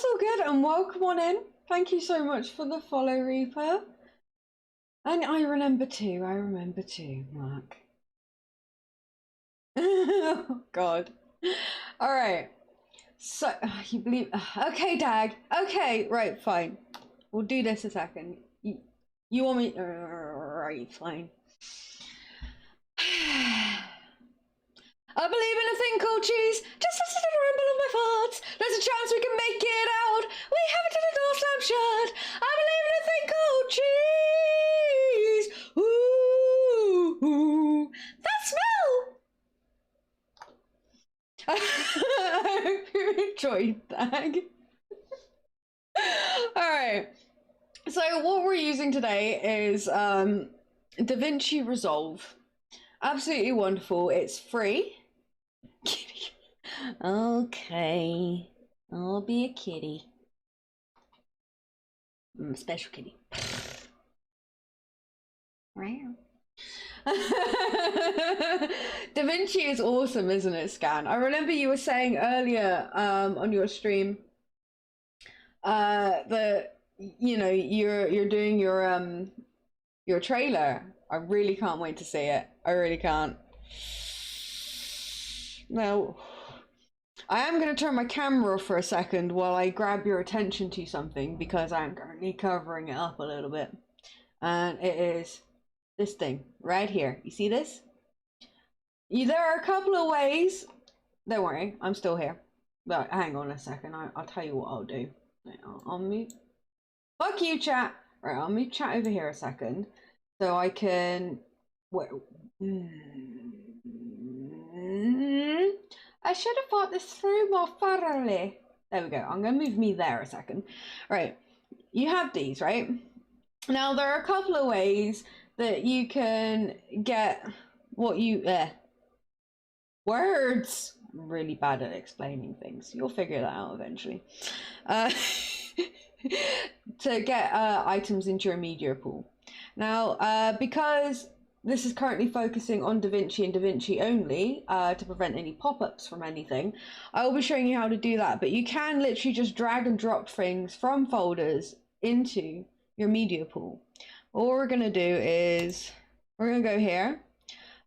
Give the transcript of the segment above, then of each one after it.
That's all good, and welcome on in. Thank you so much for the follow, Reaper. And I remember too, Mark. Oh, God. All right. So, you believe... Okay, Dag. Okay, right, fine. We'll do this a second. You want me... Right, fine. I believe in a thing called cheese. Just listen to the rumble of my farts. There's a chance we can make it out. We have it to the door slam shut. I believe in a thing called cheese. Ooh, that smell. I hope you enjoyed that. All right. So what we're using today is DaVinci Resolve. Absolutely wonderful. It's free. Kitty. Okay. I'll be a kitty. I'm a special kitty. DaVinci is awesome, isn't it, Scan? I remember you were saying earlier on your stream that you're doing your trailer. I really can't wait to see it. I really can't. Now, I am going to turn my camera off for a second while I grab your attention to something, because I'm currently covering it up a little bit. And it is this thing right here. You see this? There are a couple of ways. Don't worry, I'm still here. But hang on a second. I'll tell you what I'll do. I'll move. Fuck you, chat. Right, I'll move chat over here a second so I can. I should have thought this through more thoroughly. There we go. I'm going to move me there a second. Right. You have these, right? Now, there are a couple of ways that you can get what you... words! I'm really bad at explaining things. You'll figure that out eventually. To get items into your media pool. Now, because this is currently focusing on DaVinci and DaVinci only, to prevent any pop-ups from anything, I will be showing you how to do that. But you can literally just drag and drop things from folders into your media pool. All we're going to do is we're going to go here.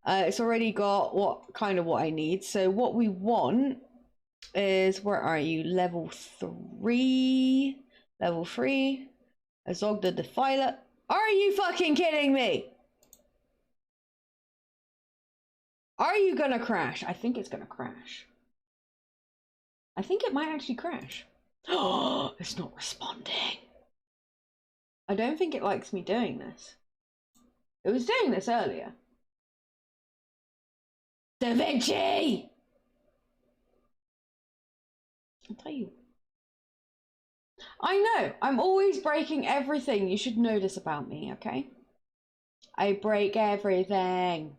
It's already got what I need. So what we want is, where are you? Level 3. Level 3. Azog the Defiler. Are you fucking kidding me? Are you gonna crash? I think it's gonna crash. I think it might actually crash. Oh, it's not responding. I don't think it likes me doing this. It was doing this earlier. DaVinci! I'll tell you. I know, I'm always breaking everything. You should know this about me, okay? I break everything.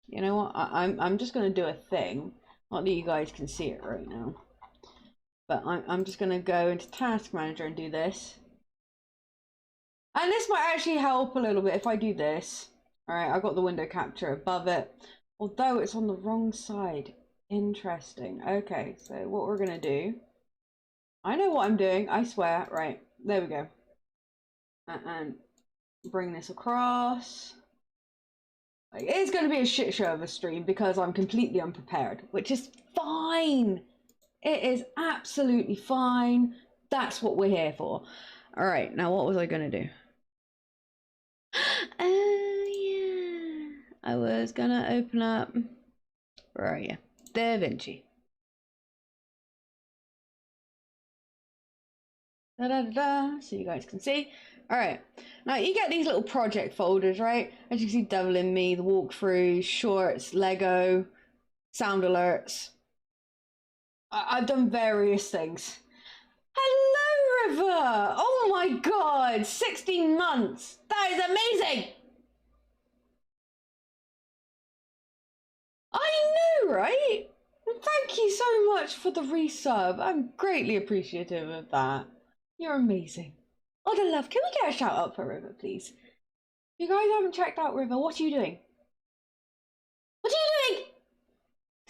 You know what? I'm just gonna do a thing. Not that you guys can see it right now. But I'm just gonna go into Task Manager and do this. And this might actually help a little bit if I do this. Alright, I've got the window capture above it. Although it's on the wrong side. Interesting. Okay, so what we're gonna do. I know what I'm doing, I swear. Right, there we go. And bring this across. It's going to be a shit show of a stream because I'm completely unprepared, which is fine. It is absolutely fine. That's what we're here for. All right, now what was I going to do? Oh, yeah. I was going to open up... Where are you? DaVinci. Da-da-da-da, so you guys can see. All right, now you get these little project folders, right? As you can see, Devil in Me, the walkthroughs, shorts, Lego, sound alerts. I've done various things. Hello, River! Oh my God, 16 months. That is amazing. I know, right? Thank you so much for the resub. I'm greatly appreciative of that. You're amazing. Oh, the love. Can we get a shout out for River, please? You guys haven't checked out River. What are you doing? What are you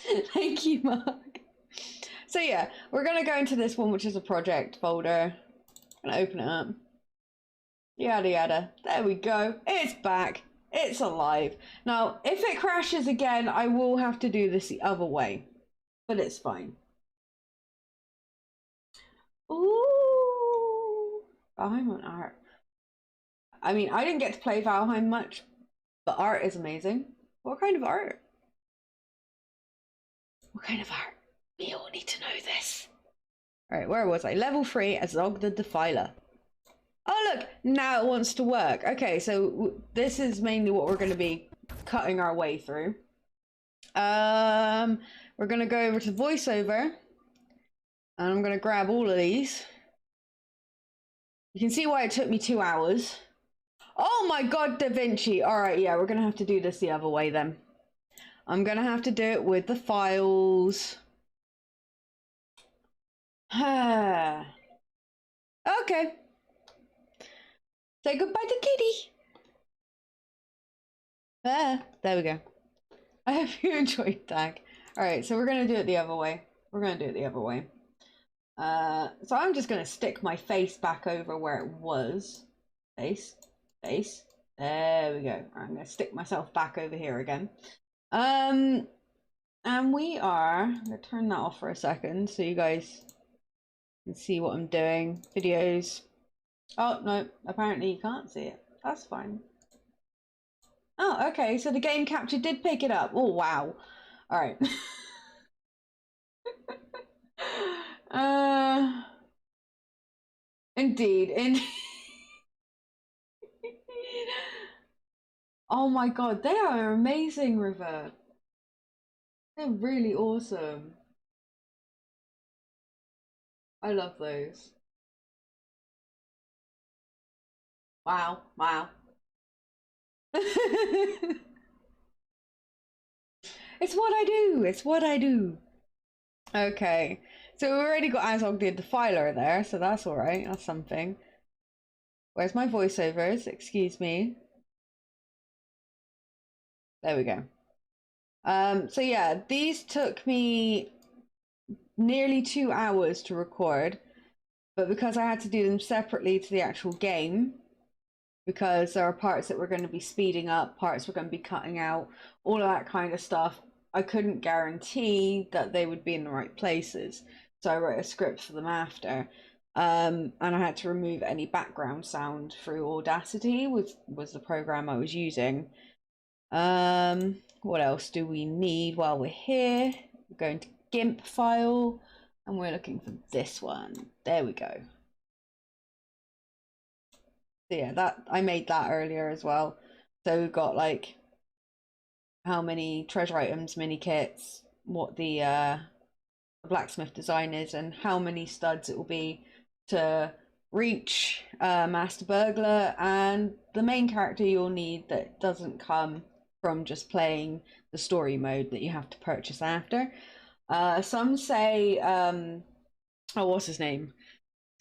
doing? Thank you, Mark. So yeah, we're gonna go into this one, which is a project folder. I'm gonna open it up. Yada yada. There we go. It's back. It's alive. Now, if it crashes again, I will have to do this the other way, but it's fine. Ooh, Valheim art. I mean, I didn't get to play Valheim much, but art is amazing. What kind of art? What kind of art? We all need to know this. All right, where was I? Level 3 as Zog the Defiler. Oh, look, now it wants to work. Okay, so this is mainly what we're going to be cutting our way through. We're going to go over to voiceover, and I'm going to grab all of these. You can see why it took me 2 hours. Oh my God, Da Vinci. All right, yeah, we're going to have to do this the other way then. I'm going to have to do it with the files. Okay. Say goodbye to Kitty. There we go. I hope you enjoyed that. Alright, so we're going to do it the other way. We're going to do it the other way. So I'm just going to stick my face back over where it was. Face. There we go. I'm going to stick myself back over here again. And we are... I'm going to turn that off for a second so you guys can see what I'm doing. Videos. Oh, no. Apparently you can't see it. That's fine. Oh, okay. So the game capture did pick it up. Oh, wow. All right. Indeed. Oh my God, they are amazing, River. They're really awesome. I love those. Wow. It's what I do. It's what I do. Okay. So we already got Azog the Defiler there, so that's all right. That's something. Where's my voiceovers? Excuse me. There we go. So yeah, these took me nearly 2 hours to record, but because I had to do them separately to the actual game, because there are parts that we're going to be speeding up, parts we're going to be cutting out, all of that kind of stuff, I couldn't guarantee that they would be in the right places. So I wrote a script for them after. And I had to remove any background sound through Audacity, was the program I was using. What else do we need while we're here? We're going to GIMP file, and we're looking for this one. There we go. So yeah, that I made that earlier as well. So we've got like how many treasure items, mini kits, what the blacksmith design is, and how many studs it will be to reach Master Burglar, and the main character you'll need that doesn't come from just playing the story mode that you have to purchase after. Some say, oh, what's his name?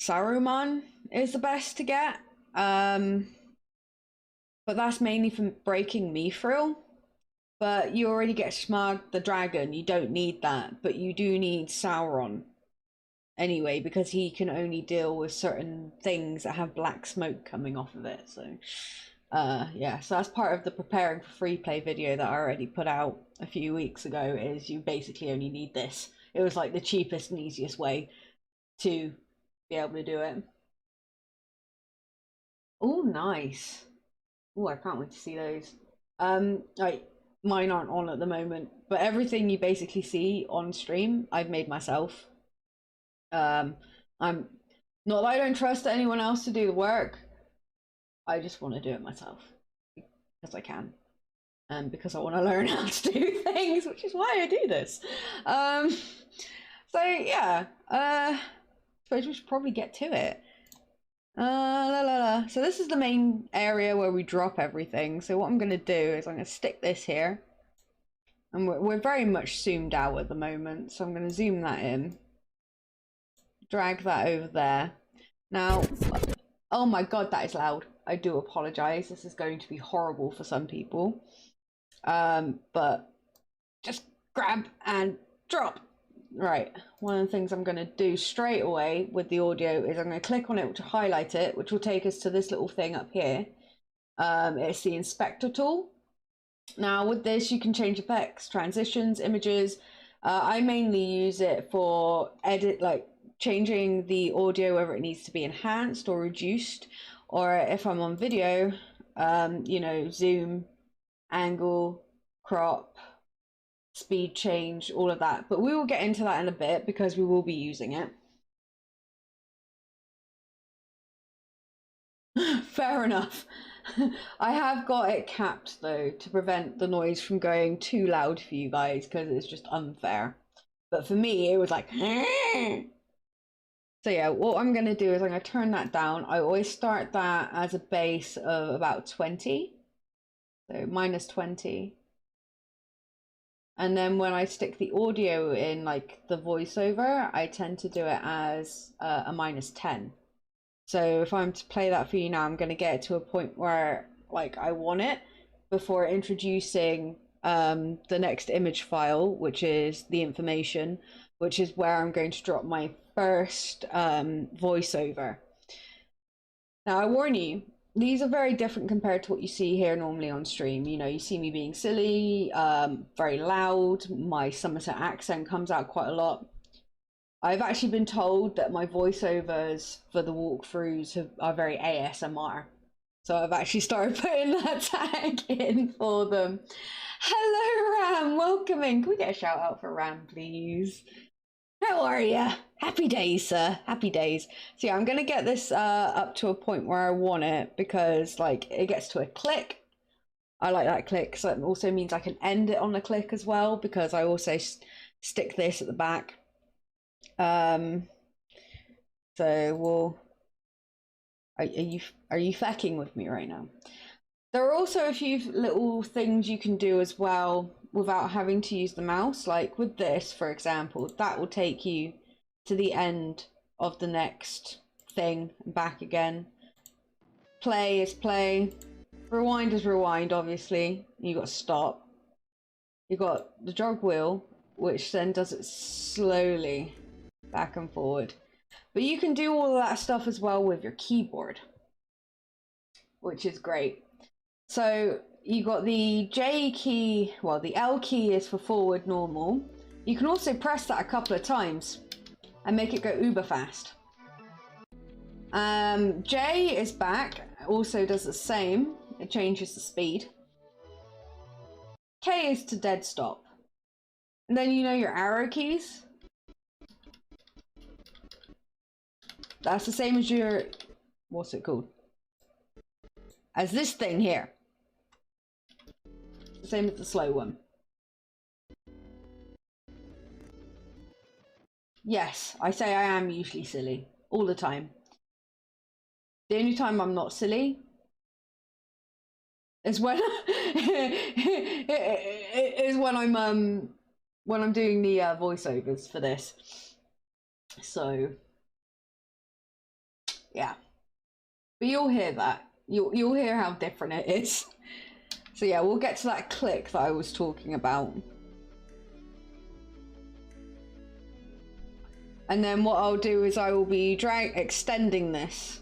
Saruman is the best to get. But that's mainly for breaking Mithril. But you already get Smog the Dragon. You don't need that. But you do need Sauron anyway, because he can only deal with certain things that have black smoke coming off of it. So yeah, so that's part of the preparing for free play video that I already put out a few weeks ago, is you basically only need this. It was like the cheapest and easiest way to be able to do it. Oh, nice. Oh, I can't wait to see those. Like, mine aren't on at the moment, but everything you basically see on stream I've made myself. I'm not that I don't trust anyone else to do the work. I just want to do it myself because I can, and because I want to learn how to do things, which is why I do this. So yeah, I suppose we should probably get to it. So this is the main area where we drop everything. So what I'm going to do is I'm going to stick this here, and we're very much zoomed out at the moment, so I'm going to zoom that in, drag that over there. Now, oh my God, that is loud. I do apologize. This is going to be horrible for some people. But just grab and drop. right, one of the things I'm going to do straight away with the audio is I'm going to click on it to highlight it, which will take us to this little thing up here. It's the inspector tool. Now with this you can change effects, transitions, images. I mainly use it for like changing the audio whether it needs to be enhanced or reduced, or if I'm on video, you know, zoom, angle, crop, speed change, all of that. But we will get into that in a bit because we will be using it. Fair enough. I have got it capped though to prevent the noise from going too loud for you guys because it's just unfair. But for me, it was like. So yeah, what I'm going to do is I'm going to turn that down. I always start that as a base of about 20. So minus 20. And then when I stick the audio in, like the voiceover, I tend to do it as a minus 10. So if I'm to play that for you now, I'm going to get it to a point where like I want it before introducing the next image file, which is the information, which is where I'm going to drop my first voiceover. Now I warn you, these are very different compared to what you see here normally on stream. You know, you see me being silly, very loud, my Somerset accent comes out quite a lot. I've actually been told that my voiceovers for the walkthroughs are very ASMR. So I've actually started putting that tag in for them. Hello, Ram. Welcome in. Can we get a shout out for Ram, please? How are you? Happy days, sir. Happy days. So yeah, I'm going to get this up to a point where I want it because like it gets to a click. I like that click. So it also means I can end it on a click as well because I also stick this at the back. So we'll. Are you fecking with me right now? There are also a few little things you can do as well without having to use the mouse. Like with this, for example, that will take you to the end of the next thing and back again. Play is play. Rewind is rewind, obviously. You got stop. You got the jog wheel, which then does it slowly back and forward. But you can do all of that stuff as well with your keyboard, which is great. So you got the J key, well, the L key is for forward normal. You can also press that a couple of times and make it go uber fast. J is back, also does the same. It changes the speed. K is to dead stop. And then you know your arrow keys. That's the same as your, what's it called? As this thing here. The same as the slow one. Yes, I say I am usually silly. All the time. The only time I'm not silly is when is when I'm doing the voiceovers for this. So yeah, but you'll hear that. You'll hear how different it is. So yeah, we'll get to that click that I was talking about. And then what I'll do is I will be extending this.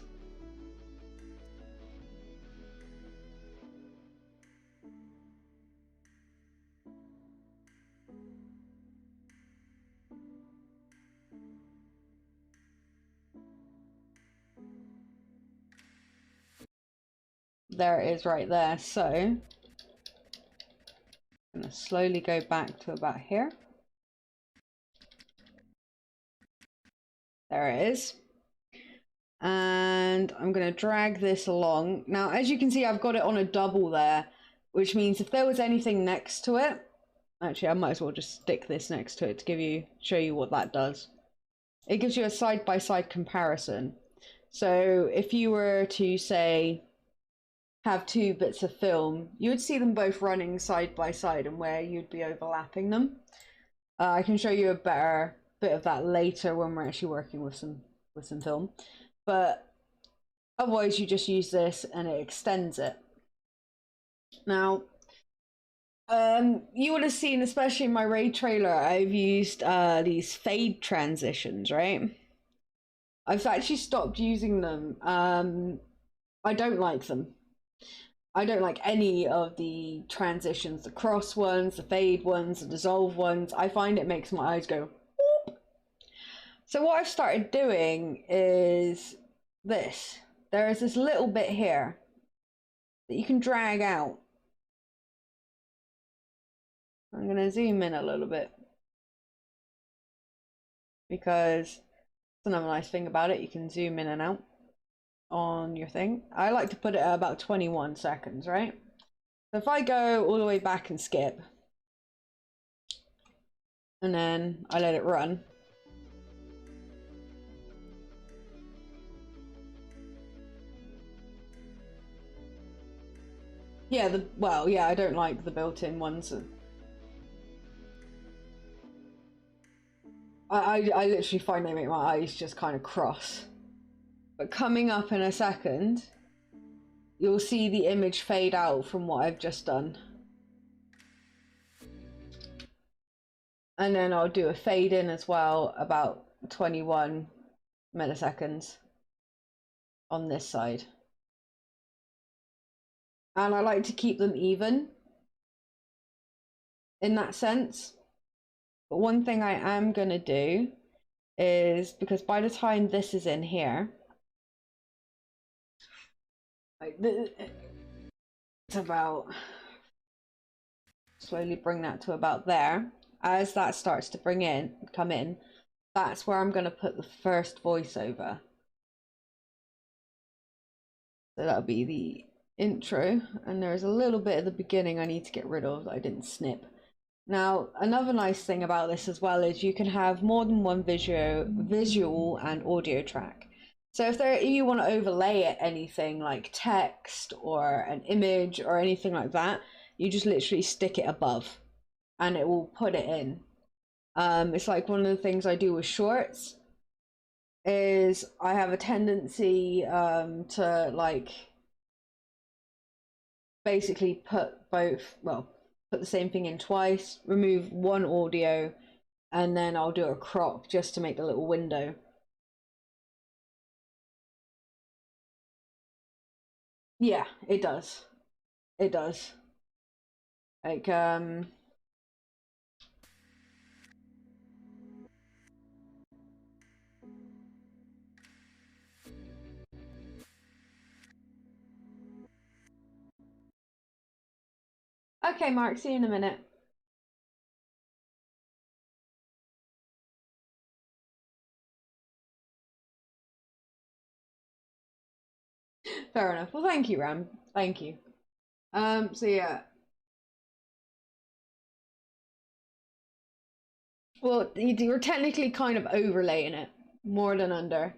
There it is right there. So I'm going to slowly go back to about here. There it is. And I'm going to drag this along. Now, as you can see, I've got it on a double there, which means if there was anything next to it, actually, I might as well just stick this next to it to show you what that does. It gives you a side-by-side comparison. So if you were to say, have two bits of film, you would see them both running side by side and where you'd be overlapping them. I can show you a better bit of that later when we're actually working with some film, but otherwise you just use this and it extends it. Now You would have seen, especially in my raid trailer, I've used these fade transitions, right? I've actually stopped using them. I don't like them. I don't like any of the transitions, the cross ones, the fade ones, the dissolve ones. I find it makes my eyes go whoop. So what I've started doing is this. There is this little bit here that you can drag out. I'm going to zoom in a little bit because it's another nice thing about it. You can zoom in and out on your thing. I like to put it at about 21 seconds, right? So if I go all the way back and skip, and then I let it run, yeah, well, yeah, I don't like the built-in ones. I literally find they make my eyes just kind of cross. But coming up in a second, you'll see the image fade out from what I've just done. And then I'll do a fade in as well, about 21 milliseconds on this side. And I like to keep them even in that sense. But one thing I am going to do is, because by the time this is in here, it's about, slowly bring that to about there. As that starts to come in, that's where I'm going to put the first voiceover. So that'll be the intro, and there's a little bit at the beginning I need to get rid of that I didn't snip. Now, another nice thing about this as well is you can have more than one visual and audio track. So if you want to overlay anything like text or an image or anything like that, you just literally stick it above and it will put it in. It's like one of the things I do with shorts is I have a tendency to like basically put the same thing in twice, remove one audio, and then I'll do a crop just to make a little window. Yeah, it does. It does. Like, okay, Mark, see you in a minute. Fair enough. Well, thank you, Ram. Thank you. So yeah. Well, you're technically kind of overlaying it more than under,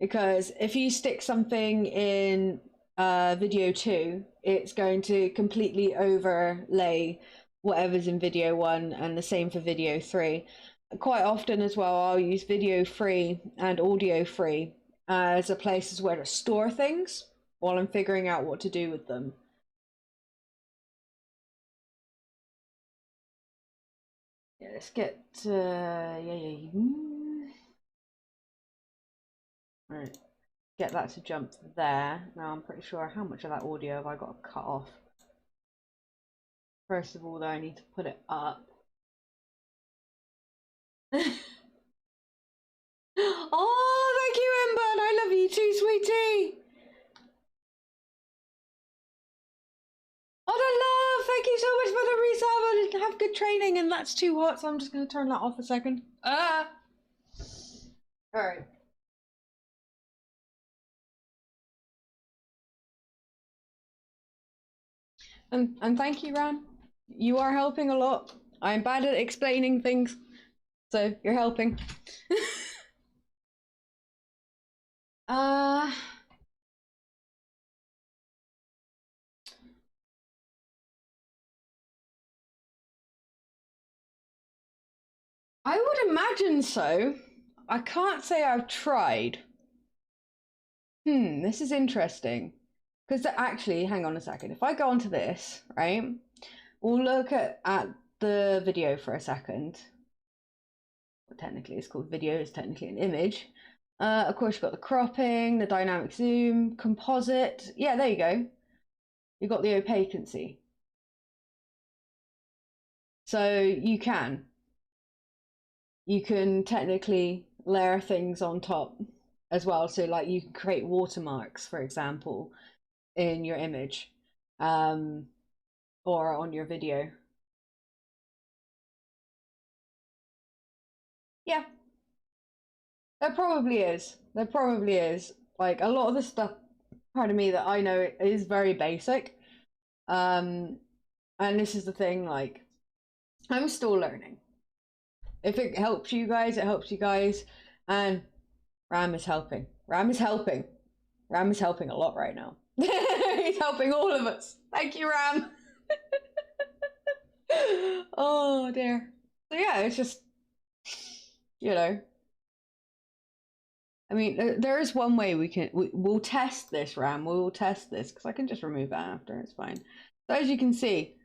because if you stick something in video 2, it's going to completely overlay whatever's in video 1, and the same for video 3. Quite often as well, I'll use video 3 and audio 3 as a places where to store things while I'm figuring out what to do with them. Yeah, let's get yeah. All right, get that to jump there. Now I'm pretty sure how much of that audio have I got to cut off. First of all, though, I need to put it up. Oh, thank you, Ember, and I love you too, sweetie. Oh, the love! Thank you so much for the resub, and have good training. And that's too hot, so I'm just going to turn that off a second. Ah. All right. And thank you, Ran. You are helping a lot. I'm bad at explaining things, so you're helping. uh I would imagine so. I can't say I've tried. This is interesting. Because actually, hang on a second. If I go onto this, right? we'll look at the video for a second. Well, technically it's called video, it's technically an image. Of course, you've got the cropping, the dynamic zoom, composite. Yeah, there you go. You've got the opaquency. So you can technically layer things on top as well. So like you can create watermarks, for example, in your image or on your video. Yeah, there probably is. There probably is. Like a lot of the stuff, pardon me, that I know is very basic. And this is the thing, like, I'm still learning. If it helps you guys, it helps you guys. And Ram is helping. Ram is helping. Ram is helping a lot right now. He's helping all of us. Thank you, Ram. Oh dear. So yeah, it's just, you know, I mean, there is one way we'll test this, Ram. We will test this because I can just remove that after. It's fine. So as you can see,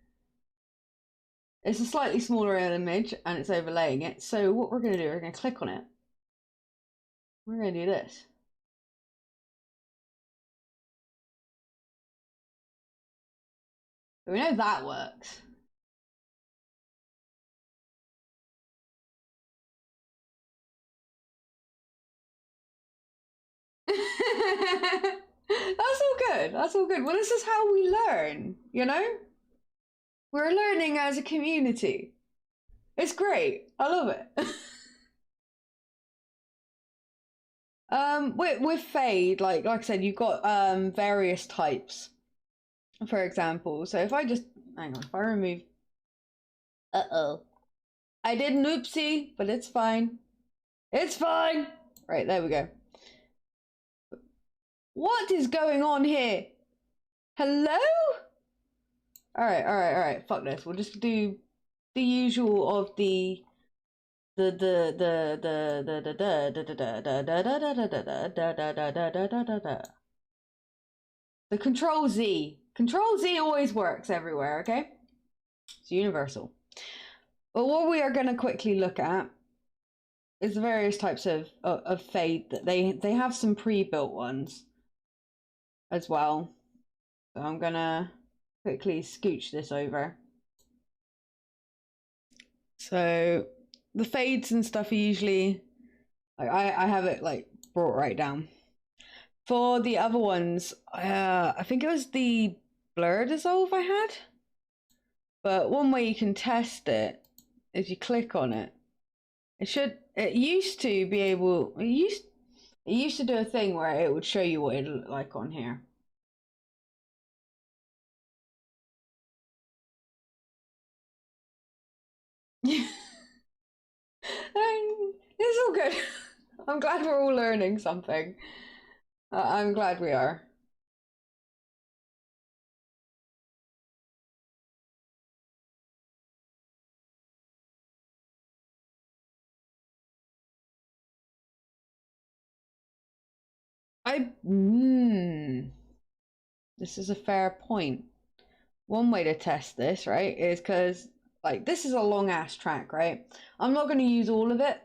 it's a slightly smaller image and it's overlaying it. So what we're going to do, we're going to click on it. We're going to do this. So we know that works. That's all good. That's all good. Well, this is how we learn, you know? We're learning as a community. It's great. I love it. With fade, like I said, you've got various types. For example, so if I just hang on, if I remove I did an oopsie, but it's fine. It's fine. Right, there we go. What is going on here? Hello? Alright, fuck this. We'll just do the usual of the Control Z. Control Z always works everywhere, okay? It's universal. But what we are going to quickly look at is the various types of fade that they have some pre-built ones as well. So I'm going to quickly scooch this over. So the fades and stuff are usually, like I have it like brought right down. For the other ones, I think it was the blur dissolve I had. But one way you can test it is you click on it. It used to be able, it used to do a thing where it would show you what it looked like on here. It's all good. I'm glad we're all learning something. I'm glad we are. This is a fair point. One way to test this, right, is because, like, this is a long ass track, right? I'm not going to use all of it.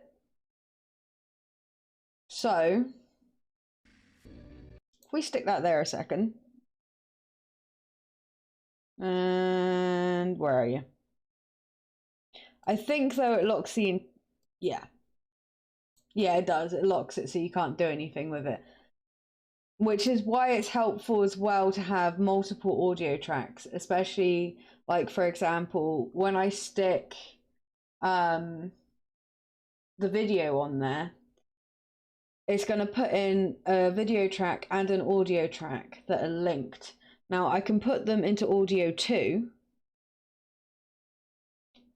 So, if we stick that there a second. And where are you? I think, though, it locks the... Yeah. Yeah, it does. It locks it so you can't do anything with it. Which is why it's helpful as well to have multiple audio tracks, especially, like, for example, when I stick the video on there, it's going to put in a video track and an audio track that are linked. Now, I can put them into audio 2,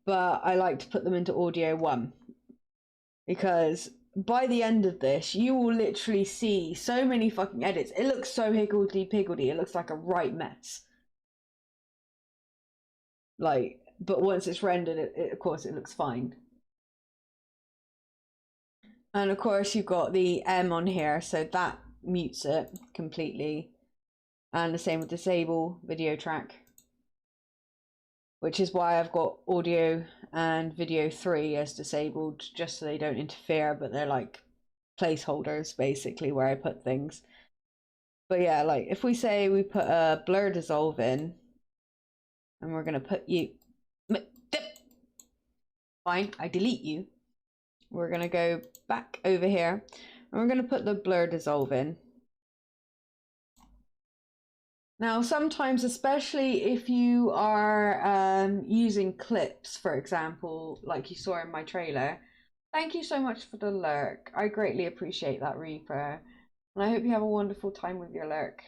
but I like to put them into audio 1 because by the end of this, you will literally see so many fucking edits. It looks so higgledy-piggledy. It looks like a right mess. Like, but once it's rendered, of course, it looks fine. And of course, you've got the M on here, so that mutes it completely. And the same with disable video track. which is why I've got audio and video 3 as disabled, just so they don't interfere, but they're like placeholders basically where I put things. But yeah, like if we say we put a blur dissolve in, and we're gonna put you, fine, I delete you. We're gonna go back over here and we're gonna put the blur dissolve in. Now, sometimes, especially if you are using clips, for example, like you saw in my trailer, thank you so much for the lurk. I greatly appreciate that, Reaper. And I hope you have a wonderful time with your lurk.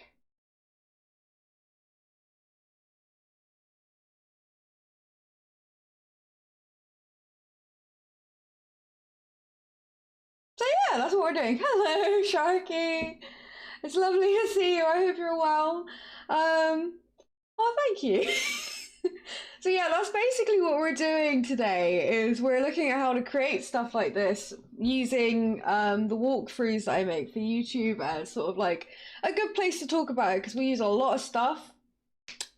So yeah, that's what we're doing. Hello, Sharky. It's lovely to see you. I hope you're well. Oh, thank you. So yeah, that's basically what we're doing today, is we're looking at how to create stuff like this using the walkthroughs that I make for YouTube as sort of like a good place to talk about it, because we use a lot of stuff.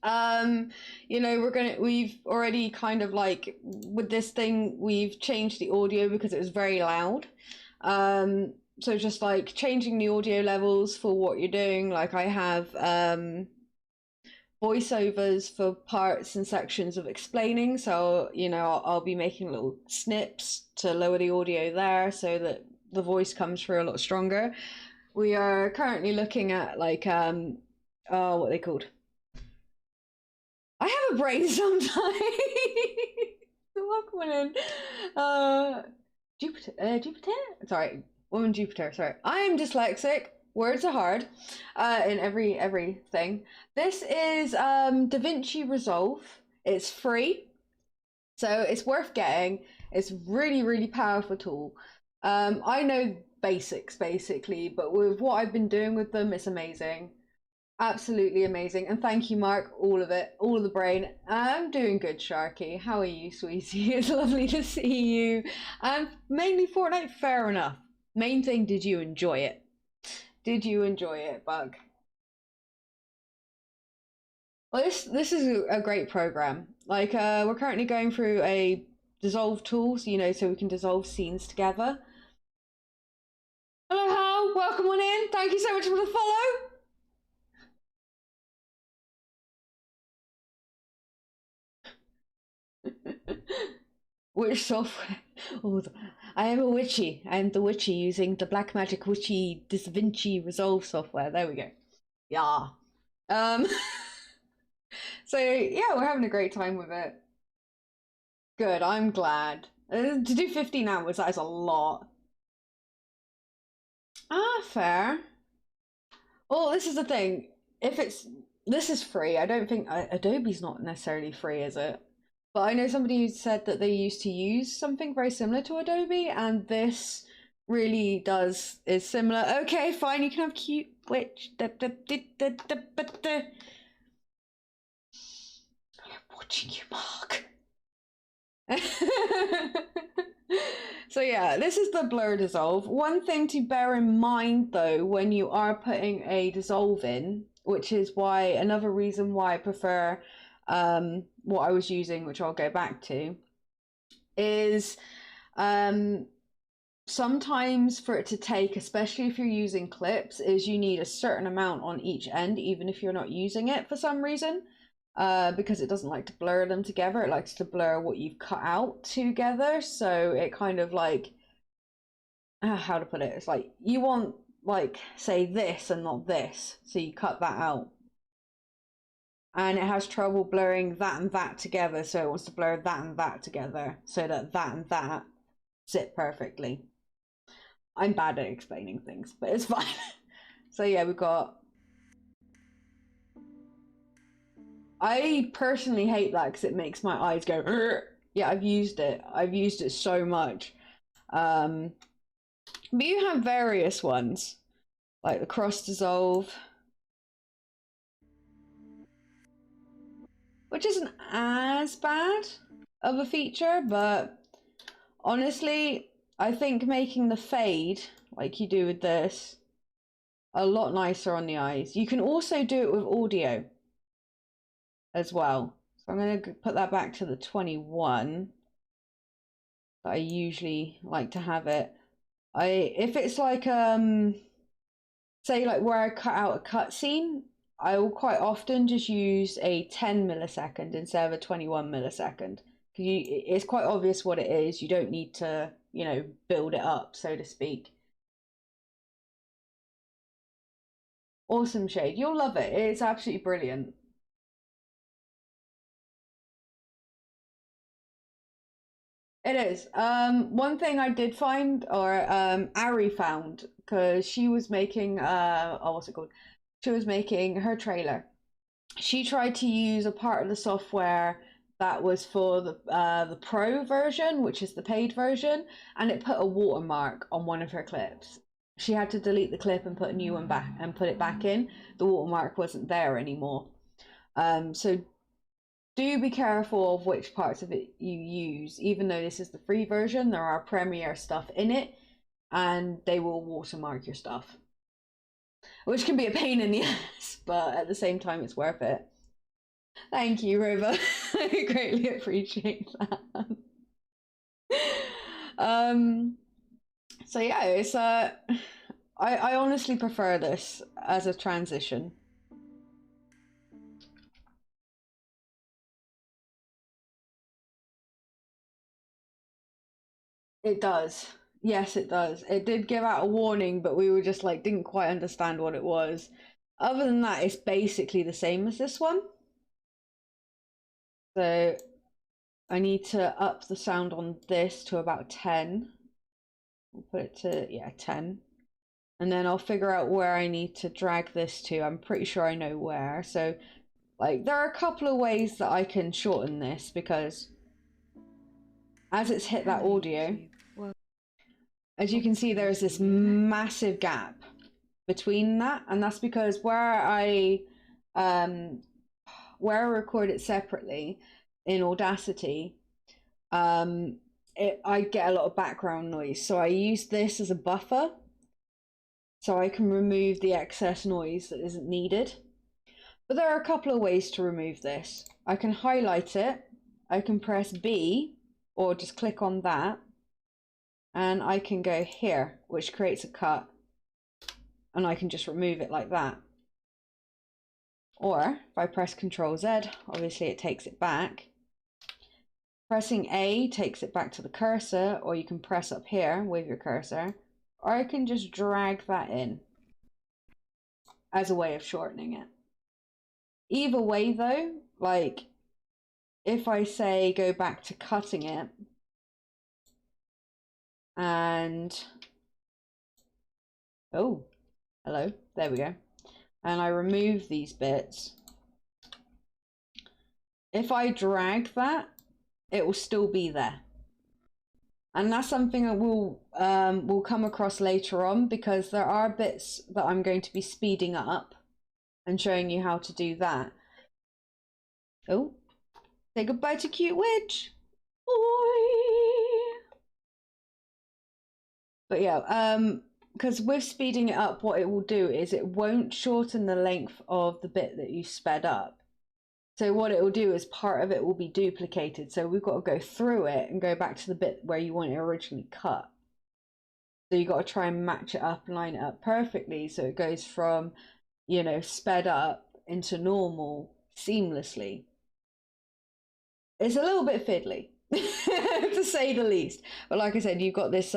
You know, we've already kind of like, with this thing, we've changed the audio because it was very loud. So just like changing the audio levels for what you're doing. Like I have voiceovers for parts and sections of explaining, so you know I'll be making little snips to lower the audio there so that the voice comes through a lot stronger. We are currently looking at like what are they called? I have a brain sometimes. Welcome in. Jupiter? Sorry, woman Jupiter, sorry. I am dyslexic. Words are hard in everything. This is DaVinci Resolve. It's free, so it's worth getting. It's really powerful tool. I know basics basically, but with what I've been doing with them, it's amazing. Absolutely amazing. And thank you, Mark, all of it, all of the brain. I'm doing good, Sharky. How are you, sweetie? It's lovely to see you. And mainly Fortnite, fair enough. Main thing, did you enjoy it? Did you enjoy it, Bug? Well, this is a great program. Like, we're currently going through a dissolve tool, so, you know, so we can dissolve scenes together. Hello, Hal. Welcome on in. Thank you so much for the follow. Which software? Oh, I am a witchy. I am the witchy using the Black Magic Witchy DaVinci Resolve software. There we go. Yeah. So yeah, we're having a great time with it. Good, I'm glad. To do 15 hours, that is a lot. Ah, fair. Well, this is the thing. If this is free, I don't think Adobe's not necessarily free, is it? But I know somebody who said that they used to use something very similar to Adobe, and this really is similar. Okay, fine, you can have cute witch. I'm watching you, Mark. So yeah, this is the blur dissolve. One thing to bear in mind though, when you are putting a dissolve in, which is why another reason why I prefer what I was using, which I'll go back to, is sometimes for it to take, especially if you're using clips, is you need a certain amount on each end, even if you're not using it for some reason. Because it doesn't like to blur them together. It likes to blur what you've cut out together. So it kind of like, how to put it? It's like you want, like, say this and not this. So you cut that out. And it has trouble blurring that and that together. So it wants to blur that and that together so that that and that sit perfectly. I'm bad at explaining things, but it's fine. So yeah, we've got... I personally hate that because it makes my eyes go. Rrr. Yeah, I've used it. I've used it so much. But you have various ones, like the cross dissolve, which isn't as bad of a feature, but honestly, I think making the fade, like you do with this, a lot nicer on the eyes. You can also do it with audio as well. I'm going to put that back to the 21 that I usually like to have it. If it's like say like where I cut out a cutscene, I will quite often just use a 10 millisecond instead of a 21 millisecond. It's quite obvious what it is. You don't need to, you know, build it up, so to speak. Awesome shade. You'll love it. It's absolutely brilliant. It is. One thing I did find, or Ari found, because she was making oh, what's it called? She was making her trailer. She tried to use a part of the software that was for the pro version, which is the paid version, and it put a watermark on one of her clips. She had to delete the clip and put a new one back and put it back in. The watermark wasn't there anymore. So do be careful of which parts of it you use. Even though this is the free version, there are Premiere stuff in it, and they will watermark your stuff, which can be a pain in the ass, but at the same time, it's worth it. Thank you, Rover. I greatly appreciate that. So yeah, it's I honestly prefer this as a transition. It does. Yes, it does. It did give out a warning, but we were just like didn't quite understand what it was. Other than that, it's basically the same as this one. So I need to up the sound on this to about 10. We'll put it to, yeah, 10. And then I'll figure out where I need to drag this to. I'm pretty sure I know where. So like there are a couple of ways that I can shorten this, because as it's hit that audio, as you can see, there's this massive gap between that, and that's because where I record it separately in Audacity, I get a lot of background noise, so I use this as a buffer so I can remove the excess noise that isn't needed. But there are a couple of ways to remove this. I can highlight it, I can press B or just click on that, and I can go here, which creates a cut, and I can just remove it like that. Or if I press Ctrl Z, obviously it takes it back. Pressing A takes it back to the cursor, or you can press up here with your cursor, or I can just drag that in as a way of shortening it. Either way though, like if I say go back to cutting it, and oh, hello, there we go, and I remove these bits, if I drag that, it will still be there. And that's something that we'll come across later on, because there are bits that I'm going to be speeding up and showing you how to do that. Oh, say goodbye to cute witch. Oi. But yeah, because with speeding it up, what it will do is it won't shorten the length of the bit that you sped up. So what it will do is part of it will be duplicated. So we've got to go through it and go back to the bit where you want it originally cut. So you've got to try and match it up and line it up perfectly, so it goes from, you know, sped up into normal seamlessly. It's a little bit fiddly, to say the least. But like I said, you've got this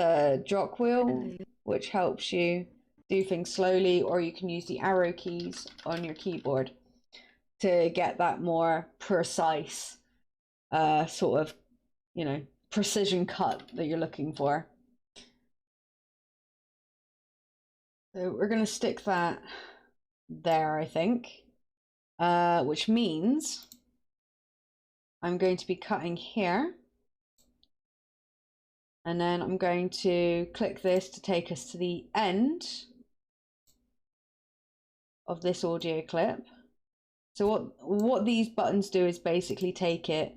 jog wheel, which helps you do things slowly, or you can use the arrow keys on your keyboard to get that more precise sort of, you know, precision cut that you're looking for. So we're going to stick that there, I think, which means I'm going to be cutting here, and then I'm going to click this to take us to the end of this audio clip. So what these buttons do is basically take it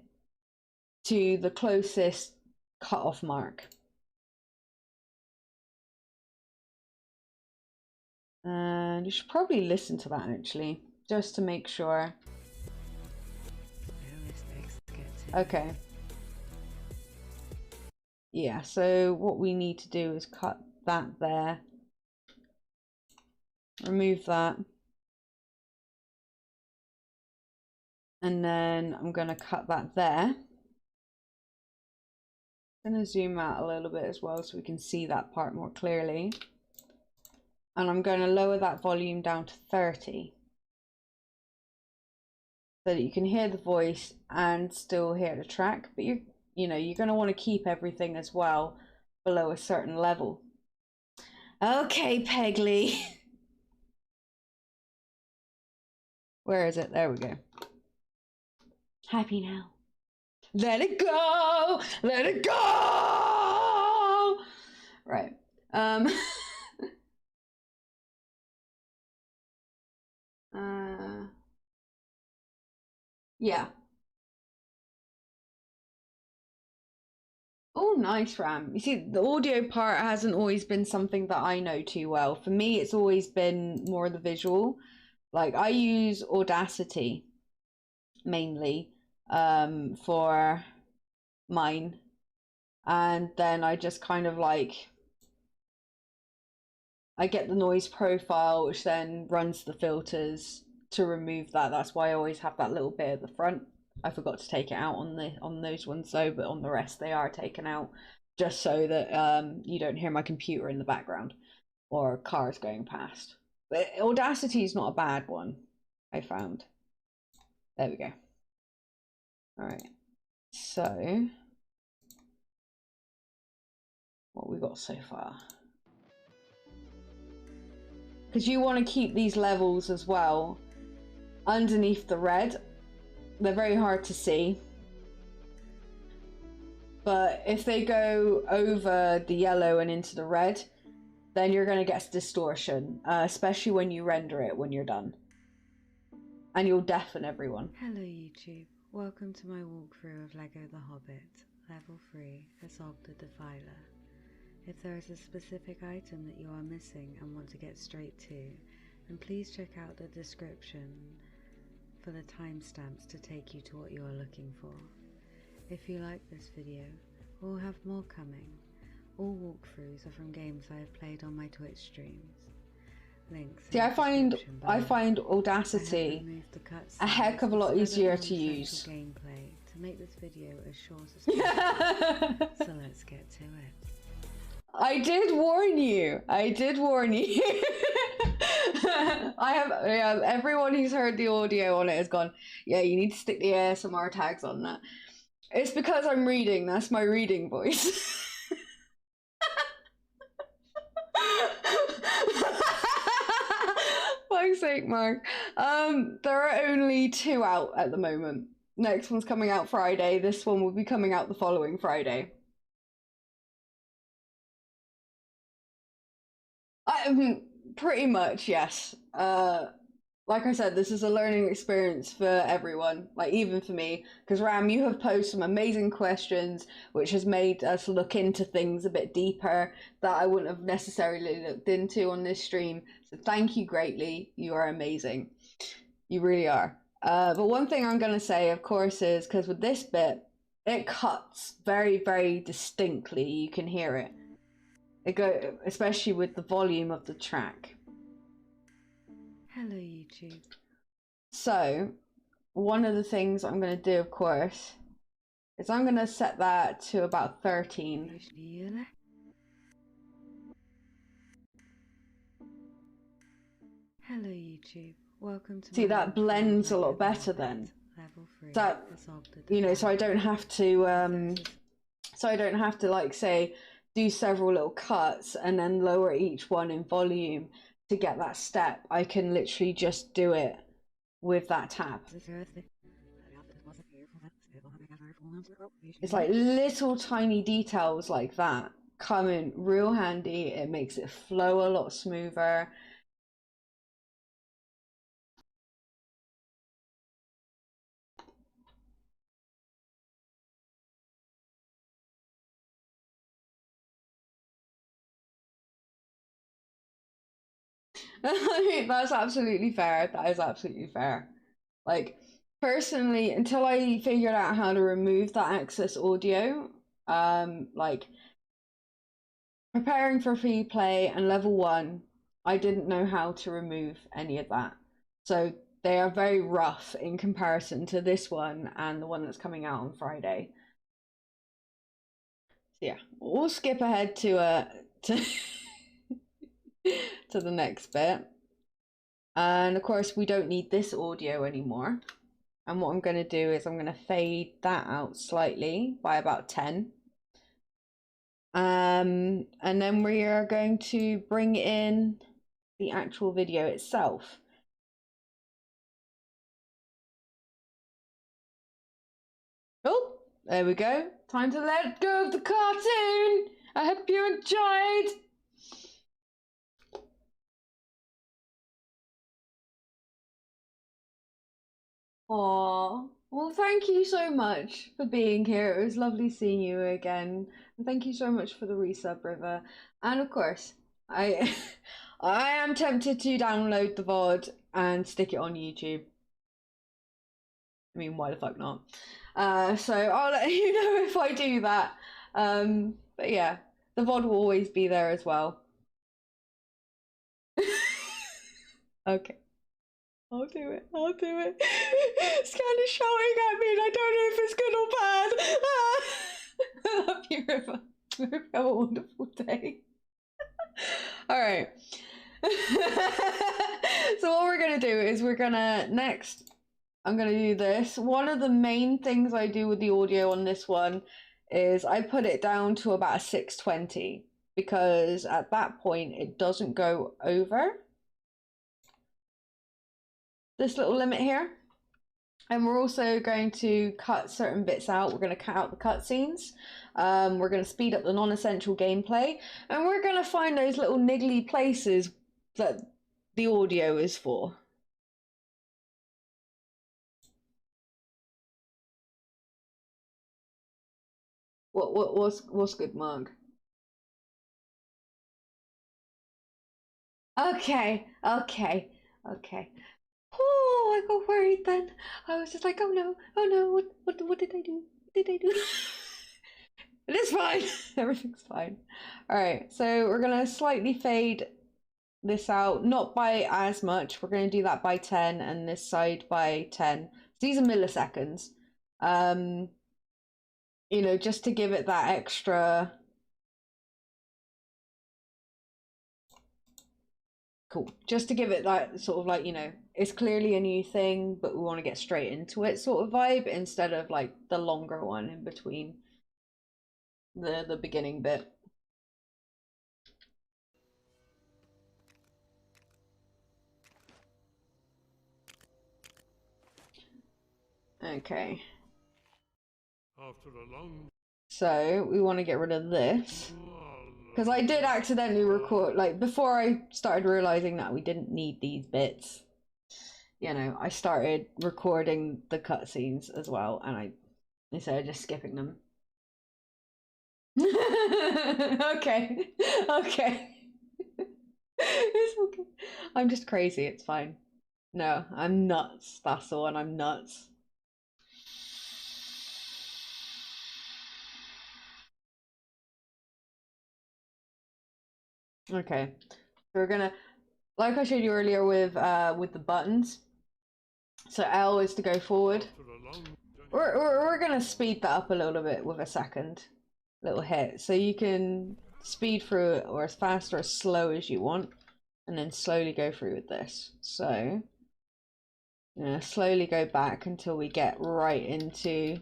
to the closest cut-off mark. And you should probably listen to that actually, just to make sure. Okay. Yeah, so what we need to do is cut that there. Remove that. And then I'm going to cut that there. I'm going to zoom out a little bit as well so we can see that part more clearly. And I'm going to lower that volume down to 30. So that you can hear the voice and still hear the track. But you're going to want to keep everything as well below a certain level. Okay, Pegly. Where is it? There we go. Happy now. Let it go! Let it go! Right. Yeah. Oh, nice, Ram. You see, the audio part hasn't always been something that I know too well. For me, it's always been more the visual. Like, I use Audacity mainly for mine. And then I just kind of like, I get the noise profile, which then runs the filters to remove that. That's why I always have that little bit at the front. I forgot to take it out on those ones though, but on the rest they are taken out just so that you don't hear my computer in the background or cars going past. But Audacity is not a bad one, I found. There we go. All right. So what we got so far? Because you want to keep these levels as well underneath the red. They're very hard to see, but if they go over the yellow and into the red, then you're going to get distortion, especially when you render it when you're done, and you'll deafen everyone. Hello YouTube, welcome to my walkthrough of LEGO The Hobbit, level 3, Isolde the Defiler. If there is a specific item that you are missing and want to get straight to, then please check out the description for the timestamps to take you to what you are looking for. If you like this video, we'll have more coming. All walkthroughs are from games I have played on my Twitch streams. Links. See, I find Audacity a heck of a lot easier to use. Gameplay to make this video as short as possible. So let's get to it. I did warn you. I did warn you. Everyone who's heard the audio on it has gone, yeah, you need to stick the ASMR tags on that. It's because I'm reading. That's my reading voice. Fuck's sake, Mark. There are only 2 out at the moment. Next one's coming out Friday. This one will be coming out the following Friday. Pretty much, yes. Like I said, this is a learning experience for everyone, like even for me, because Ram, you have posed some amazing questions, which has made us look into things a bit deeper that I wouldn't have necessarily looked into on this stream. So thank you greatly. You are amazing. You really are. But one thing I'm going to say, of course, is because with this bit, it cuts very, very distinctly. You can hear it. Especially with the volume of the track. Hello YouTube. So, one of the things I'm going to do, of course, is I'm going to set that to about 13. Hello YouTube. Welcome to See, that blends a lot better then. Level 3. That, so I don't have to, like, say, do several little cuts and then lower each one in volume to get that step. I can literally just do it with that tab. It's like little tiny details like that come in real handy. It makes it flow a lot smoother. I mean, that's absolutely fair. That is absolutely fair. Like, personally, until I figured out how to remove that excess audio, like preparing for free play and level 1, I didn't know how to remove any of that. So they are very rough in comparison to this one and the one that's coming out on Friday. So yeah, we'll skip ahead to to the next bit. And of course, we don't need this audio anymore. And what I'm going to do is I'm going to fade that out slightly by about 10. And then we are going to bring in the actual video itself. Oh, there we go. Time to let go of the cartoon. I hope you enjoyed. Aww. Well, thank you so much for being here. It was lovely seeing you again. And thank you so much for the resub, River. And of course, I I am tempted to download the VOD and stick it on YouTube. I mean, why the fuck not? So I'll let you know if I do that. But yeah, the VOD will always be there as well. Okay. I'll do it. I'll do it. Scan is shouting at me and I don't know if it's good or bad. I love you, River. Have a wonderful day. All right. So what we're going to do is next, I'm going to do this. One of the main things I do with the audio on this one is I put it down to about a 620 because at that point it doesn't go over this little limit here. And we're also going to cut certain bits out. We're going to cut out the cutscenes. We're going to speed up the non-essential gameplay. And we're going to find those little niggly places that the audio is for. What's good, Mug? Okay. Oh, I got worried then. I was just like, oh no, what did I do? What did I do? It is fine. Everything's fine. All right, so we're gonna slightly fade this out, not by as much. We're gonna do that by 10 and this side by 10. These are milliseconds. You know, just to give it that extra. Cool. Just to give it that sort of like, you know, it's clearly a new thing, but we want to get straight into it sort of vibe instead of like the longer one in between the beginning bit. Okay. After a long... So we want to get rid of this. Because I did accidentally record, like before I started realizing that we didn't need these bits, you know, I started recording the cutscenes as well, and I, instead of just skipping them. Okay. It's okay. I'm just crazy, it's fine. No, I'm nuts. That's the one, I'm nuts. Okay. So we're gonna, like I showed you earlier with the buttons. So L is to go forward. We're gonna speed that up a little bit with a second little hit. So you can speed through it or as fast or as slow as you want. And then slowly go through with this. So slowly go back until we get right into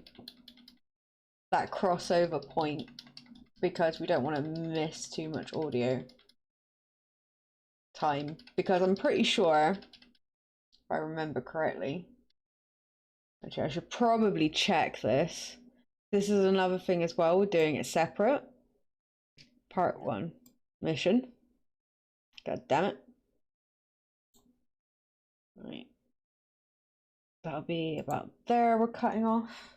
that crossover point, because we don't want to miss too much audio time, because I'm pretty sure, if I remember correctly, actually I should probably check this. This is another thing as well, we're doing it separate. Part 1 mission. God damn it. Right. That'll be about there, we're cutting off.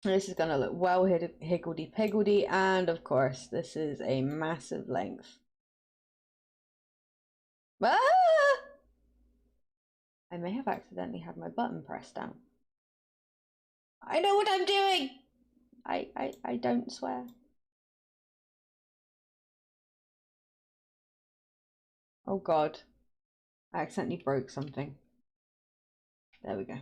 This is going to look well higgledy-piggledy, and of course, this is a massive length. Ah! I may have accidentally had my button pressed down. I know what I'm doing! I don't swear. Oh God. I accidentally broke something. There we go.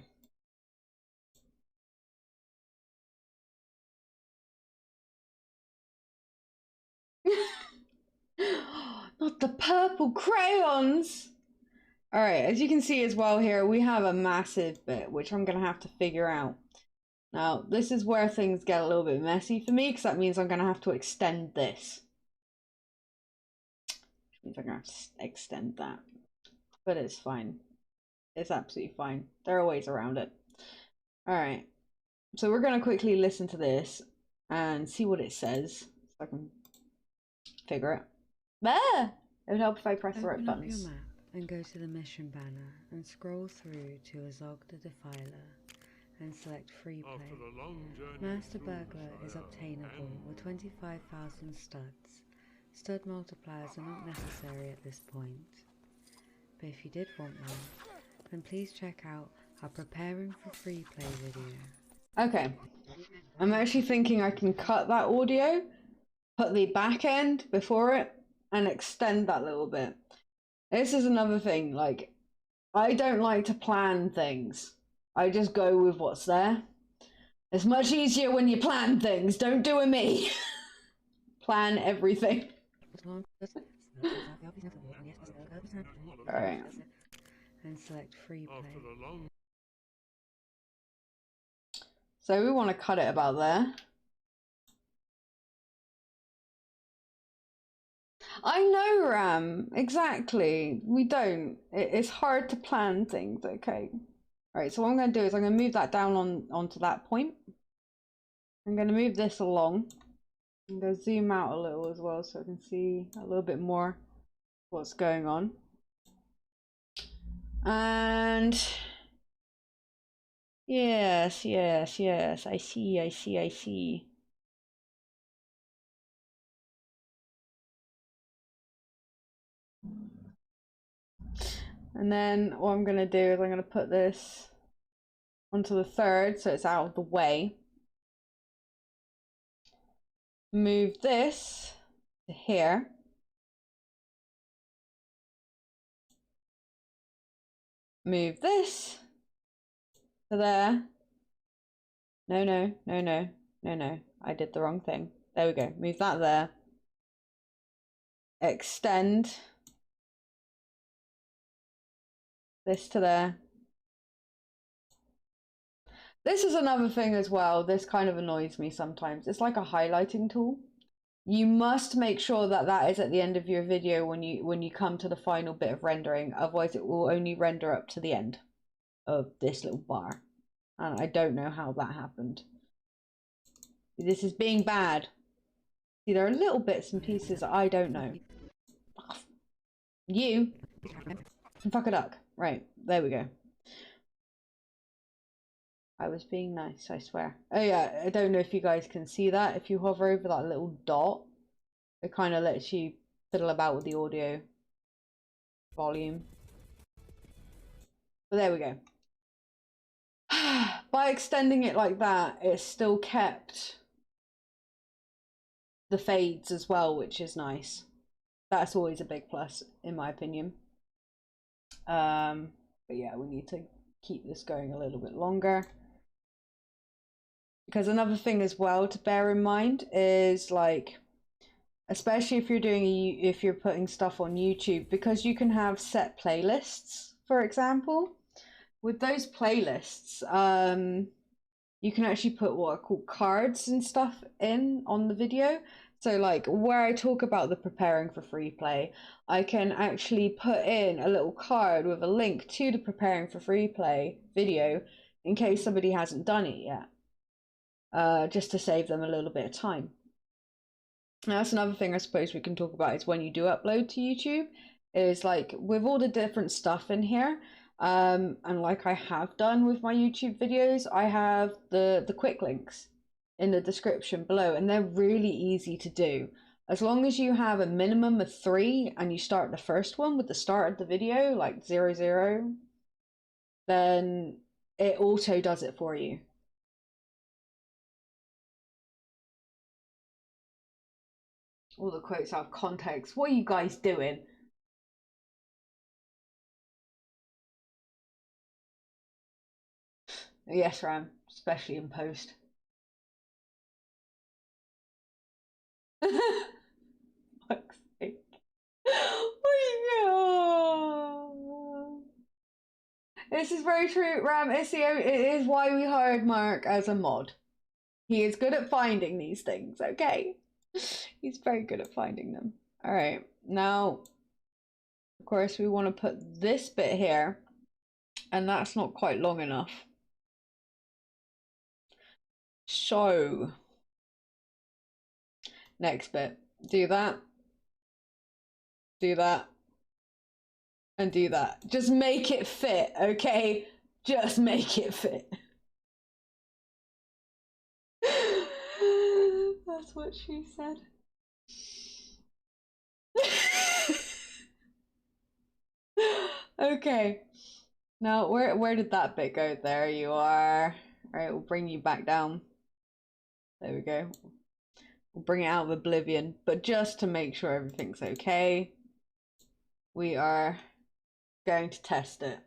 Not the purple crayons! Alright, as you can see as well here, we have a massive bit, which I'm going to have to figure out. Now, this is where things get a little bit messy for me, because that means I'm going to have to extend this. Which means I'm going to have to extend that. But it's fine. It's absolutely fine. There are ways around it. Alright, so we're going to quickly listen to this and see what it says, so I can figure it. Ah! It would help if I press the right Open up your buttons. map and go to the mission banner and scroll through to Azog the Defiler and select Free Play. After a long journey Master through Burglar the is fire obtainable and with 25,000 studs. Stud multipliers are not necessary at this point. But if you did want one, then please check out our Preparing for Free Play video. Okay, I'm actually thinking I can cut that audio, put the back end before it, and extend that little bit. This is another thing, like, I don't like to plan things. I just go with what's there. It's much easier when you plan things, don't do it me. Plan everything. Alright. And select Free Play. after a long So we want to cut it about there. I know, Ram. Exactly. We don't. It's hard to plan things, okay? Alright, so what I'm going to do is I'm going to move that down onto that point. I'm going to move this along. I'm going to zoom out a little as well so I can see a little bit more what's going on. And yes, I see. And then what I'm going to do is I'm going to put this onto the third so it's out of the way. Move this to here. Move this to there. No. I did the wrong thing. There we go. Move that there. Extend this to there. This is another thing as well. This kind of annoys me sometimes. It's like a highlighting tool. You must make sure that that is at the end of your video when you come to the final bit of rendering. Otherwise, it will only render up to the end of this little bar. And I don't know how that happened. This is being bad. See, there are little bits and pieces I don't know. You fuck it up. Right, there we go. I was being nice, I swear. Oh yeah, I don't know if you guys can see that. If you hover over that little dot, it kind of lets you fiddle about with the audio volume. But there we go. By extending it like that, it's still kept the fades as well, which is nice. That's always a big plus, in my opinion. But yeah, we need to keep this going a little bit longer. Because another thing as well to bear in mind is, like, especially if you're putting stuff on YouTube, because you can have set playlists, for example. With those playlists, you can actually put what are called cards and stuff in on the video. So like where I talk about the preparing for free play, I can actually put in a little card with a link to the preparing for free play video in case somebody hasn't done it yet, just to save them a little bit of time. Now, that's another thing I suppose we can talk about is when you do upload to YouTube, is like with all the different stuff in here, and like I have done with my YouTube videos, I have the quick links in the description below, and they're really easy to do. As long as you have a minimum of 3 and you start the first one with the start of the video, like 00, then it auto does it for you. All the quotes out of context. What are you guys doing? Yes, Ram, especially in post. Fuck's sake. This is very true, Ram. It is why we hired Mark as a mod. He is good at finding these things, okay? He's very good at finding them. All right, now, of course, we want to put this bit here, and that's not quite long enough. So, next bit, do that, and do that. Just make it fit, okay? Just make it fit. That's what she said. Okay. Now, where did that bit go? There you are. All right, we'll bring you back down. There we go. We'll bring it out of oblivion, but just to make sure everything's okay, we are going to test it.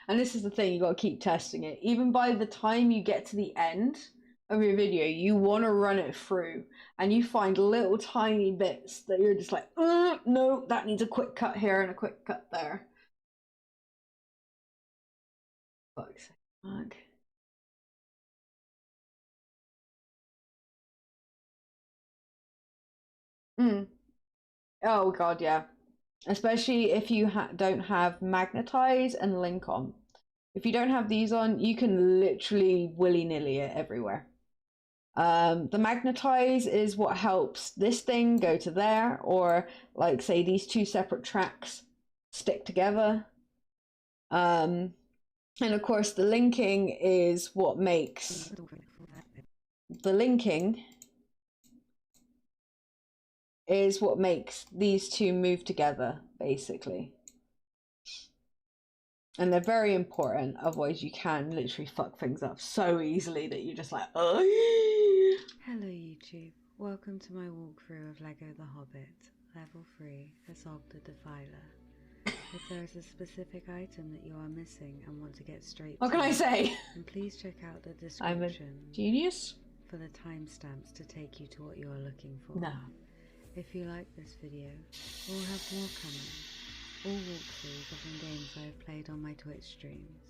And this is the thing, you got to keep testing it. Even by the time you get to the end of your video, you want to run it through, and you find little tiny bits that you're just like, no, that needs a quick cut here and a quick cut there. Fuck's sake. Fuck. Oh god, yeah. Especially if you don't have magnetize and link on. If you don't have these on, you can literally willy-nilly it everywhere. The magnetize is what helps this thing go to there, or like say these two separate tracks stick together. And of course the linking is what makes these two move together, basically. And they're very important, otherwise you can literally fuck things up so easily that you're just like, oh. Hello YouTube, welcome to my walkthrough of LEGO The Hobbit, level 3, Assault the Defiler. If there is a specific item that you are missing and want to get straight what can I say? then please check out the description. I'm a genius. For the timestamps to take you to what you are looking for. No. If you like this video, we'll have more coming. All walkthroughs are from games I have played on my Twitch streams.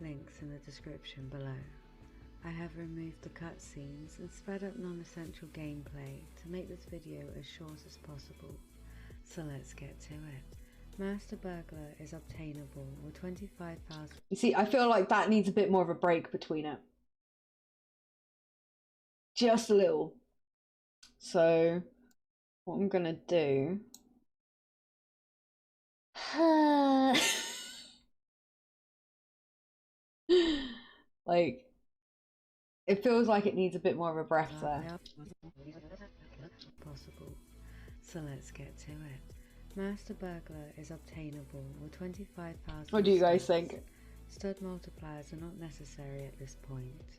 Links in the description below. I have removed the cutscenes and sped up non-essential gameplay to make this video as short as possible. So let's get to it. Master Burglar is obtainable with 25,000. You see, I feel like that needs a bit more of a break between it. Just a little. So, what I'm gonna do. Like, it feels like it needs a bit more of a breath there. Possible. So let's get to it. Master Burglar is obtainable with 25,000. What do you guys think? Stud multipliers are not necessary at this point.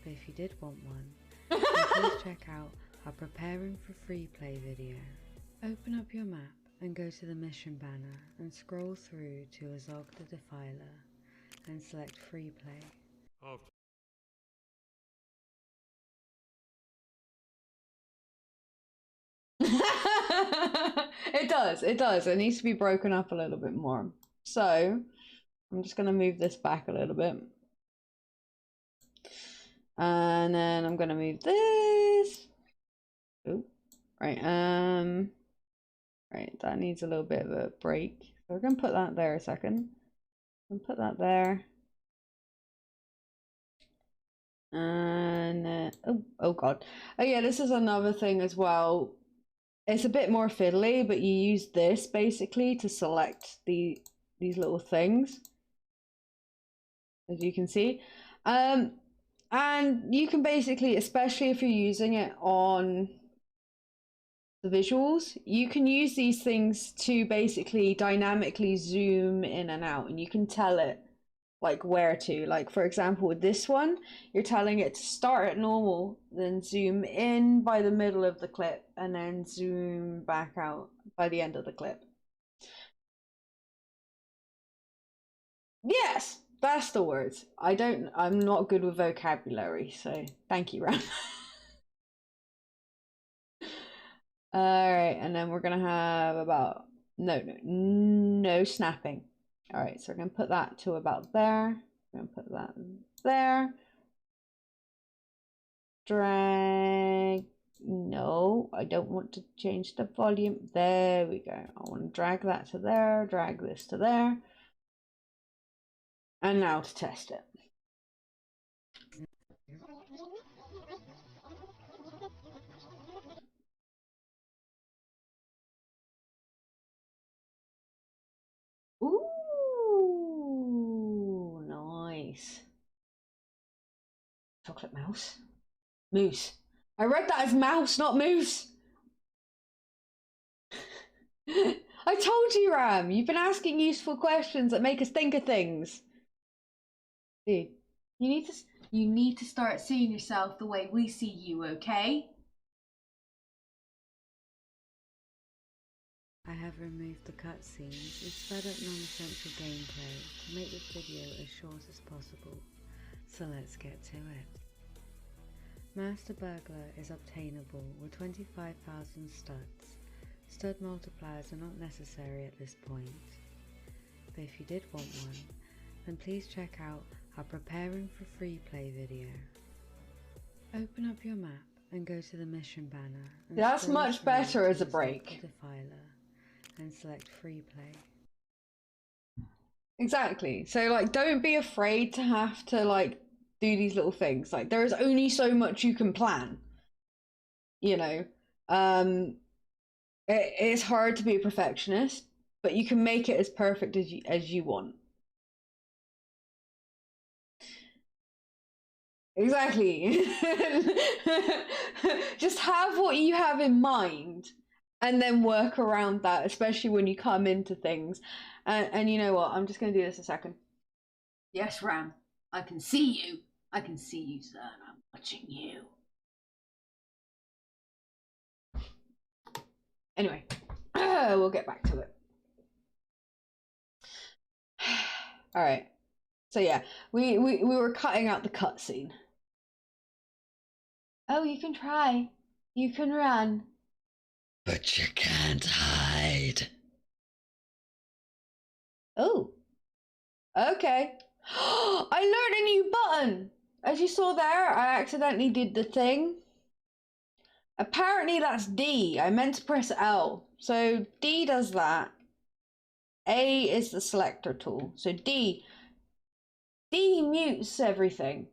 But if you did want one, then please check out our Preparing for Free Play video. Open up your map and go to the mission banner and scroll through to Azog the Defiler and select Free Play. It does. It needs to be broken up a little bit more. So, I'm just going to move this back a little bit. And then I'm going to move this. Oh, right. Right, that needs a little bit of a break. So we're going to put that there a second. And put that there. And oh god. Oh yeah, this is another thing as well. It's a bit more fiddly, but you use this basically to select these little things, as you can see. And you can basically, especially if you're using it on the visuals, you can use these things to basically dynamically zoom in and out, and you can tell it like where to. Like for example, with this one, you're telling it to start at normal, then zoom in by the middle of the clip, and then zoom back out by the end of the clip. Yes, that's the words. I'm not good with vocabulary, so thank you, Ram. All right, and then we're gonna have about no snapping. All right, so we're gonna put that to about there. We're gonna put that there. Drag. No, I don't want to change the volume. There we go. I want to drag that to there, drag this to there. And now to test it. Ooh, nice. Chocolate mouse? Moose. I read that as mouse, not moose. I told you, Ram. You've been asking useful questions that make us think of things. Dude, you need to start seeing yourself the way we see you, okay? I have removed the cutscenes and sped up non-essential gameplay to make this video as short as possible, so let's get to it. Master Burglar is obtainable with 25,000 studs. Stud multipliers are not necessary at this point, but if you did want one, then please check out our Preparing for Free Play video. Open up your map and go to the mission banner. And that's much better as a break. Defiler and select Free Play. Exactly. So like, don't be afraid to have to like do these little things. Like there is only so much you can plan. You know, it's hard to be a perfectionist, but you can make it as perfect as you want. Exactly. Just have what you have in mind and then work around that, especially when you come into things. And you know what? I'm just going to do this a second. Yes, Ram. I can see you. I can see you, sir. I'm watching you. Anyway, we'll get back to it. All right. So yeah, we were cutting out the cutscene. Oh, you can try. You can run. But you can't hide. Oh. Okay. I learned a new button. As you saw there, I accidentally did the thing. Apparently that's D. I meant to press L. So D does that. A is the selector tool. So D mutes everything.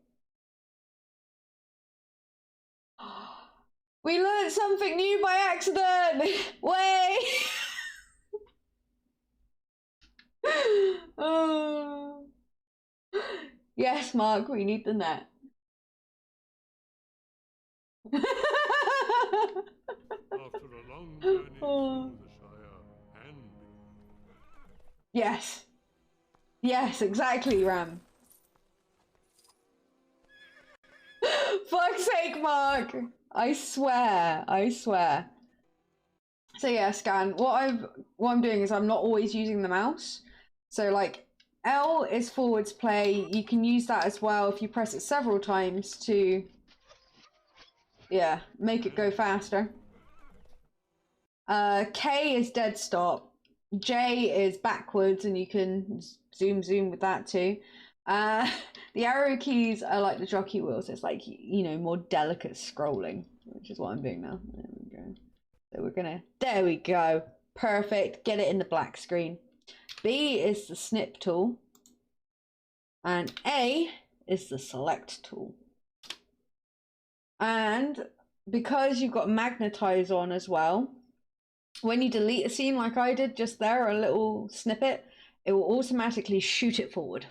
We learned something new by accident! Way! Oh. Yes, Mark, we need the net. After a long journey through the Shire and Yes. Yes, exactly, Ram. Fuck's sake, Mark! I swear, I swear. So yeah, scan. What I'm doing is I'm not always using the mouse. So like L is forwards play. You can use that as well if you press it several times to make it go faster. K is dead stop. J is backwards, and you can zoom with that too. The arrow keys are like the jockey wheels. It's like, you know, more delicate scrolling, which is what I'm doing now. There we go. So we're gonna, there we go. Perfect. Get it in the black screen. B is the snip tool. And A is the select tool. And because you've got magnetize on as well, when you delete a scene like I did just there, a little snippet, it will automatically shoot it forward.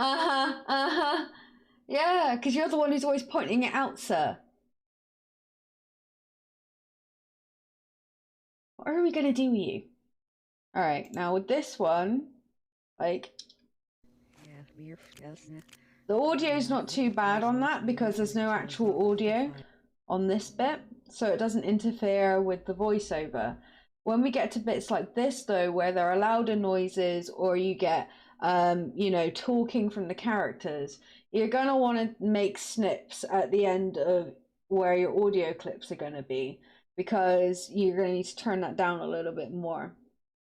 Uh-huh. Yeah, because you're the one who's always pointing it out, sir. What are we gonna do with you? Alright, now with this one, like, the audio is not too bad on that because there's no actual audio on this bit, so it doesn't interfere with the voiceover. When we get to bits like this, though, where there are louder noises or you get, you know, talking from the characters, you're going to want to make snips at the end of where your audio clips are going to be, because you're going to need to turn that down a little bit more.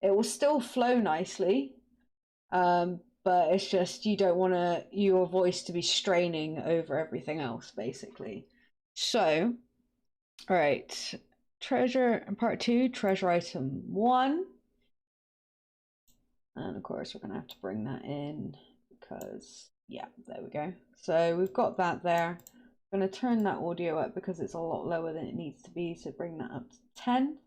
It will still flow nicely, but it's just you don't want your voice to be straining over everything else, basically. So, all right, treasure part 2, treasure item 1, and of course we're gonna have to bring that in because yeah, there we go. So we've got that there. I'm gonna turn that audio up because it's a lot lower than it needs to be, so bring that up to 10.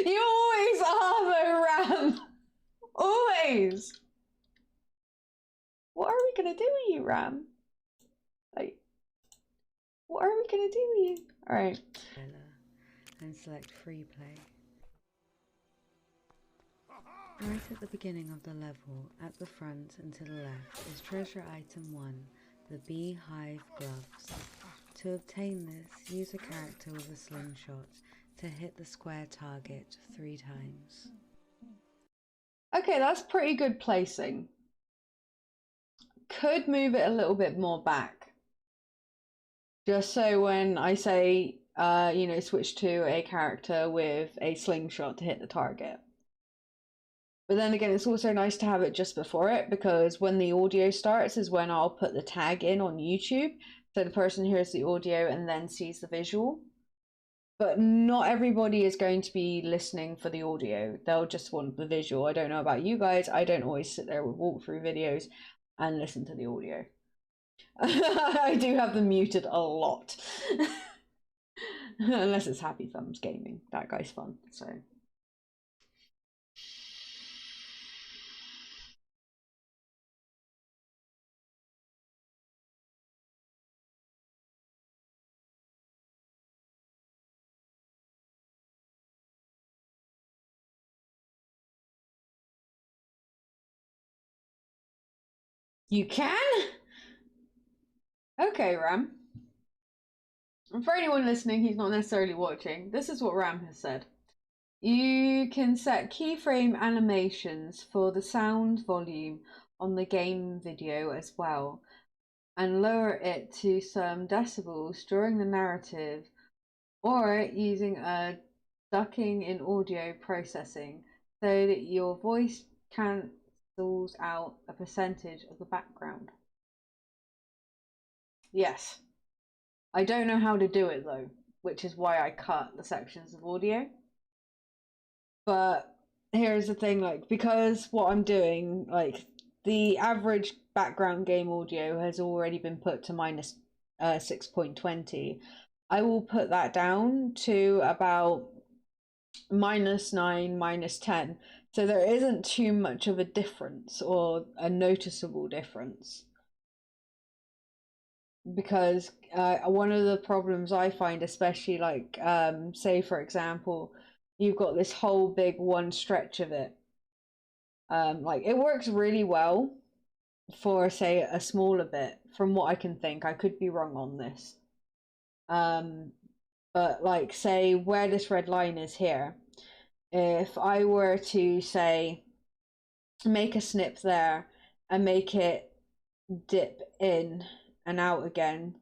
You always are the Ram. Always. What are we gonna do with you, Ram? Like, what are we gonna do with you? Alright. And select free play. Right at the beginning of the level, at the front and to the left, is treasure item 1, the beehive gloves. To obtain this, use a character with a slingshot to hit the square target 3 times. Okay, that's pretty good placing. Could move it a little bit more back. Just so when I say, you know, switch to a character with a slingshot to hit the target. But then again, it's also nice to have it just before it, because when the audio starts is when I'll put the tag in on YouTube, so the person hears the audio and then sees the visual. But not everybody is going to be listening for the audio. They'll just want the visual. I don't know about you guys. I don't always sit there with walkthrough videos and listen to the audio. I do have them muted a lot. Unless it's Happy Thumbs Gaming. That guy's fun, so... You can? Okay, Ram. And for anyone listening who's not necessarily watching, this is what Ram has said. You can set keyframe animations for the sound volume on the game video as well, and lower it to some decibels during the narrative, or using a ducking in audio processing so that your voice cancels out a percentage of the background. Yes. I don't know how to do it though, which is why I cut the sections of audio. But here's the thing, like, because what I'm doing, like, the average background game audio has already been put to minus 6.20. I will put that down to about -9, -10. So there isn't too much of a difference or a noticeable difference. Because one of the problems I find, especially like, say for example, you've got this whole big one stretch of it. Like it works really well for say a smaller bit, from what I can think. I could be wrong on this. But like say where this red line is here, if I were to say make a snip there and make it dip in and out again,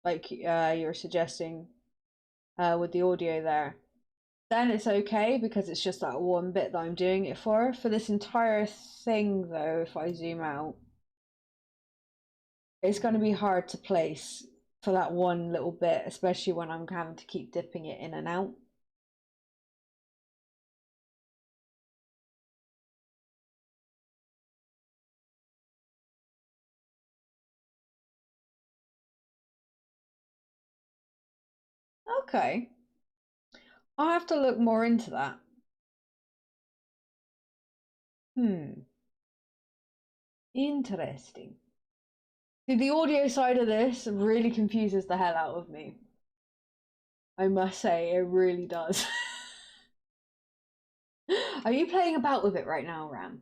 like you're suggesting with the audio there, then it's okay because it's just that one bit that I'm doing it for. For this entire thing though, if I zoom out, it's going to be hard to place for that one little bit, especially when I'm having to keep dipping it in and out. Okay. I'll have to look more into that. Interesting. See, the audio side of this really confuses the hell out of me. I must say, it really does. Are you playing about with it right now, Ram?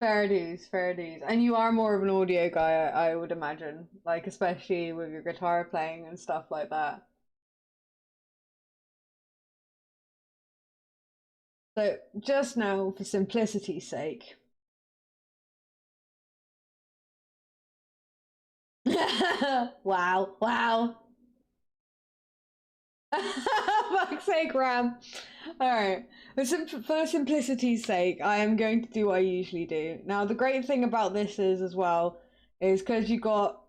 Fair dues, fair dues. And you are more of an audio guy, I would imagine. Like, especially with your guitar playing and stuff like that. So, just now, for simplicity's sake. Wow, wow. Fuck's sake, Ram. Alright. For simplicity's sake, I am going to do what I usually do. Now, the great thing about this is, as well, is because you got,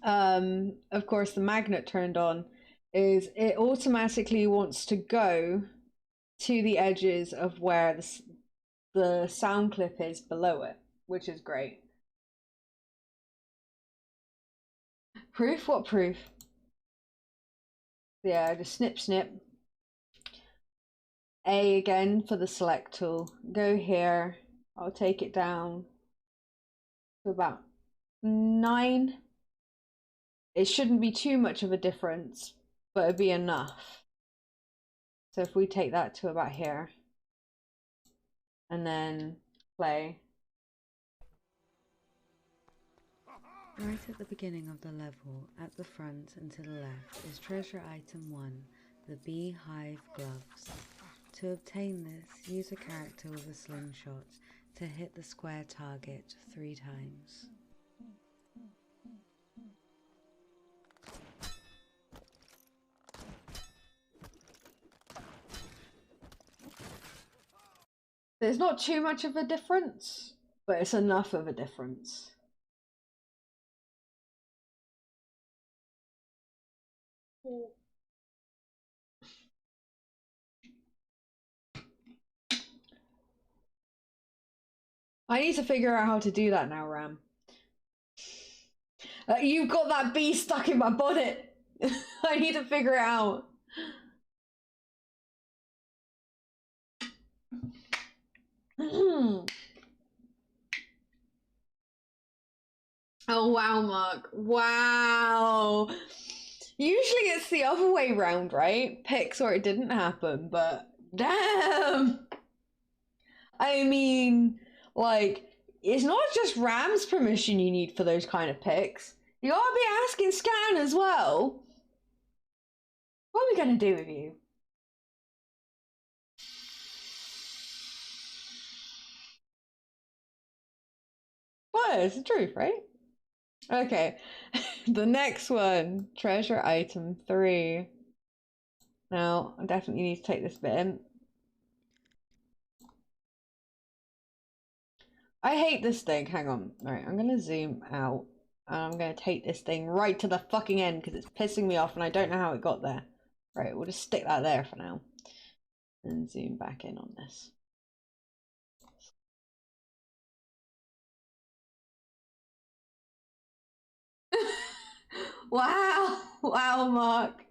of course, the magnet turned on, is it automatically wants to go to the edges of where the sound clip is below it, which is great. Proof? What proof? Yeah, just snip, snip. A again for the select tool. Go here. I'll take it down to about 9. It shouldn't be too much of a difference, but it'd be enough. So if we take that to about here, and then play. Right at the beginning of the level, at the front and to the left, is treasure item 1, the beehive gloves. To obtain this, use a character with a slingshot to hit the square target 3 times. There's not too much of a difference, but it's enough of a difference. I need to figure out how to do that now, Ram. You've got that bee stuck in my bonnet. I need to figure it out. Oh wow, Mark. Wow. Usually it's the other way round, right? Picks or it didn't happen, but damn. I mean, like, it's not just Ram's permission you need for those kind of picks. You gotta be asking Scan as well. What are we gonna do with you? Well, it's the truth, right? Okay. The next one, treasure item 3. Now, I definitely need to take this bit in. I hate this thing. Hang on. Alright, I'm gonna zoom out. And I'm gonna take this thing right to the fucking end because it's pissing me off and I don't know how it got there. Right, we'll just stick that there for now. And zoom back in on this. Wow! Wow, Mark.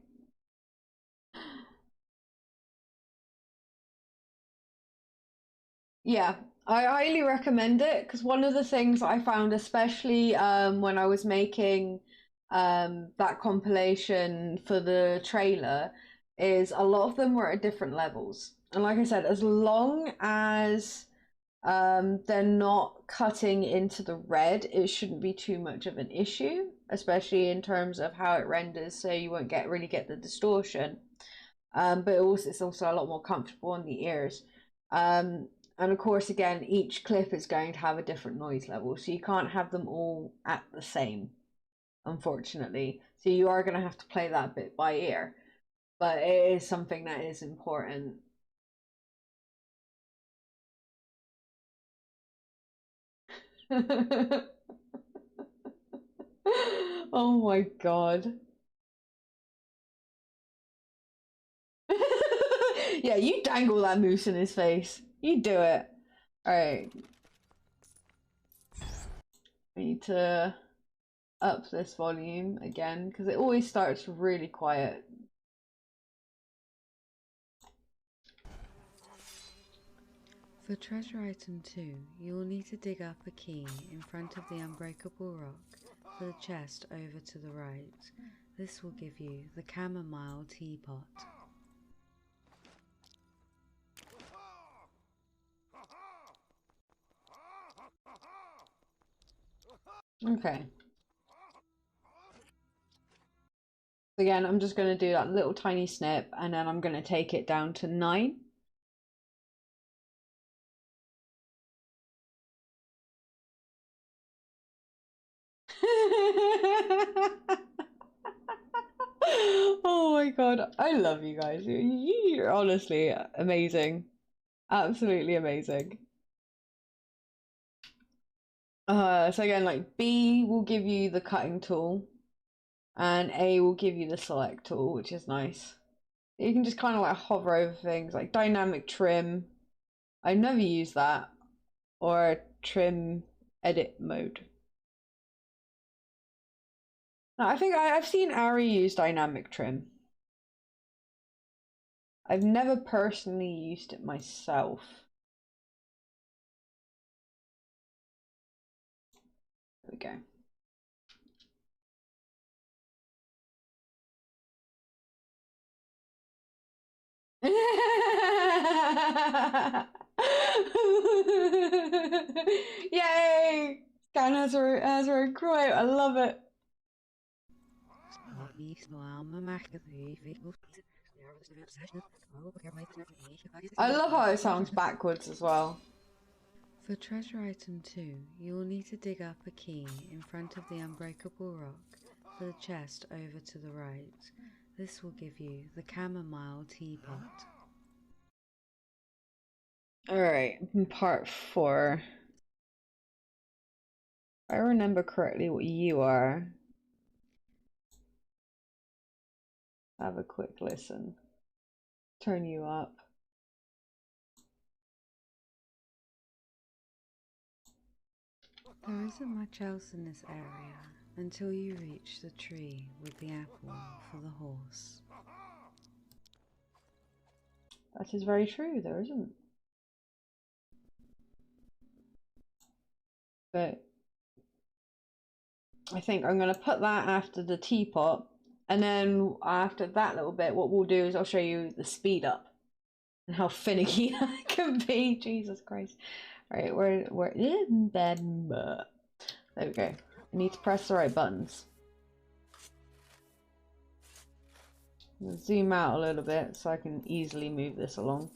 Yeah, I highly recommend it because one of the things I found, especially when I was making that compilation for the trailer, is a lot of them were at different levels. And like I said, as long as they're not cutting into the red, it shouldn't be too much of an issue, especially in terms of how it renders, so you won't really get the distortion. But it's also a lot more comfortable on the ears. And of course, again, each clip is going to have a different noise level, so you can't have them all at the same, unfortunately. So you are going to have to play that bit by ear, but it is something that is important. Oh my god. Yeah, you dangle that moose in his face. You do it. Alright. I need to up this volume again because it always starts really quiet. For treasure item 2, you will need to dig up a key in front of the unbreakable rock for the chest over to the right. This will give you the chamomile teapot. Okay. Again, I'm just going to do that little tiny snip and then I'm going to take it down to 9. Oh my god, I love you guys. You're honestly amazing. Absolutely amazing. So again, like B will give you the cutting tool and A will give you the select tool, which is nice. You can just kind of like hover over things like dynamic trim. I've never used that, or trim edit mode. No, I think I've seen Ari use dynamic trim. I've never personally used it myself. There we go. Yay! Scan has her quote. I love it. I love how it sounds backwards as well. For treasure item 2, you will need to dig up a key in front of the unbreakable rock for the chest over to the right. This will give you the chamomile teapot. Alright, part 4. If I remember correctly what you are. Have a quick listen. Turn you up. There isn't much else in this area until you reach the tree with the apple for the horse. That is very true, there isn't. But I think I'm going to put that after the teapot, and then after that little bit, what we'll do is I'll show you the speed up and how finicky that can be. Jesus Christ! All right, we're in bed. There we go. I need to press the right buttons. Zoom out a little bit so I can easily move this along.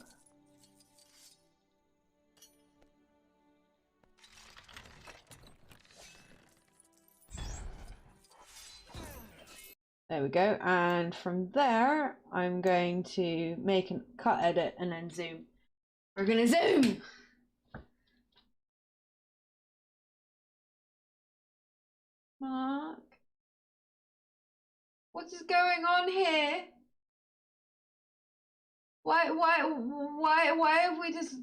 There we go, and from there I'm going to make a cut edit and then zoom. We're gonna zoom! Mark? What is going on here? Why have we just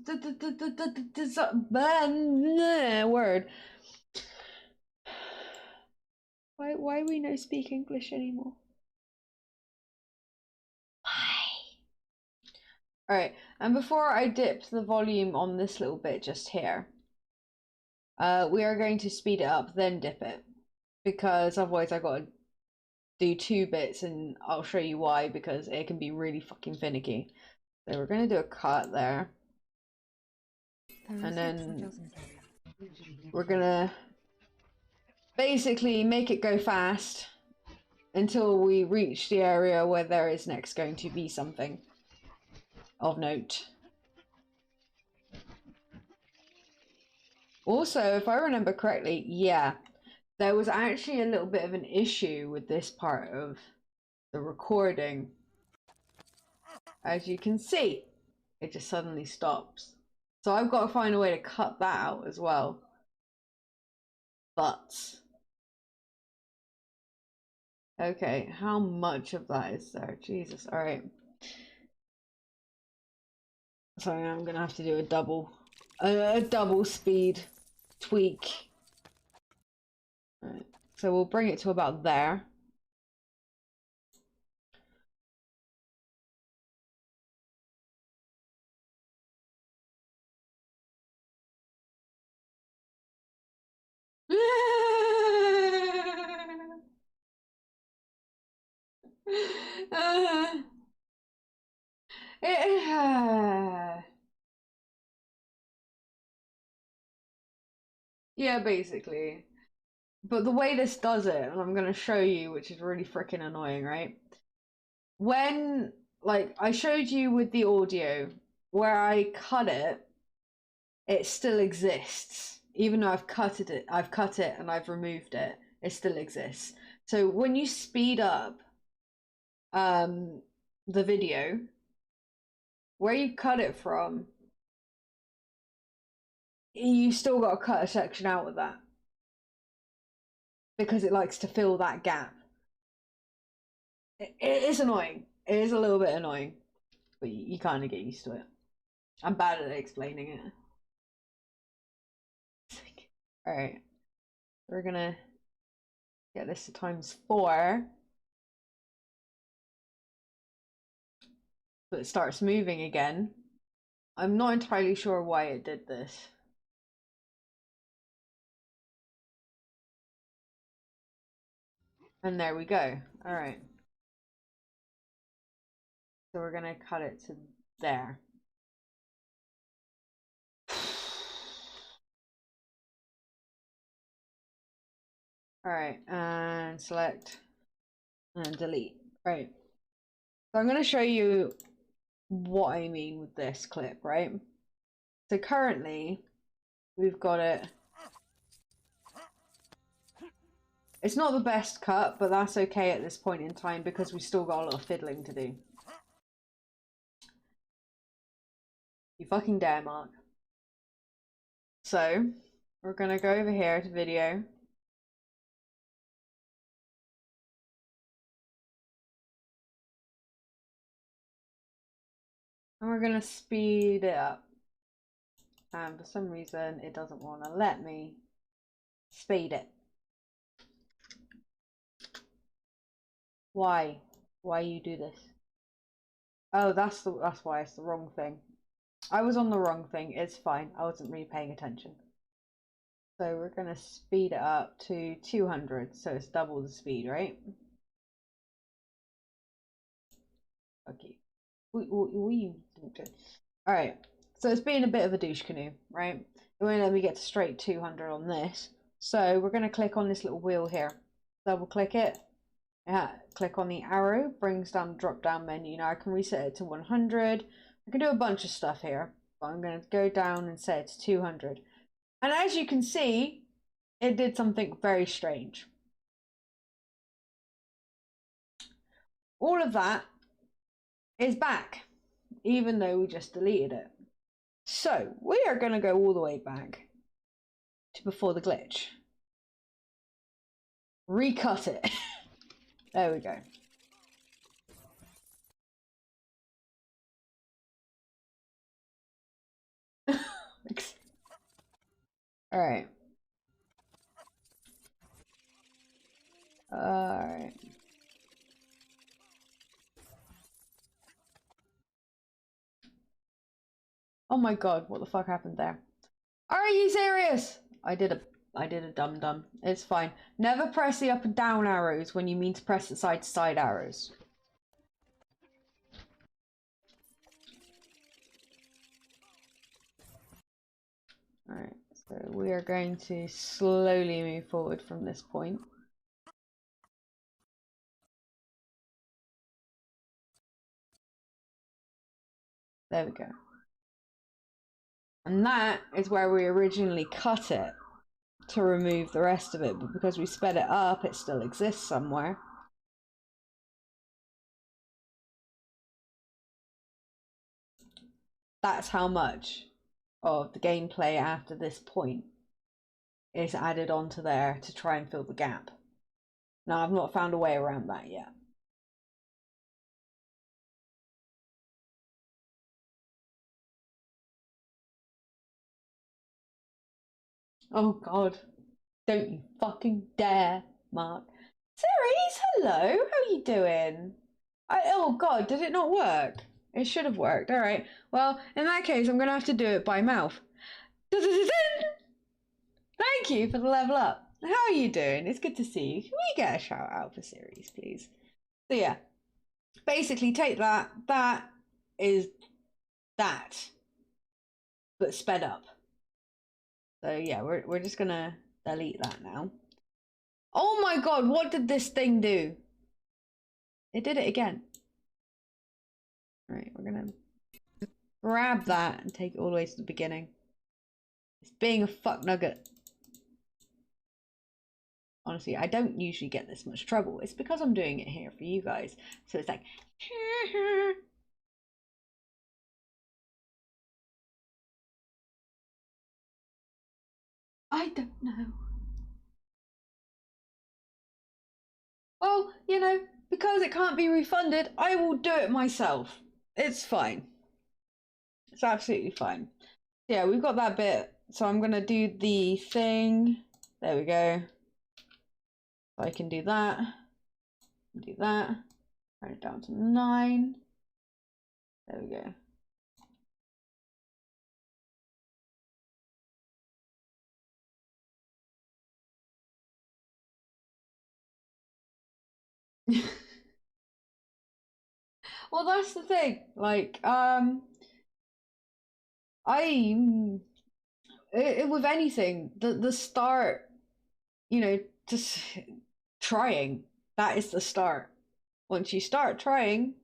word? Why we no speak English anymore? Why? Alright, and before I dip the volume on this little bit just here, we are going to speed it up, then dip it. Because otherwise I gotta do 2 bits and I'll show you why, because it can be really fucking finicky. So we're gonna do a cut there. And then we're gonna basically make it go fast until we reach the area where there is next going to be something of note. Also, if I remember correctly, yeah, there was actually a little bit of an issue with this part of the recording. As you can see, it just suddenly stops. So I've got to find a way to cut that out as well. But okay, how much of that is there? Jesus, all right. So I'm gonna have to do a double speed tweak. So we'll bring it to about there. Yeah, basically. But the way this does it, and I'm going to show you, which is really freaking annoying, right? When, like, I showed you with the audio, where I cut it, it still exists. Even though I've cut it and I've removed it, it still exists. So when you speed up the video, where you cut it from, you still got to cut a section out of that because it likes to fill that gap. It is annoying. It is a little bit annoying, but you kind of get used to it. I'm bad at explaining it. All right, we're gonna get this to ×4. So it starts moving again. I'm not entirely sure why it did this. And there we go. All right. So we're gonna cut it to there. All right, and select and delete. Right. So I'm gonna show you what I mean with this clip, right? So currently we've got it. It's not the best cut, but that's okay at this point in time because we still got a lot of fiddling to do. You fucking dare, Mark. So we're gonna go over here to video. And we're gonna speed it up. And for some reason it doesn't want to let me speed it. Why you do this? Oh, that's why it's the wrong thing. I was on the wrong thing. It's fine. I wasn't really paying attention. So we're gonna speed it up to 200, so it's double the speed, right? Okay. All right. So it's being a bit of a douche canoe, right? It won't let me get to straight 200 on this. So we're gonna click on this little wheel here. Double click it. Click on the arrow, brings down the drop down menu. Now I can reset it to 100. I can do a bunch of stuff here, but I'm going to go down and set it to 200. And as you can see, it did something very strange. All of that is back, even though we just deleted it. So we are going to go all the way back to before the glitch. Recut it. There we go. All right. All right. Oh my god, what the fuck happened there? Are you serious? I did a dum-dum. It's fine. Never press the up and down arrows when you mean to press the side to side arrows. Alright, so we are going to slowly move forward from this point. There we go. And that is where we originally cut it to remove the rest of it, but because we sped it up, it still exists somewhere. That's how much of the gameplay after this point is added onto there to try and fill the gap. Now, I've not found a way around that yet. Oh god, don't you fucking dare Mark. Series, hello. How are you doing? Oh God, did it not work? It should have worked. All right. Well, in that case, I'm gonna have to do it by mouth. Thank you for the level up. How are you doing? It's good to see you. Can we get a shout out for Series, please? So yeah, basically take that. That is that, but sped up. So yeah, we're just gonna delete that now. Oh my God, what did this thing do? It did it again. All right, we're gonna grab that and take it all the way to the beginning. It's being a fuck nugget. Honestly, I don't usually get this much trouble. It's because I'm doing it here for you guys. So it's like, I don't know. Well, you know, because it can't be refunded, I will do it myself. It's fine. It's absolutely fine. Yeah, we've got that bit. So I'm going to do the thing. There we go. I can do that. Do that. Turn it down to 9. There we go. Well, that's the thing. Like, with anything, the start, you know, just trying. That is the start. Once you start trying,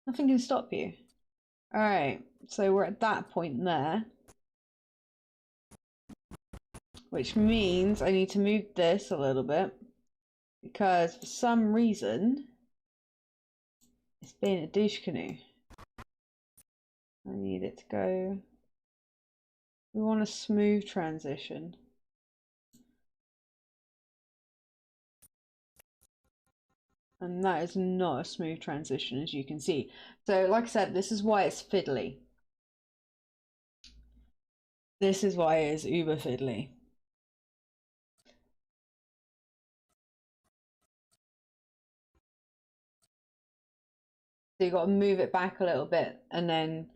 nothing can stop you. All right, so we're at that point there, which means I need to move this a little bit because for some reason it's being a douche canoe. I need it to go. We want a smooth transition. And that is not a smooth transition, as you can see. So, like I said, this is why it's fiddly. This is why it is uber fiddly. So you got to move it back a little bit and then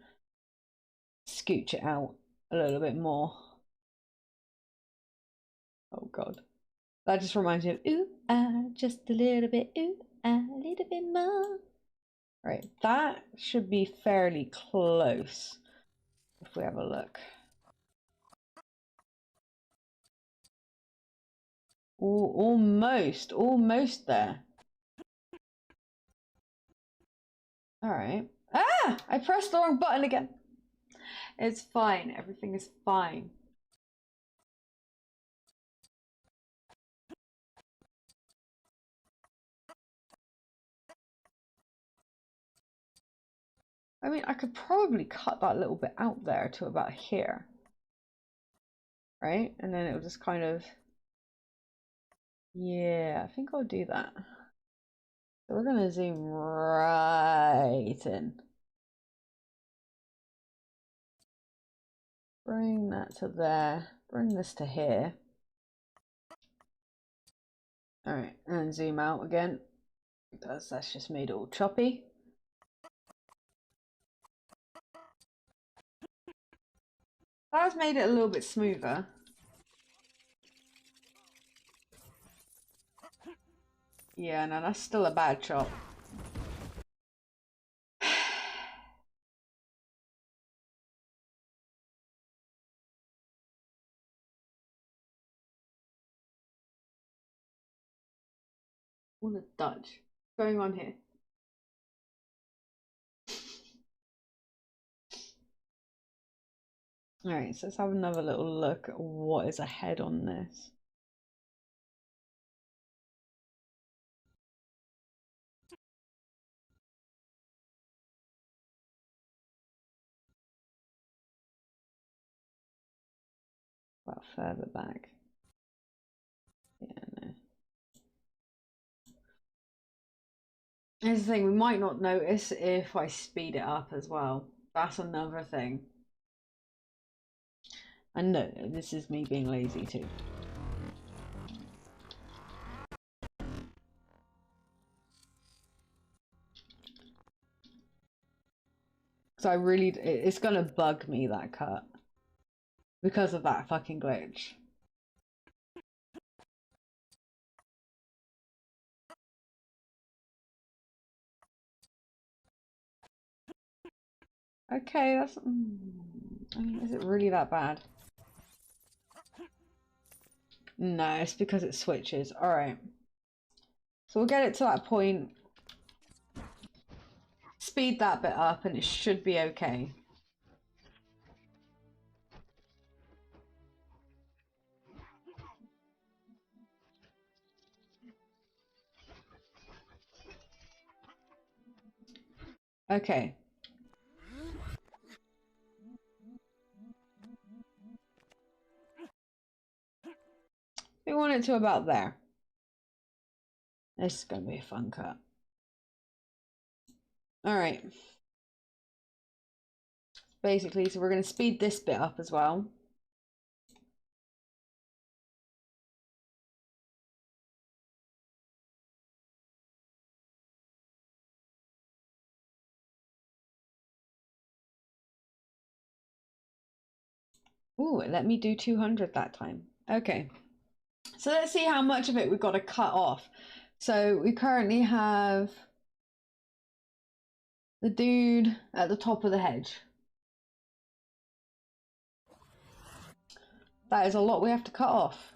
scooch it out a little bit more. Oh God. That just reminds me of ooh, just a little bit, ooh, a little bit more. Right, that should be fairly close if we have a look. Ooh, almost there. All right. Ah, I pressed the wrong button again. It's fine. Everything is fine. I mean, I could probably cut that little bit out there to about here. Right? And then it will just kind of... Yeah, I think I'll do that. So we're going to zoom right in. Bring that to there. Bring this to here. Alright, and zoom out again. Because that's just made it all choppy. That's made it a little bit smoother. Yeah, no, that's still a bad chop. What a Dutch. What's going on here? Alright, so let's have another little look at what is ahead on this. Well, further back. Yeah, no. Here's the thing, we might not notice if I speed it up as well. That's another thing. And no, this is me being lazy too. So I really, it's gonna bug me, that cut, because of that fucking glitch. Okay, that's... I mean, is it really that bad? No, it's because it switches. Alright. So we'll get it to that point. Speed that bit up and it should be okay. Okay. We want it to about there. This is going to be a fun cut. Alright. Basically, so we're going to speed this bit up as well. Ooh, it let me do 200 that time. Okay. So let's see how much of it we've got to cut off. So we currently have the dude at the top of the hedge. That is a lot we have to cut off.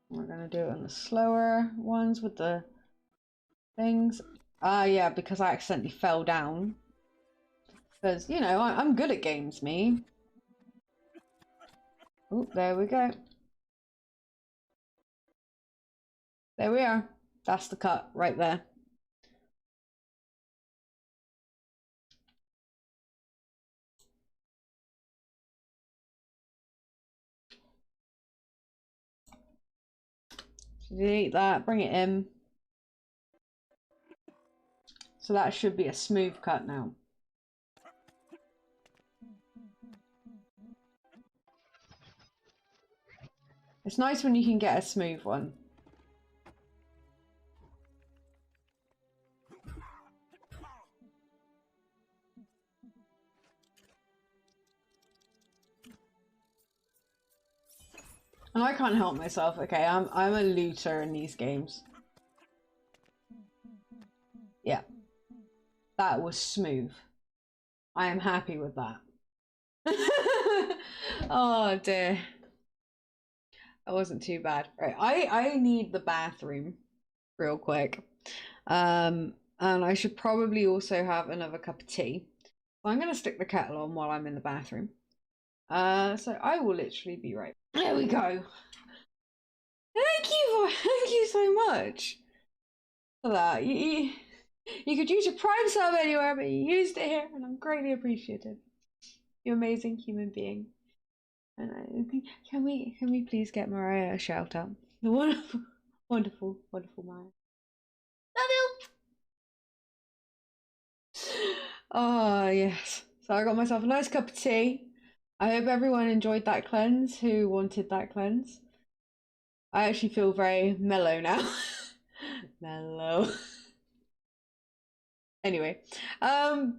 We're going to do it on the slower ones with the things. Yeah, because I accidentally fell down. Because, you know, I'm good at games, me. Oh, there we go. There we are. That's the cut right there. So delete that, bring it in. So that should be a smooth cut now. It's nice when you can get a smooth one. And I can't help myself, okay? I'm a looter in these games. Yeah. That was smooth. I am happy with that. Oh dear. That wasn't too bad. Right, I need the bathroom real quick. And I should probably also have another cup of tea. So I'm gonna stick the kettle on while I'm in the bathroom. So I will literally be right. There we go. Thank you so much for that. You could use your Prime sub anywhere, but you used it here, and I'm greatly appreciative. You're an amazing human being. And can we please get Mariah a shout out? The wonderful, wonderful, wonderful Mariah. Love you. Oh yes. So I got myself a nice cup of tea. I hope everyone enjoyed that cleanse who wanted that cleanse. I actually feel very mellow now. Mellow. Anyway, fair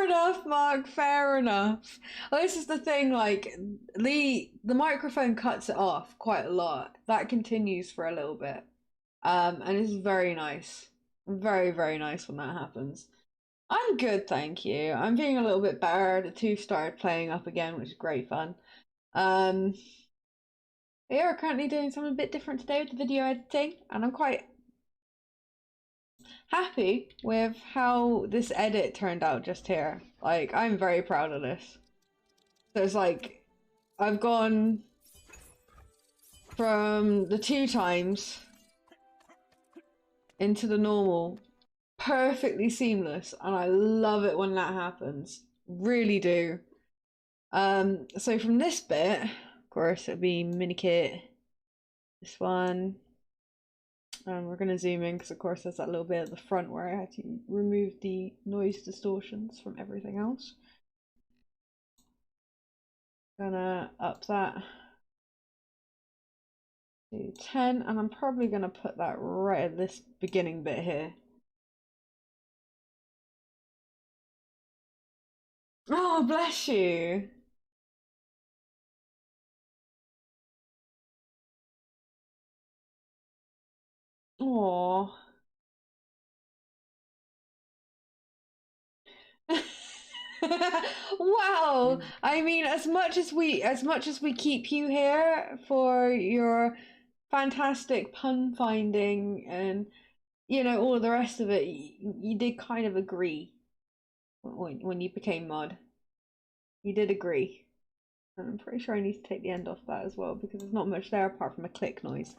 enough, Mark, fair enough. Well, this is the thing, like, the microphone cuts it off quite a lot. That continues for a little bit. And it's very nice. Very, very nice when that happens. I'm good, thank you. I'm feeling a little bit better. The tooth started playing up again, which is great fun. Yeah, we're currently doing something a bit different today with the video editing, and I'm quite happy with how this edit turned out just here. Like, I'm very proud of this. So it's like, I've gone from the 2 times into the normal, perfectly seamless, and I love it when that happens. Really do. So from this bit, of course, it'll be minikit. This one. And we're going to zoom in because, of course, there's that little bit at the front where I had to remove the noise distortions from everything else. Gonna up that to 10, and I'm probably going to put that right at this beginning bit here. Oh, bless you. Aww. Wow. I mean, as much as we keep you here for your fantastic pun finding and all the rest of it, you did kind of agree when you became mod. You did agree. And I'm pretty sure I need to take the end off that as well because there's not much there apart from a click noise.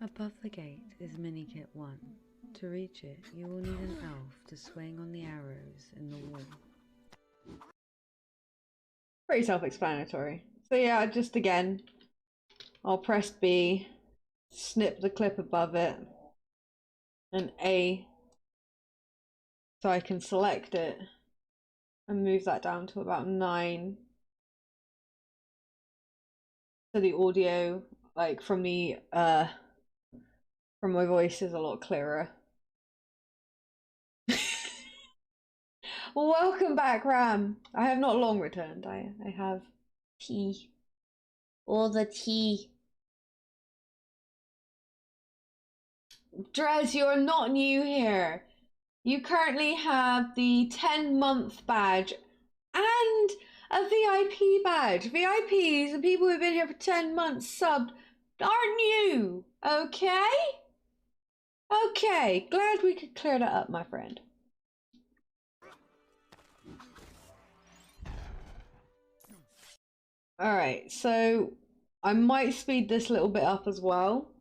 Above the gate is Minikit 1. To reach it, you will need an elf to swing on the arrows in the wall. Pretty self-explanatory. So yeah, just again, I'll press B, snip the clip above it, and A, so I can select it and move that down to about 9. So the audio, like from my voice, is a lot clearer. Welcome back, Ram. I have not long returned. I have tea. All the tea. Drez, you're not new here. You currently have the 10-month badge and a VIP badge. VIPs and people who've been here for 10 months subbed aren't new. Okay? Okay. Glad we could clear that up, my friend. Alright, so I might speed this little bit up as well.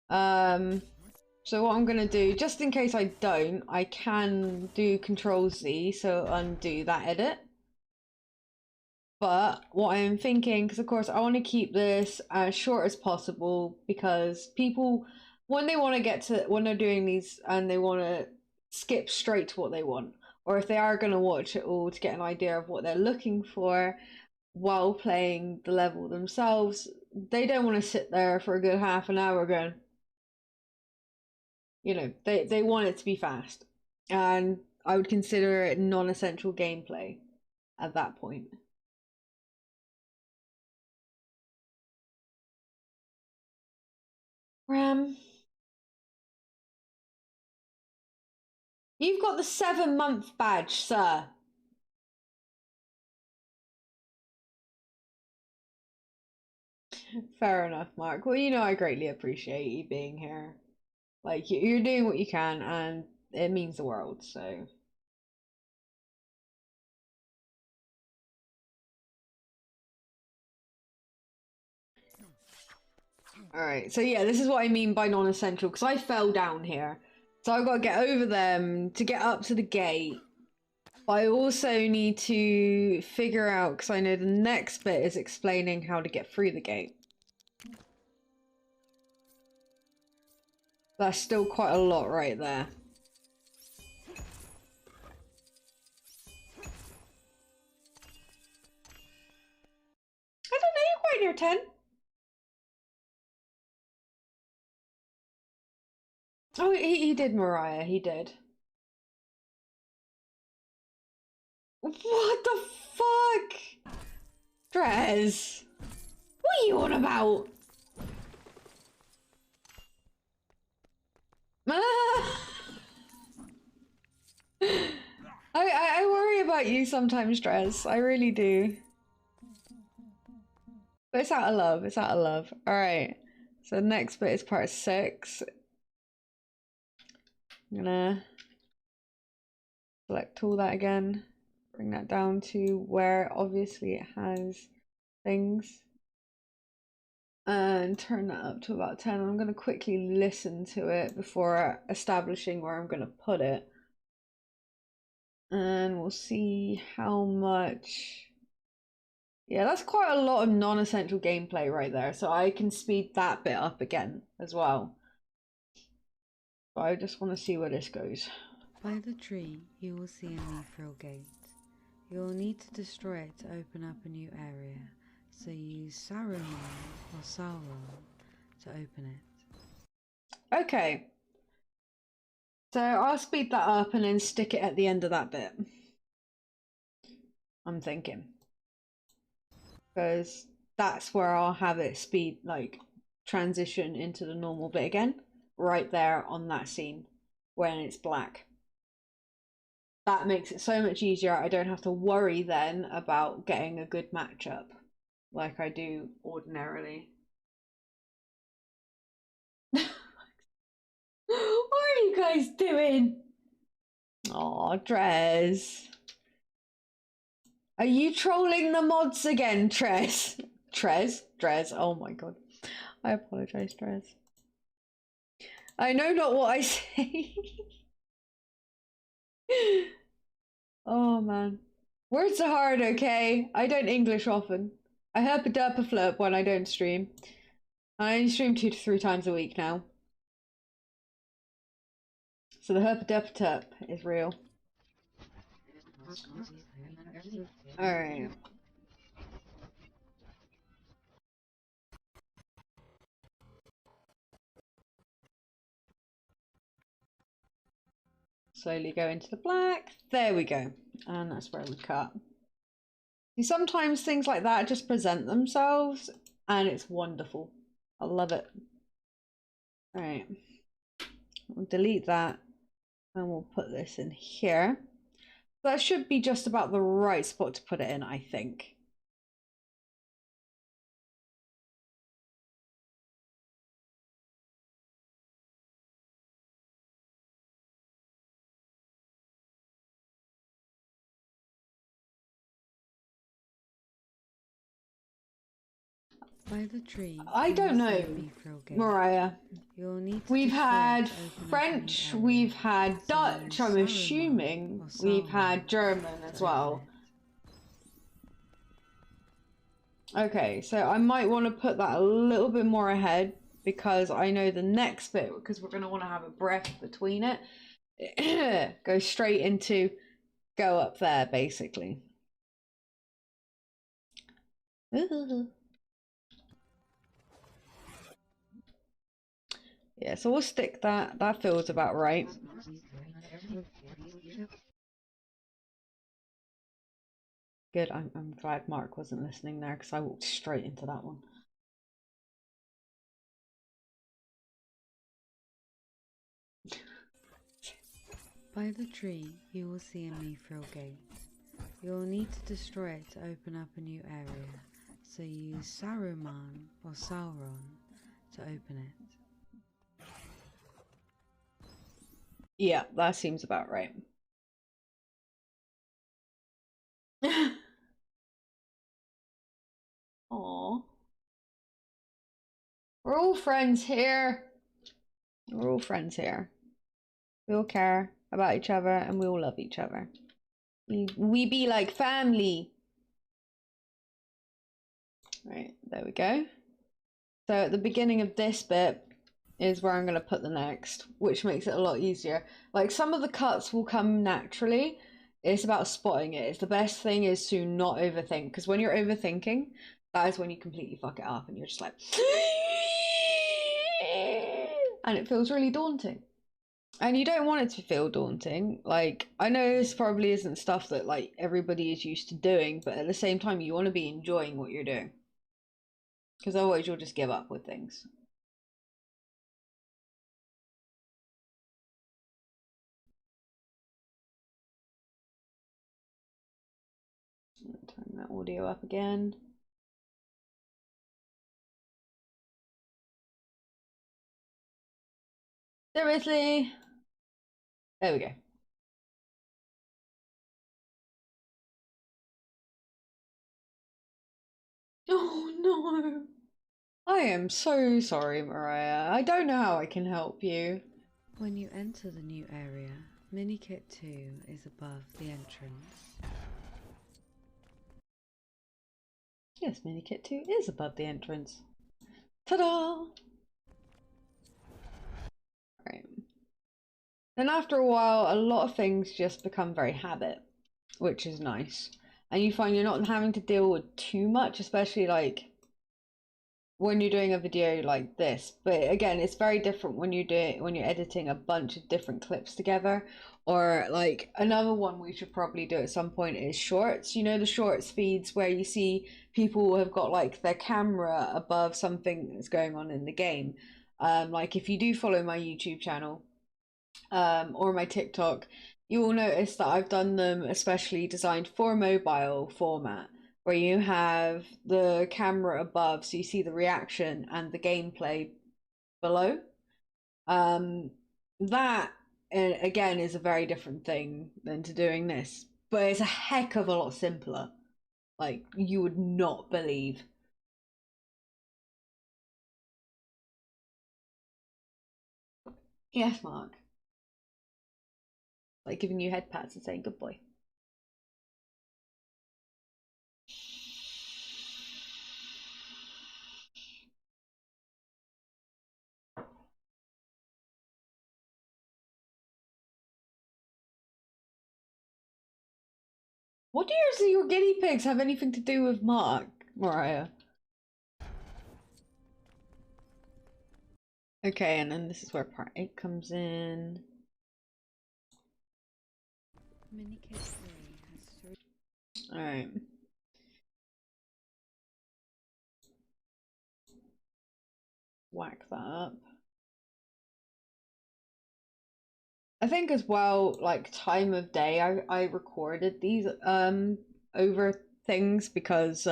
So what I'm gonna do, just in case I don't, I can do Control-Z, so undo that edit. But what I'm thinking, because of course I want to keep this as short as possible, because people, when they want to get to, when they're doing these and they want to skip straight to what they want, or if they are going to watch it all to get an idea of what they're looking for while playing the level themselves, they don't want to sit there for a good half an hour going, they want it to be fast. And I would consider it non-essential gameplay at that point. Ram, you've got the 7-month badge, sir. Fair enough, Mark. Well, I greatly appreciate you being here. Like, you're doing what you can, and it means the world, so. Alright, so yeah, this is what I mean by non-essential, because I fell down here. So I've got to get over them to get up to the gate. But I also need to figure out, because I know the next bit is explaining how to get through the gate. That's still quite a lot right there. I don't know, you're quite near 10. Oh, he did, Mariah, he did. What the fuck? Drez, what are you on about? I worry about you sometimes, Drez. I really do. But it's out of love. It's out of love. Alright. So the next bit is part 6. I'm gonna select all that again. Bring that down to where obviously it has things. And turn that up to about 10. I'm gonna quickly listen to it before establishing where I'm gonna put it. And we'll see how much. Yeah, that's quite a lot of non-essential gameplay right there, so I can speed that bit up again as well. But I just want to see where this goes. By the tree, you will see a mithril gate. You will need to destroy it to open up a new area, so use Saruman or Sauron to open it. Okay. So I'll speed that up and then stick it at the end of that bit. I'm thinking. Because that's where I'll have it speed, like, transition into the normal bit again. Right there on that scene when it's black. That makes it so much easier. I don't have to worry then about getting a good matchup like I do ordinarily. What are you guys doing? Aw, Trez. Are you trolling the mods again, Trez? Trez, oh my god. I apologize, Trez. I know not what I say. Oh man. Words are hard, okay? I don't English often. I herp a derp a flip when I don't stream. I only stream 2 to 3 times a week now. So the herp a derp a terp is real. Alright. Slowly go into the black. There we go. And that's where we cut. See, sometimes things like that just present themselves and it's wonderful. I love it. Alright. We'll delete that and we'll put this in here. That should be just about the right spot to put it in, I think. By the tree, I don't know, Mariah. We've had French, we've had Dutch, I'm assuming. We've had German as well. Okay, so I might want to put that a little bit more ahead because I know the next bit, because we're going to want to have a breath between it, go straight into go up there, basically. Yeah, so we'll stick that. That feels about right. Good, I'm glad Mark wasn't listening there because I walked straight into that one. By the tree, you will see a mithril gate. You will need to destroy it to open up a new area, so use Saruman or Sauron to open it. Yeah, that seems about right. Aww. We're all friends here. We're all friends here. We all care about each other and we all love each other. We be like family. Right, there we go. So at the beginning of this bit is where I'm going to put the next, which makes it a lot easier. Like some of the cuts will come naturally. It's about spotting it. It's the best thing is to not overthink, because when you're overthinking, that is when you completely fuck it up and you're just like and it feels really daunting. And you don't want it to feel daunting. Like, I know this probably isn't stuff that like everybody is used to doing, but at the same time you want to be enjoying what you're doing. Because otherwise you'll just give up with things. Turn that audio up again. Seriously? There we go. Oh no. I am so sorry, Mariah. I don't know how I can help you. When you enter the new area, Minikit 2 is above the entrance. Yes, Minikit 2 is above the entrance. Ta-da! Right. Then after a while, a lot of things just become very habit, which is nice. And you find you're not having to deal with too much, especially like when you're doing a video like this. But again, it's very different when you're editing a bunch of different clips together. Or like another one we should probably do at some point is shorts. You know, the shorts feeds where you see people who have got like their camera above something that's going on in the game. Like if you do follow my YouTube channel, or my TikTok, you will notice that I've done them especially designed for mobile format, where you have the camera above so you see the reaction and the gameplay below. That again is a very different thing than to doing this, but it's a heck of a lot simpler. Like you would not believe. Yes, Mark. Like giving you head pats and saying good boy. What do your guinea pigs have anything to do with Mark, Mariah? Okay, and then this is where part 8 comes in. Minikit 3 has 3. Alright. Whack that up. I think as well, like time of day, I recorded these over things because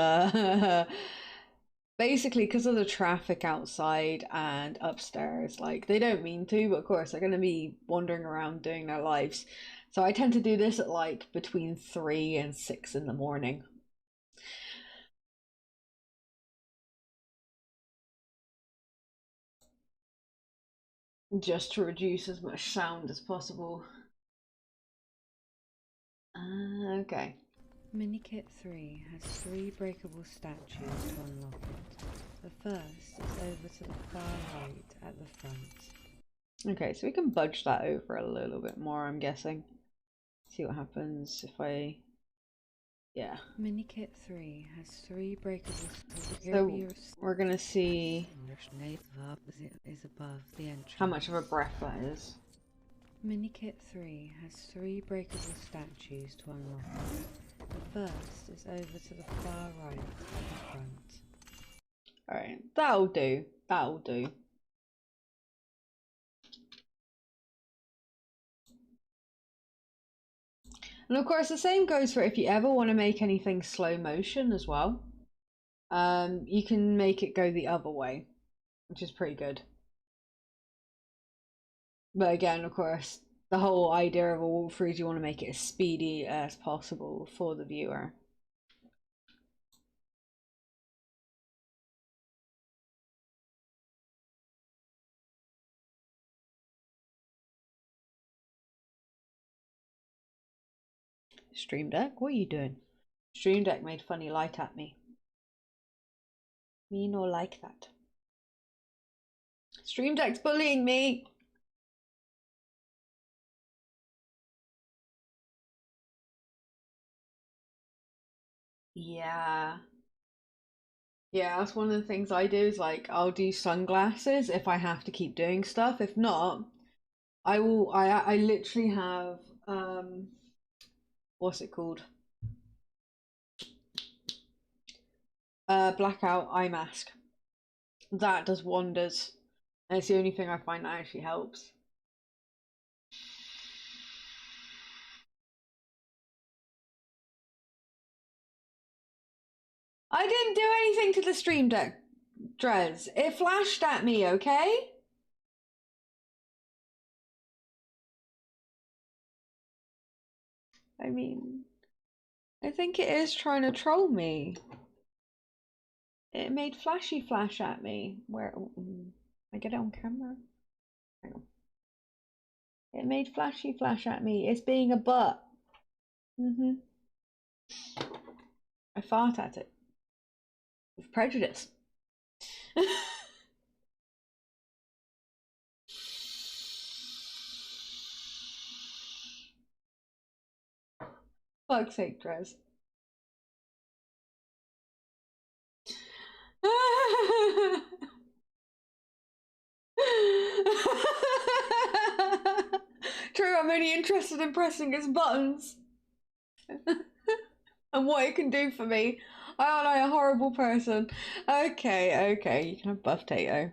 basically because of the traffic outside and upstairs, like they don't mean to, but of course they're going to be wandering around doing their lives. So I tend to do this at like between 3 and 6 in the morning. Just to reduce as much sound as possible. Okay. Minikit 3 has 3 breakable statues to unlock it. The first is over to the far right at the front. Okay, so we can budge that over a little bit more, I'm guessing. See what happens if I... Yeah. Minikit 3 has 3 breakable statues. So we're gonna see is above the entrance. how much of a breath that is. Minikit 3 has 3 breakable statues to unlock it. The first is over to the far right at the front. Alright, that'll do. That'll do. And of course, the same goes for if you ever want to make anything slow motion as well. You can make it go the other way, which is pretty good. But again, of course, the whole idea of a walkthrough is you want to make it as speedy as possible for the viewer. Stream Deck, what are you doing? Stream Deck made funny light at me. Me no like that. Stream Deck's bullying me. Yeah. Yeah, that's one of the things I do is like I'll do sunglasses if I have to keep doing stuff. If not, I literally have what's it called? Blackout eye mask. That does wonders. And it's the only thing I find that actually helps. I didn't do anything to the Stream Deck, Drez. It flashed at me, okay? I mean, I think it is trying to troll me. It made flashy flash at me. Where I get it on camera? Hang on. It made flashy flash at me. It's being a butt. I fart at it. With prejudice. Fuck's sake, Drez. True, I'm only interested in pressing its buttons and what it can do for me. Aren't I a horrible person? Okay, okay, you can have buff tato.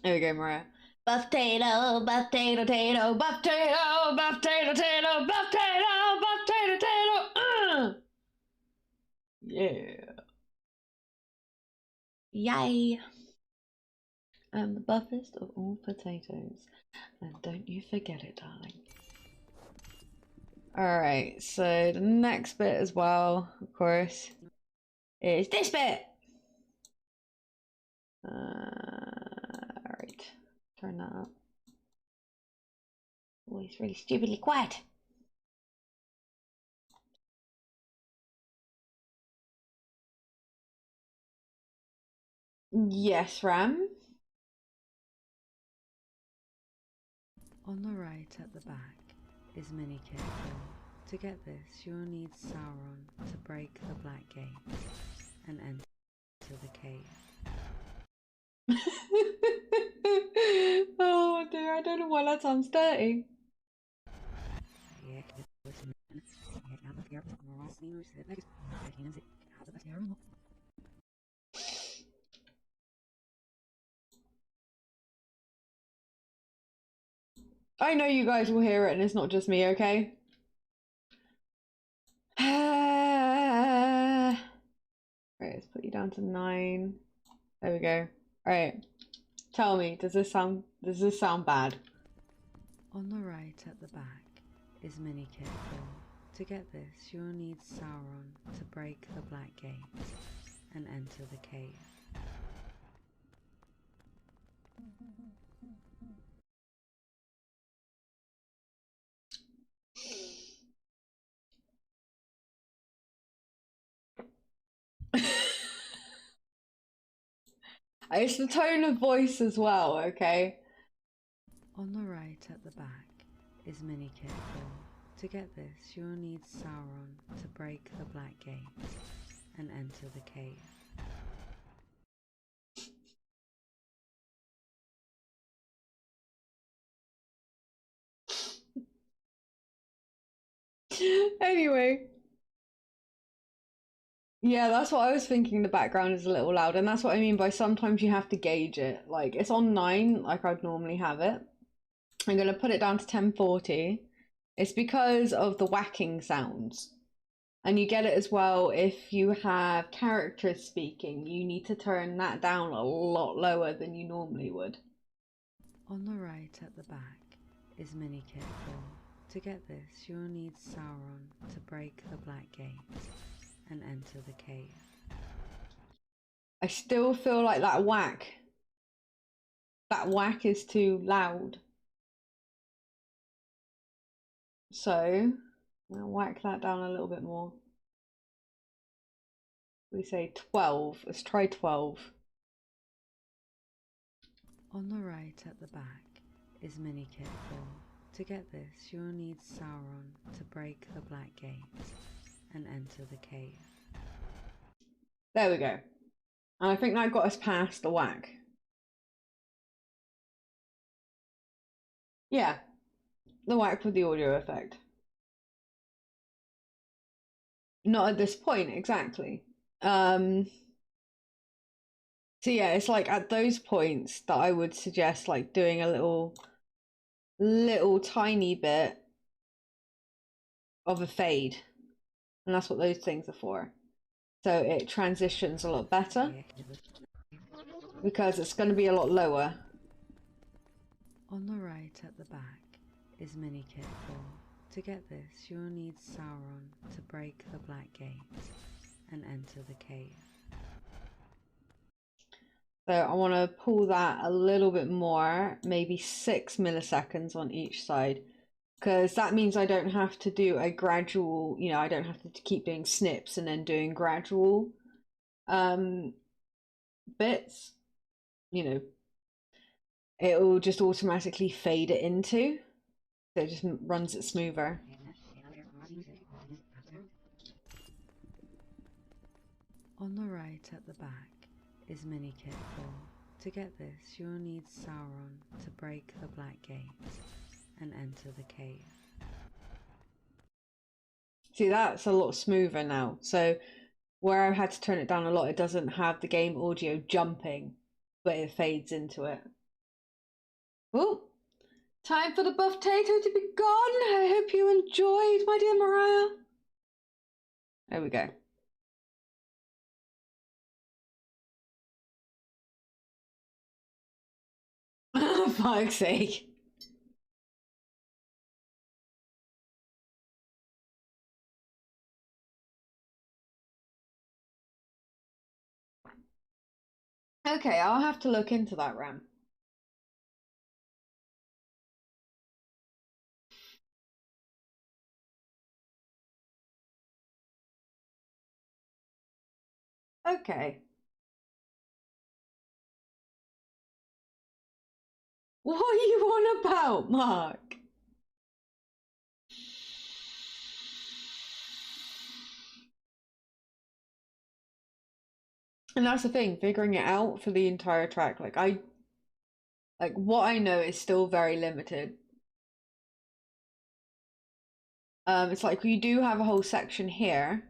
There we go, Maria. Buff tato, buff tato, tato, buff tato, buff tato, tato, buff tato, buff tato, tato. Yeah. Yay. I'm the buffest of all potatoes. And don't you forget it, darling. Alright, so the next bit as well, of course, is this bit. Alright, turn that up. Oh, it's really stupidly quiet. Yes, Ram. On the right at the back is Mini Careful. To get this, you will need Sauron to break the Black Gate and enter the cave. Oh dear, I don't know why that sounds dirty. I know you guys will hear it and it's not just me, okay? Right, let's put you down to 9. There we go. Alright. Tell me, does this sound bad? On the right at the back is Mini Careful. To get this, you will need Sauron to break the Black Gate and enter the cave. It's the tone of voice as well, okay? On the right at the back is Mini Careful. To get this, you will need Sauron to break the Black Gate and enter the cave. Anyway. Yeah, that's what I was thinking. The background is a little loud, and that's what I mean by sometimes you have to gauge it. Like, it's on 9, like I'd normally have it. I'm going to put it down to 1040. It's because of the whacking sounds. And you get it as well if you have characters speaking. You need to turn that down a lot lower than you normally would. On the right at the back is Mini Careful. To get this, you will need Sauron to break the Black Gate and enter the cave. I still feel like that whack is too loud. So I'll whack that down a little bit more. We say 12. Let's try 12. On the right at the back is Mini Careful. To get this, you will need Sauron to break the Black Gate and enter the cave. There we go. And I think that got us past the whack. Yeah, the whack with the audio effect. Not at this point, exactly. So yeah, it's like at those points that I would suggest like doing a little tiny bit of a fade. And that's what those things are for. So it transitions a lot better because it's going to be a lot lower. On the right at the back is Mini Careful. To get this, you will need Sauron to break the Black Gate and enter the cave. So I want to pull that a little bit more, maybe 6 milliseconds on each side, because that means I don't have to do a gradual, you know, I don't have to keep doing snips and then doing gradual bits, you know, it will just automatically fade it into. So it just runs it smoother. On the right at the back is Mini Kit 4. To get this, you'll need Sauron to break the Black Gate and enter the cave. See, that's a lot smoother now. So where I had to turn it down a lot, it doesn't have the game audio jumping, but it fades into it. Oh, time for the buff tato to be gone. I hope you enjoyed, my dear Mariah. There we go. For fuck's sake. Okay, I'll have to look into that, Ram. Okay. What are you on about, Mark? And that's the thing, figuring it out for the entire track. Like what I know is still very limited. It's like you do have a whole section here,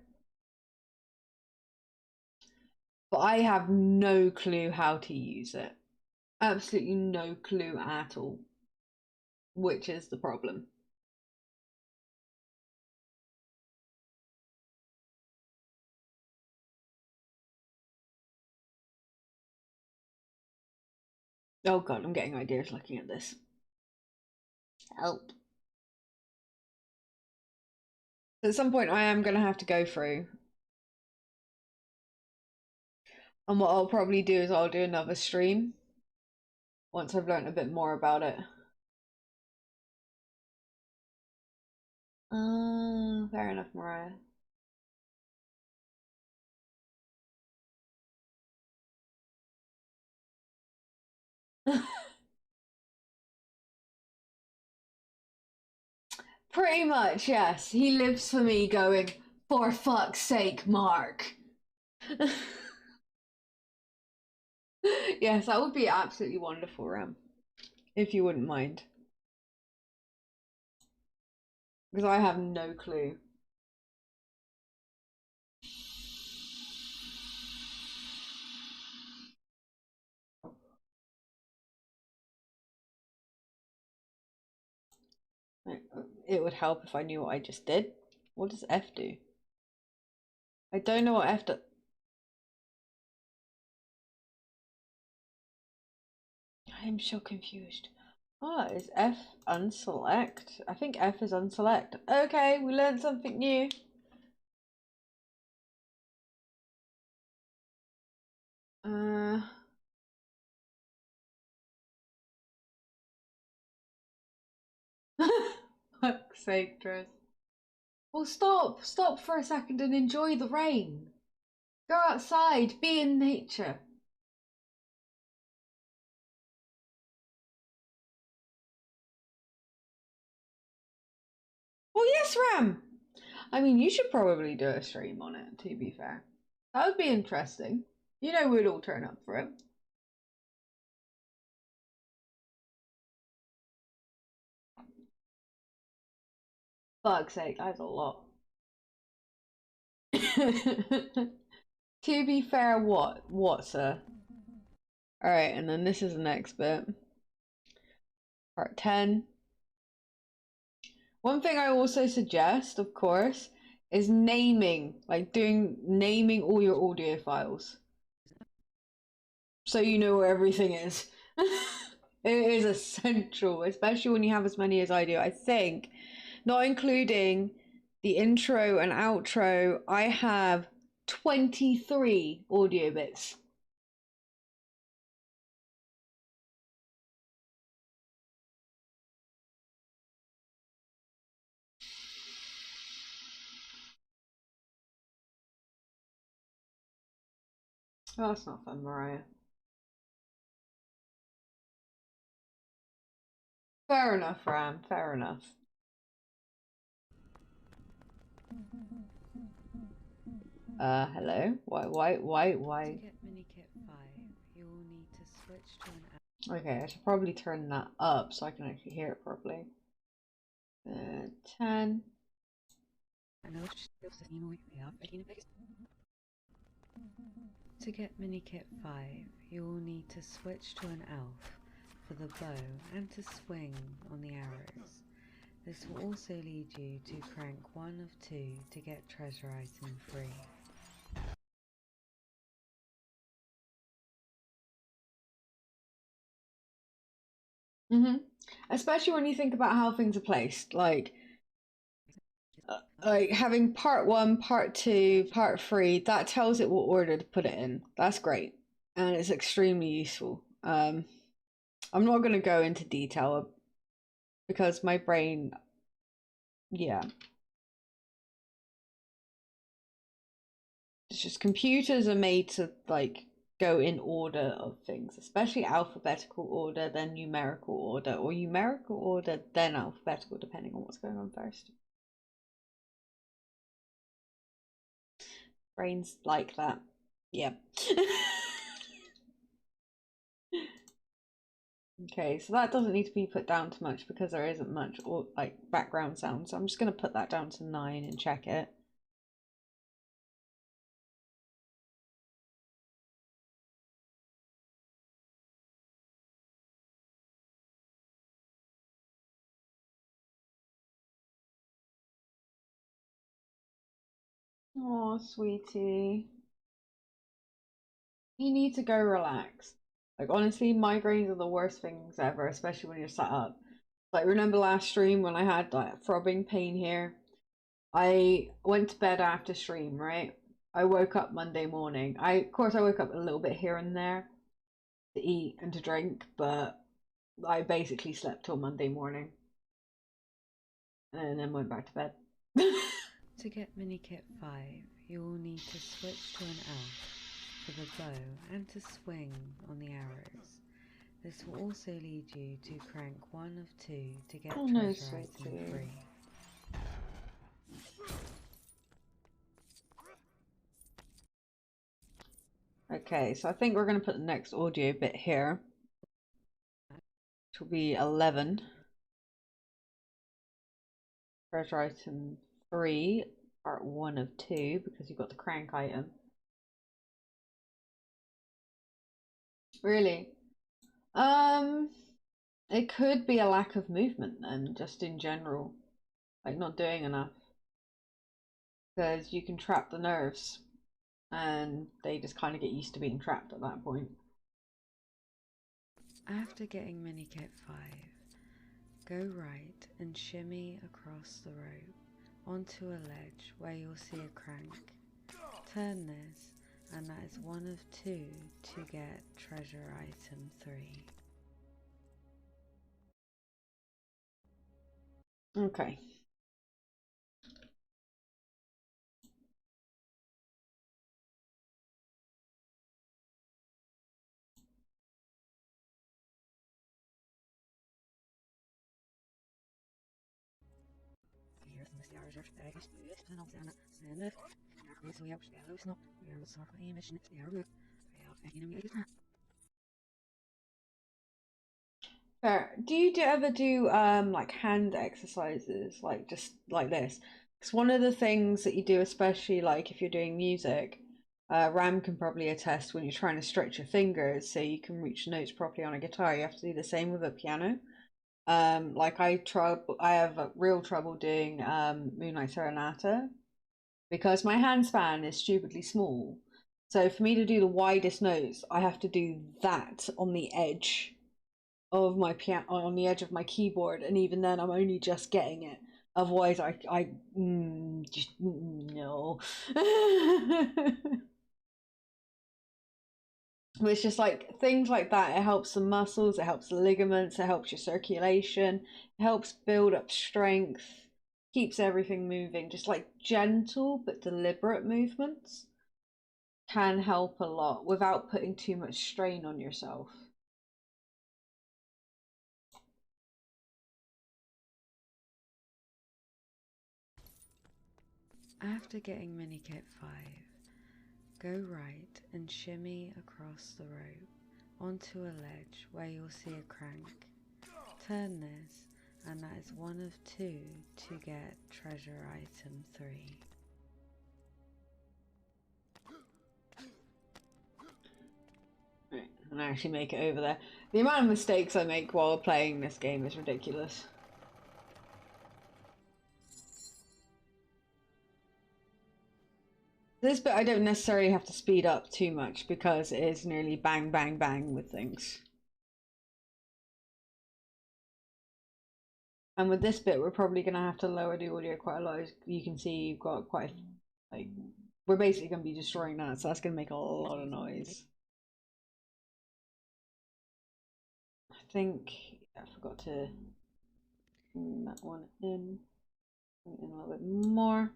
but I have no clue how to use it. Absolutely no clue at all, which is the problem. Oh god, I'm getting ideas looking at this. Help. At some point I am going to have to go through. And what I'll probably do is I'll do another stream once I've learned a bit more about it. Fair enough, Mariah. Pretty much, yes. He lives for me going, for fuck's sake, Mark. Yes, that would be absolutely wonderful, Ram. If you wouldn't mind. Because I have no clue. It would help if I knew what I just did. What does F do? I don't know what F does. I am so confused. Oh, is F unselect? I think F is unselect. Okay, we learned something new. Fuck's sake, Tris. Well, stop for a second and enjoy the rain. Go outside, be in nature. Well, yes, Ram. I mean, you should probably do a stream on it, to be fair. That would be interesting. You know we'd all turn up for it. Fuck's sake, that's a lot. To be fair, what, sir? Alright, and then this is the next bit. Part 10. One thing I also suggest, of course, is naming, like naming all your audio files. So you know where everything is. It is essential, especially when you have as many as I do. I think, not including the intro and outro, I have 23 audio bits. Oh, that's not fun, Mariah. Fair enough, Ram. Fair enough. Hello? Why? To get minikit 5, you will need to switch to an Okay, I should probably turn that up so I can actually hear it properly. 10. To get minikit 5, you will need to switch to an elf for the bow and to swing on the arrows. This will also lead you to crank 1 of 2 to get treasure item 3. Especially when you think about how things are placed, like having part 1, part 2, part 3, that tells it what order to put it in. That's great, and it's extremely useful. I'm not going to go into detail because my brain, yeah, it's just computers are made to like go in order of things, especially alphabetical order, then numerical order, or numerical order, then alphabetical, depending on what's going on first. Brains like that. Yeah. Okay, so that doesn't need to be put down too much because there isn't much or like background sound. So I'm just going to put that down to 9 and check it. Oh, sweetie. You need to go relax. Like, honestly, migraines are the worst things ever, especially when you're sat up. Like, remember last stream when I had like throbbing pain here? I went to bed after stream, right? I woke up Monday morning. Of course, I woke up a little bit here and there to eat and to drink, but I basically slept till Monday morning and then went back to bed. To get minikit 5, you will need to switch to an elf for the bow and to swing on the arrows. This will also lead you to crank 1 of 2 to get treasure item 3. Okay, so I think we're going to put the next audio bit here, which will be 11. Treasure item 3, part 1 of 2, because you've got the crank item. Really? It could be a lack of movement then, just in general. Like not doing enough. Because you can trap the nerves. And they just kind of get used to being trapped at that point. After getting minikit 5, go right and shimmy across the rope onto a ledge where you'll see a crank. Turn this, and that is 1 of 2 to get treasure item 3. Okay. Fair. Do you ever do like hand exercises, like just like this? Because one of the things that you do, especially like if you're doing music, Ram can probably attest when you're trying to stretch your fingers so you can reach notes properly on a guitar. You have to do the same with a piano. Like I have real trouble doing Moonlight Serenata because my hand span is stupidly small. So for me to do the widest notes, I have to do that on the edge of my piano, on the edge of my keyboard, and even then I'm only just getting it. Otherwise I just no. But it's just like things like that. It helps the muscles, it helps the ligaments, it helps your circulation, it helps build up strength, keeps everything moving. Just like gentle but deliberate movements can help a lot without putting too much strain on yourself. After getting minikit 5, go right and shimmy across the rope onto a ledge where you'll see a crank. Turn this, and that is one of 2 to get treasure item 3. Right, and I actually make it over there. The amount of mistakes I make while playing this game is ridiculous. This bit I don't necessarily have to speed up too much because it is nearly bang bang bang with things. And with this bit we're probably going to have to lower the audio quite a lot. As you can see, you've got quite like, we're basically going to be destroying that, so that's going to make a lot of noise. I think I forgot to bring that one in a little bit more.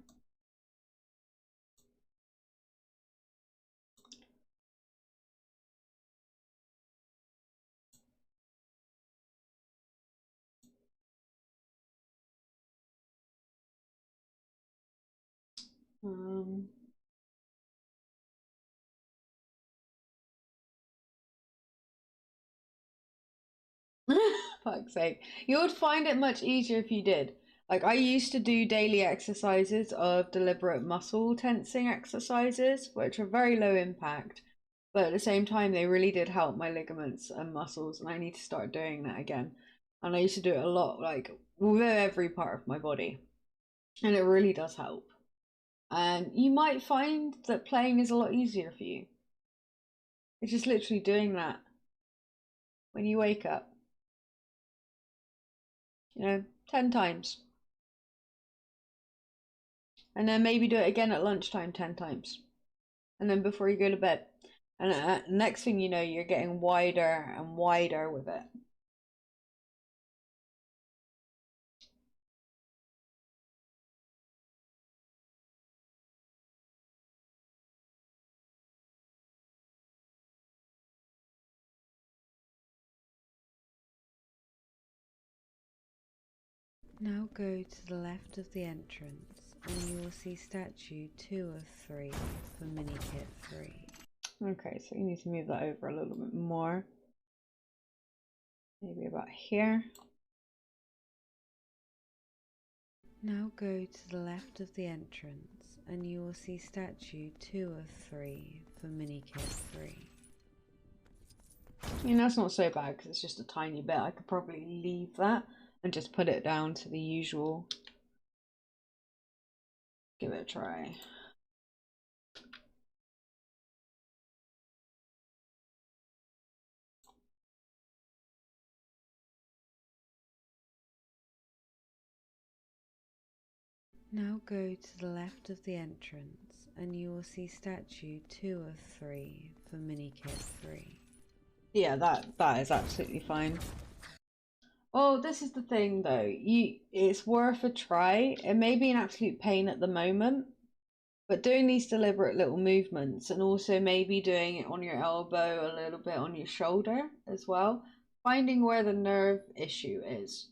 Fuck's sake. You would find it much easier if you did. Like, I used to do daily exercises of deliberate muscle tensing exercises, which are very low impact, but at the same time, they really did help my ligaments and muscles, and I need to start doing that again. And I used to do it a lot, like, with every part of my body, and it really does help. And you might find that playing is a lot easier for you. It's just literally doing that when you wake up. 10 times. And then maybe do it again at lunchtime 10 times. And then before you go to bed. And next thing you know, you're getting wider and wider with it. Now go to the left of the entrance and you will see statue 2 of 3 for minikit 3. Okay, so you need to move that over a little bit more. Maybe about here. Now go to the left of the entrance and you will see statue 2 of 3 for minikit 3. I mean, that's not so bad because it's just a tiny bit. I could probably leave that and just put it down to the usual. Give it a try. Now go to the left of the entrance and you will see statue 2 of 3 for minikit 3. Yeah, that is absolutely fine. Oh, this is the thing though. It's worth a try. It may be an absolute pain at the moment, but doing these deliberate little movements and also maybe doing it on your elbow, a little bit on your shoulder as well, finding where the nerve issue is.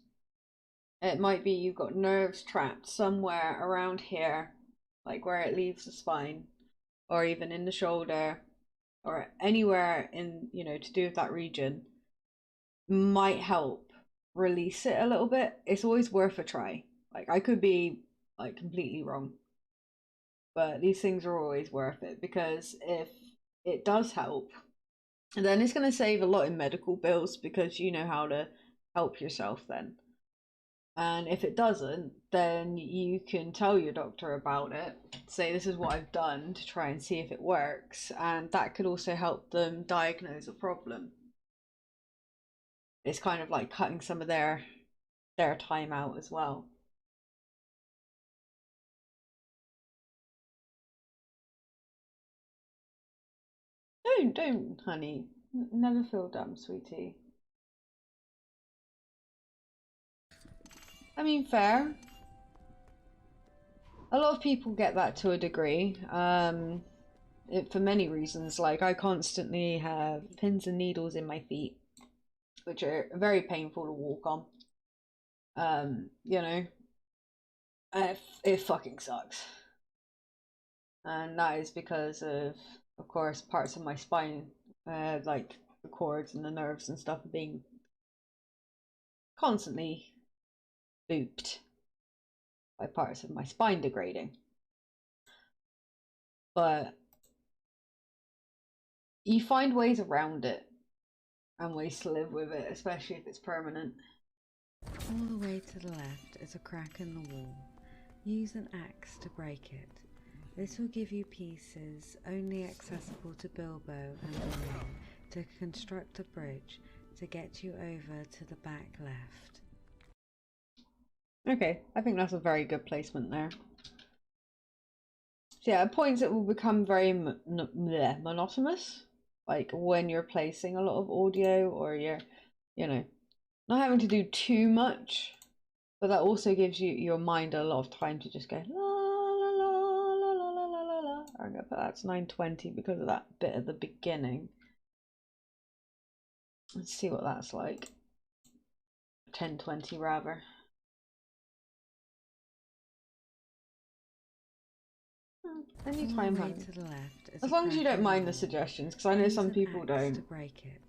It might be you've got nerves trapped somewhere around here, like where it leaves the spine, or even in the shoulder, or anywhere in, to do with that region, might help release it a little bit. It's always worth a try. Like, I could be like completely wrong, but these things are always worth it, because if it does help, then it's going to save a lot in medical bills because you know how to help yourself then. And if it doesn't, then you can tell your doctor about it, say this is what I've done to try and see if it works, and that could also help them diagnose a problem. It's kind of like cutting some of their time out as well. Don't, honey. Never feel dumb, sweetie. I mean, fair. A lot of people get that to a degree. For many reasons. Like, I constantly have pins and needles in my feet, which are very painful to walk on. It fucking sucks. and that is because of course, parts of my spine, like the cords and the nerves and stuff, are being constantly looped by parts of my spine degrading. But you find ways around it and ways to live with it, especially if it's permanent. All the way to the left is a crack in the wall. Use an axe to break it. This will give you pieces only accessible to Bilbo and the ring to construct a bridge to get you over to the back left. Okay, I think that's a very good placement there. So yeah, at points it will become very monotonous, like when you're placing a lot of audio or you're, you know, not having to do too much, but that also gives you your mind a lot of time to just go la la la la la la la la la. I'm gonna put that to 920 because of that bit at the beginning. Let's see what that's like. 1020 rather. Anytime, All the way to the left is as a long as you crack don't in mind the wall. suggestions, because I know Use some an people axe don't. to break it.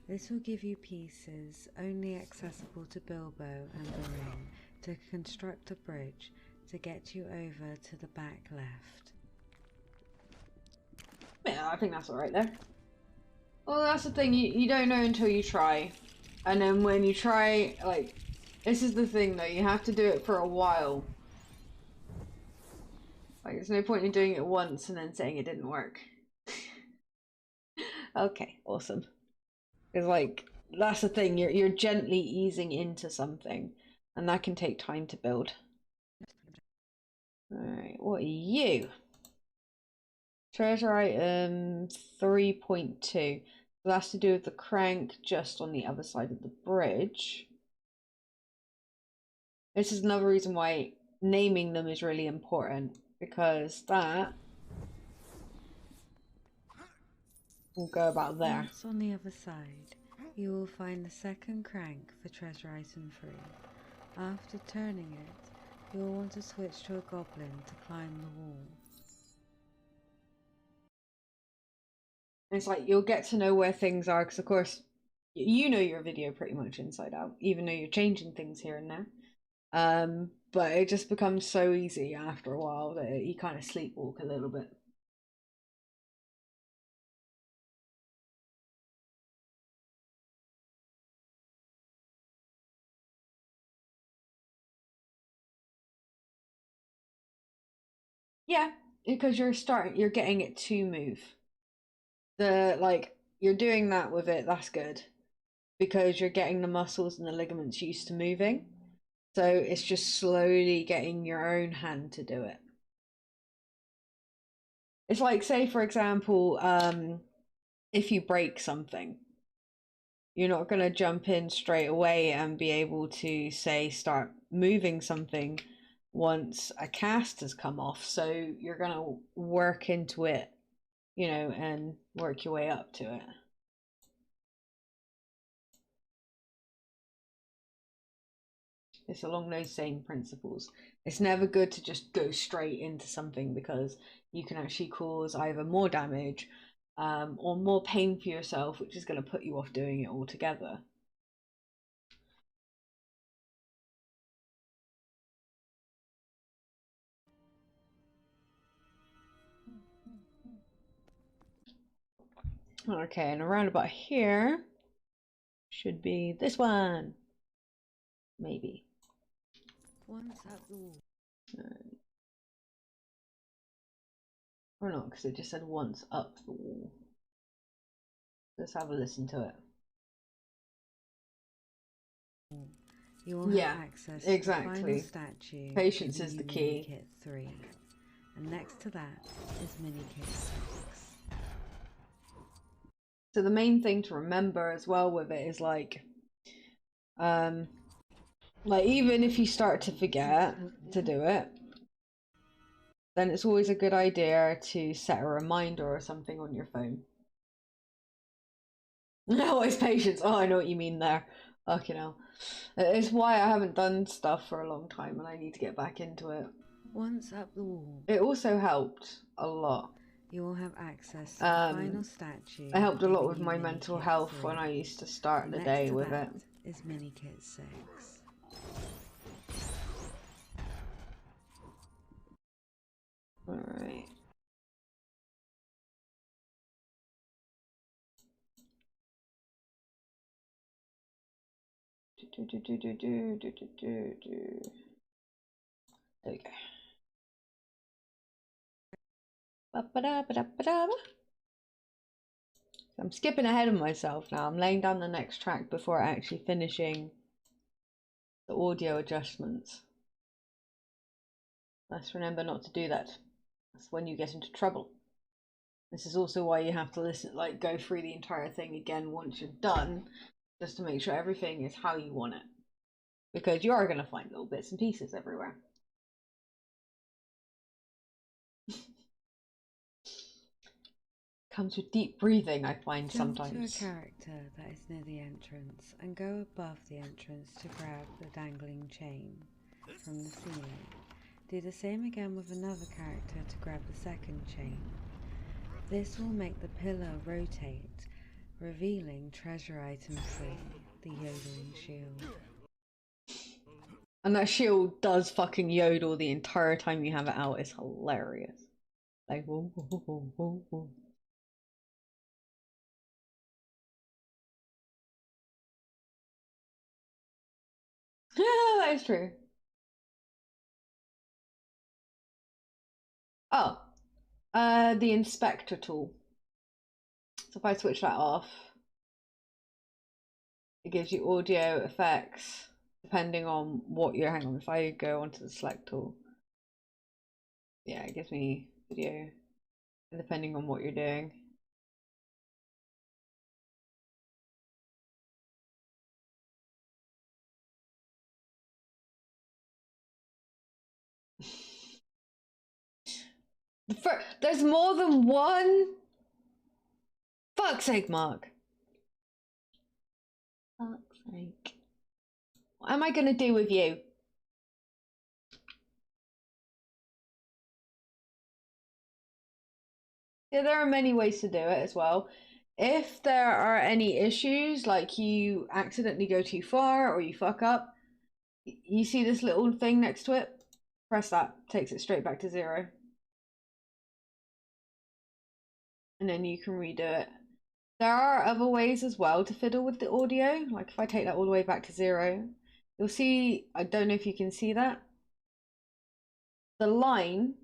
This will give you pieces only accessible to Bilbo and the ring to construct a bridge to get you over to the back left. Yeah, I think that's alright there. Well, that's the thing, you don't know until you try. And then when you try, like, this is the thing though, you have to do it for a while. Like, there's no point in doing it once and then saying it didn't work. Okay, awesome. It's like, that's the thing, you're gently easing into something, and that can take time to build. Alright, what are you? Treasure item 3.2. So that's to do with the crank just on the other side of the bridge. This is another reason why naming them is really important, because that will go about there. Once on the other side, you will find the second crank for treasure item 3. After turning it, you will want to switch to a goblin to climb the wall. It's like you'll get to know where things are, because of course you know your video pretty much inside out, even though you're changing things here and there. But it just becomes so easy after a while that you kind of sleepwalk a little bit. Yeah, because you're getting it to move. You're doing that with it, that's good. Because you're getting the muscles and the ligaments used to moving. So it's just slowly getting your own hand to do it. It's like, say for example, if you break something, you're not going to jump in straight away and be able to, say, start moving something once a cast has come off. So you're going to work into it, you know, and work your way up to it. It's along those same principles. It's never good to just go straight into something, because you can actually cause either more damage or more pain for yourself, which is going to put you off doing it altogether. Okay, and around about here should be this one. Maybe. Once at the wall. Or not, because it just said once up the wall. Let's have a listen to it. You will have access to the final statue. Patience is the key. Kit 3. And next to that is mini kit 6. So the main thing to remember as well with it is like even if you start to forget to do it, then it's always a good idea to set a reminder or something on your phone. Always patience. Oh, I know what you mean there. Fucking hell. It's why I haven't done stuff for a long time and I need to get back into it. Once up the wall, it also helped a lot. you will have access to the final statue. It helped a lot giving with you my mini mental kit health 3. when I used to start the Next day to with that it. is mini kit 6. Alright. There we go. I'm skipping ahead of myself now. I'm laying down the next track before actually finishing the audio adjustments. Let's remember not to do that. That's when you get into trouble. This is also why you have to listen, like go through the entire thing again once you're done, just to make sure everything is how you want it. Because you are going to find little bits and pieces everywhere. Comes with deep breathing, I find sometimes. Jump to a character that is near the entrance and go above the entrance to grab the dangling chain from the ceiling. Do the same again with another character to grab the second chain. This will make the pillar rotate, revealing treasure item 3, the yodeling shield. And that shield does fucking yodel the entire time you have it out. It's hilarious. Like, whoa, whoa, whoa, whoa, whoa. That is true. Oh, the inspector tool. So if I switch that off, it gives you audio effects depending on what you're. Hang on, if I go onto the select tool, yeah, it gives me video depending on what you're doing. There's more than one? Fuck's sake, Mark. Fuck's sake. What am I gonna do with you? Yeah, there are many ways to do it as well. If there are any issues, like you accidentally go too far or you fuck up, you see this little thing next to it? Press that, takes it straight back to 0. And then you can redo it. There are other ways as well to fiddle with the audio. Like if I take that all the way back to 0, you'll see, I don't know if you can see that. The line,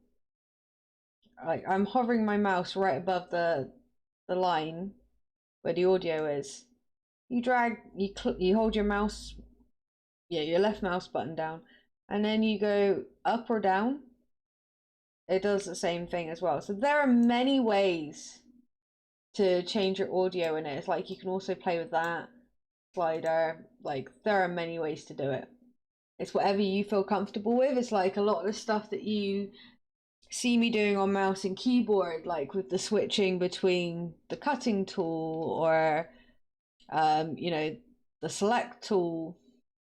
like I'm hovering my mouse right above the line where the audio is. You drag, you hold your mouse, yeah, your left mouse button down, and then you go up or down. It does the same thing as well. So there are many ways to change your audio in it. It's like you can also play with that slider. Like there are many ways to do it. It's whatever you feel comfortable with. It's like a lot of the stuff that you see me doing on mouse and keyboard, like with the switching between the cutting tool or you know, the select tool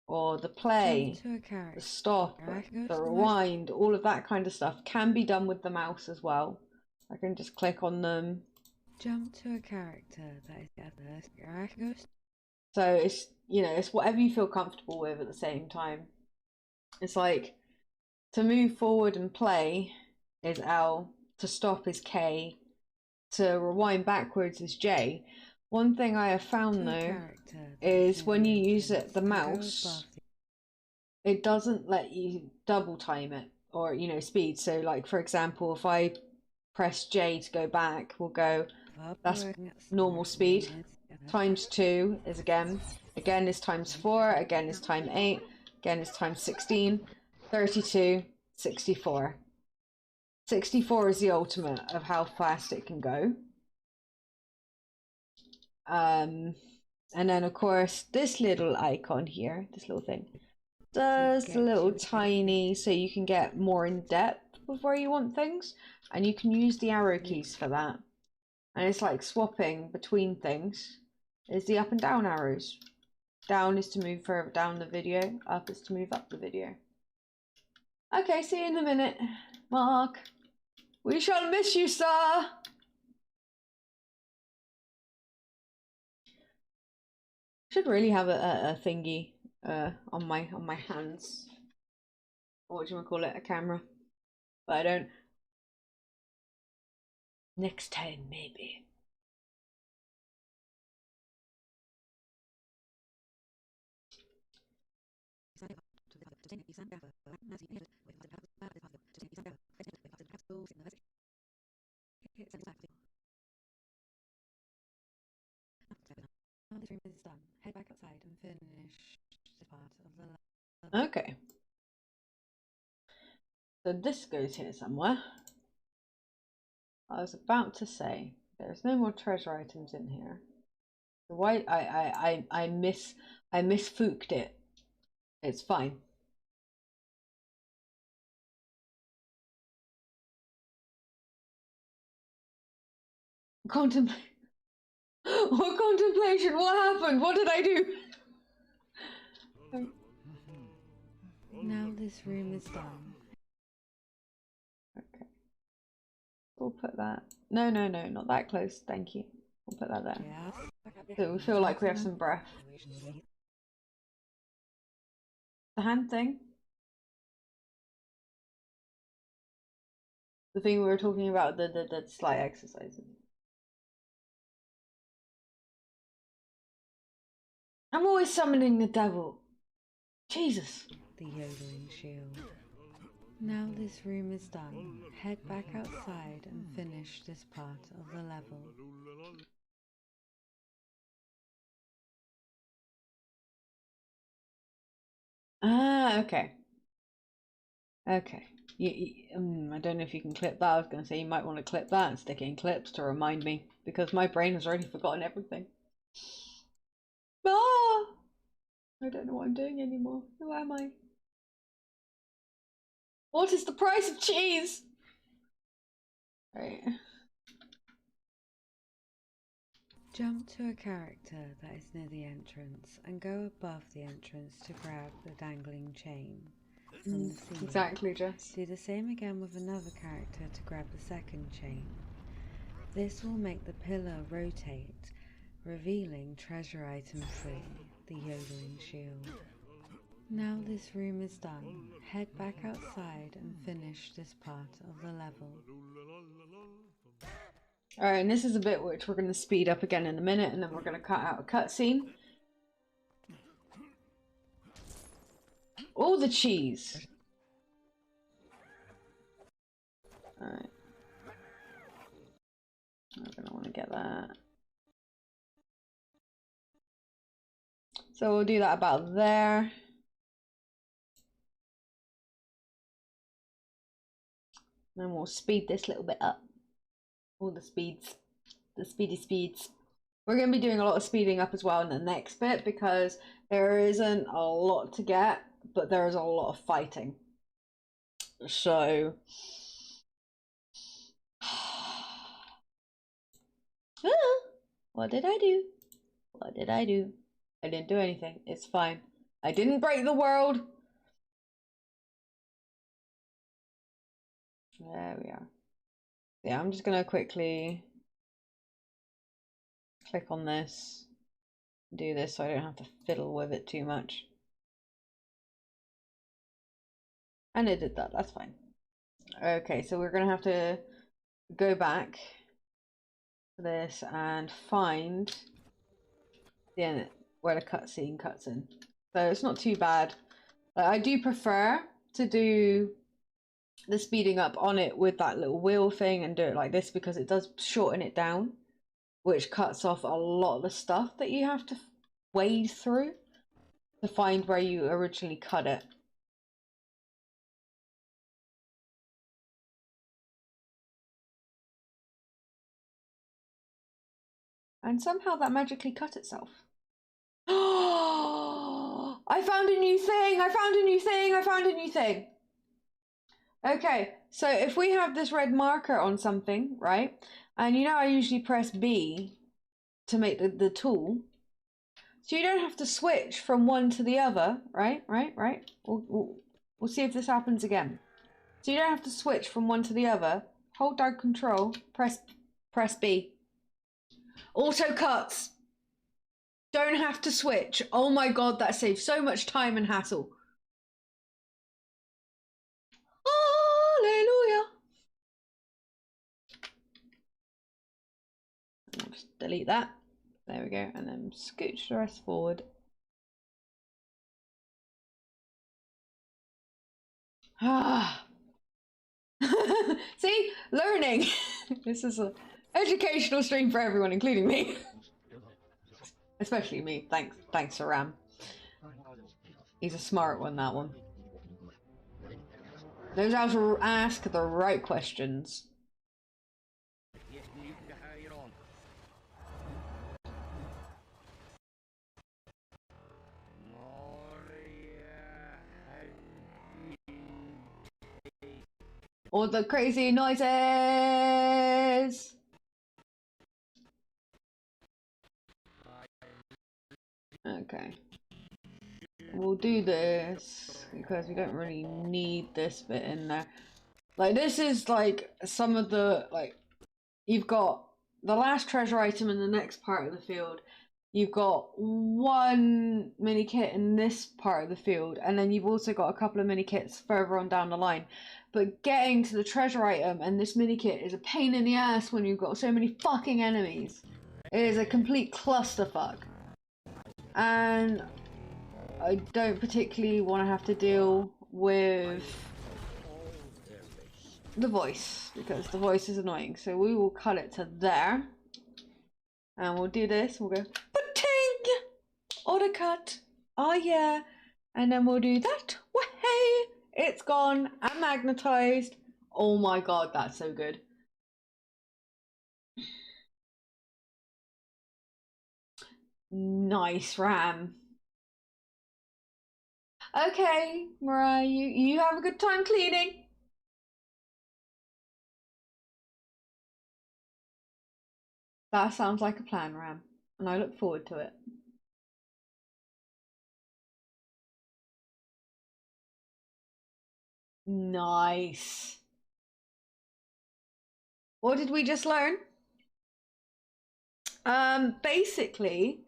or the play, the stop, the rewind, all of that kind of stuff can be done with the mouse as well. I can just click on them. Jump to a character that is at the So it's, you know, it's whatever you feel comfortable with at the same time. It's like to move forward and play is L, to stop is K, to rewind backwards is J. One thing I have found though is when you use the mouse, it doesn't let you double time it or, you know, speed. So like for example, if I press J to go back, we'll go, that's normal speed, times 2 is again is times 4, again is times 8, again is times 16, 32, 64. 64 is the ultimate of how fast it can go. And then of course this little icon here, this little thing, does a little tiny, so you can get more in depth with where you want things, and you can use the arrow keys for that. And it's like swapping between things. Is the up and down arrows. Down is to move further down the video, up is to move up the video. Okay, see you in a minute, Mark. We shall miss you, sir. Should really have a thingy on my hands. Or what do you want to call it? A camera. But I don't. Next time, maybe. Now this room is done. Head back outside and finish the part of the level. Okay. So this goes here somewhere. I was about to say there's no more treasure items in here. Why I misfooked it. It's fine. Contemplate. What contemplation? What happened? What did I do? Now this room is done. Okay. We'll put that. No, not that close. Thank you. We'll put that there. So we feel like we have some breath. The hand thing. The thing we were talking about, the slight exercises. I'm always summoning the devil. Jesus. The yodeling shield. Now this room is done. Head back outside and finish this part of the level. Ah, okay. Okay. I don't know if you can clip that. I was going to say you might want to clip that and stick it in clips to remind me, because my brain has already forgotten everything. Ah! I don't know what I'm doing anymore. Who am I? What is the price of cheese? Right. Jump to a character that is near the entrance and go above the entrance to grab the dangling chain from the ceiling. Exactly, Jess. Do the same again with another character to grab the second chain. This will make the pillar rotate, revealing treasure item 3, the yodeling shield. Now this room is done. Head back outside and finish this part of the level. Alright, and this is a bit which we're going to speed up again in a minute, and then we're going to cut out a cutscene. All the cheese! Alright. I'm going to want to get that. So we'll do that about there. Then we'll speed this little bit up. All the speeds. The speedy speeds. We're going to be doing a lot of speeding up as well in the next bit, because there isn't a lot to get, but there is a lot of fighting. So... What did I do? What did I do? I didn't do anything. It's fine. I didn't break the world. There we are. Yeah, I'm just gonna quickly click on this, do this so I don't have to fiddle with it too much. And it did that, that's fine. Okay, so we're gonna have to go back to this and find the end where the cutscene cuts in. So it's not too bad. I do prefer to do the speeding up on it with that little wheel thing and do it like this, because it does shorten it down, which cuts off a lot of the stuff that you have to wade through to find where you originally cut it. And somehow that magically cut itself. Oh, I found a new thing! I found a new thing! I found a new thing! Okay, so if we have this red marker on something, right? And you know I usually press B to make the tool. So you don't have to switch from one to the other, right? Right? We'll We'll see if this happens again. So you don't have to switch from one to the other. Hold down control, press B. Auto cuts. Don't have to switch. Oh my god, that saves so much time and hassle. Hallelujah. I'll just delete that. There we go. And then scooch the rest forward. Ah. See? Learning. This is an educational stream for everyone, including me. Especially me. Thanks, Saram. He's a smart one, that one. Knows how to ask the right questions. All the crazy noises! Okay. We'll do this because we don't really need this bit in there. Like, this is like some of the, like, you've got the last treasure item in the next part of the field. You've got one mini kit in this part of the field, and then you've also got a couple of mini kits further on down the line. But getting to the treasure item and this mini kit is a pain in the ass when you've got so many fucking enemies. It is a complete clusterfuck. And I don't particularly want to have to deal with the voice, because the voice is annoying. So we will cut it to there. And we'll do this. We'll go, ba-ting! Auto cut. Oh yeah. And then we'll do that. Way! It's gone and magnetized. Oh my god, that's so good. Nice, Ram. Okay, Mariah, you have a good time cleaning. That sounds like a plan, Ram, and I look forward to it. Nice. What did we just learn? Basically,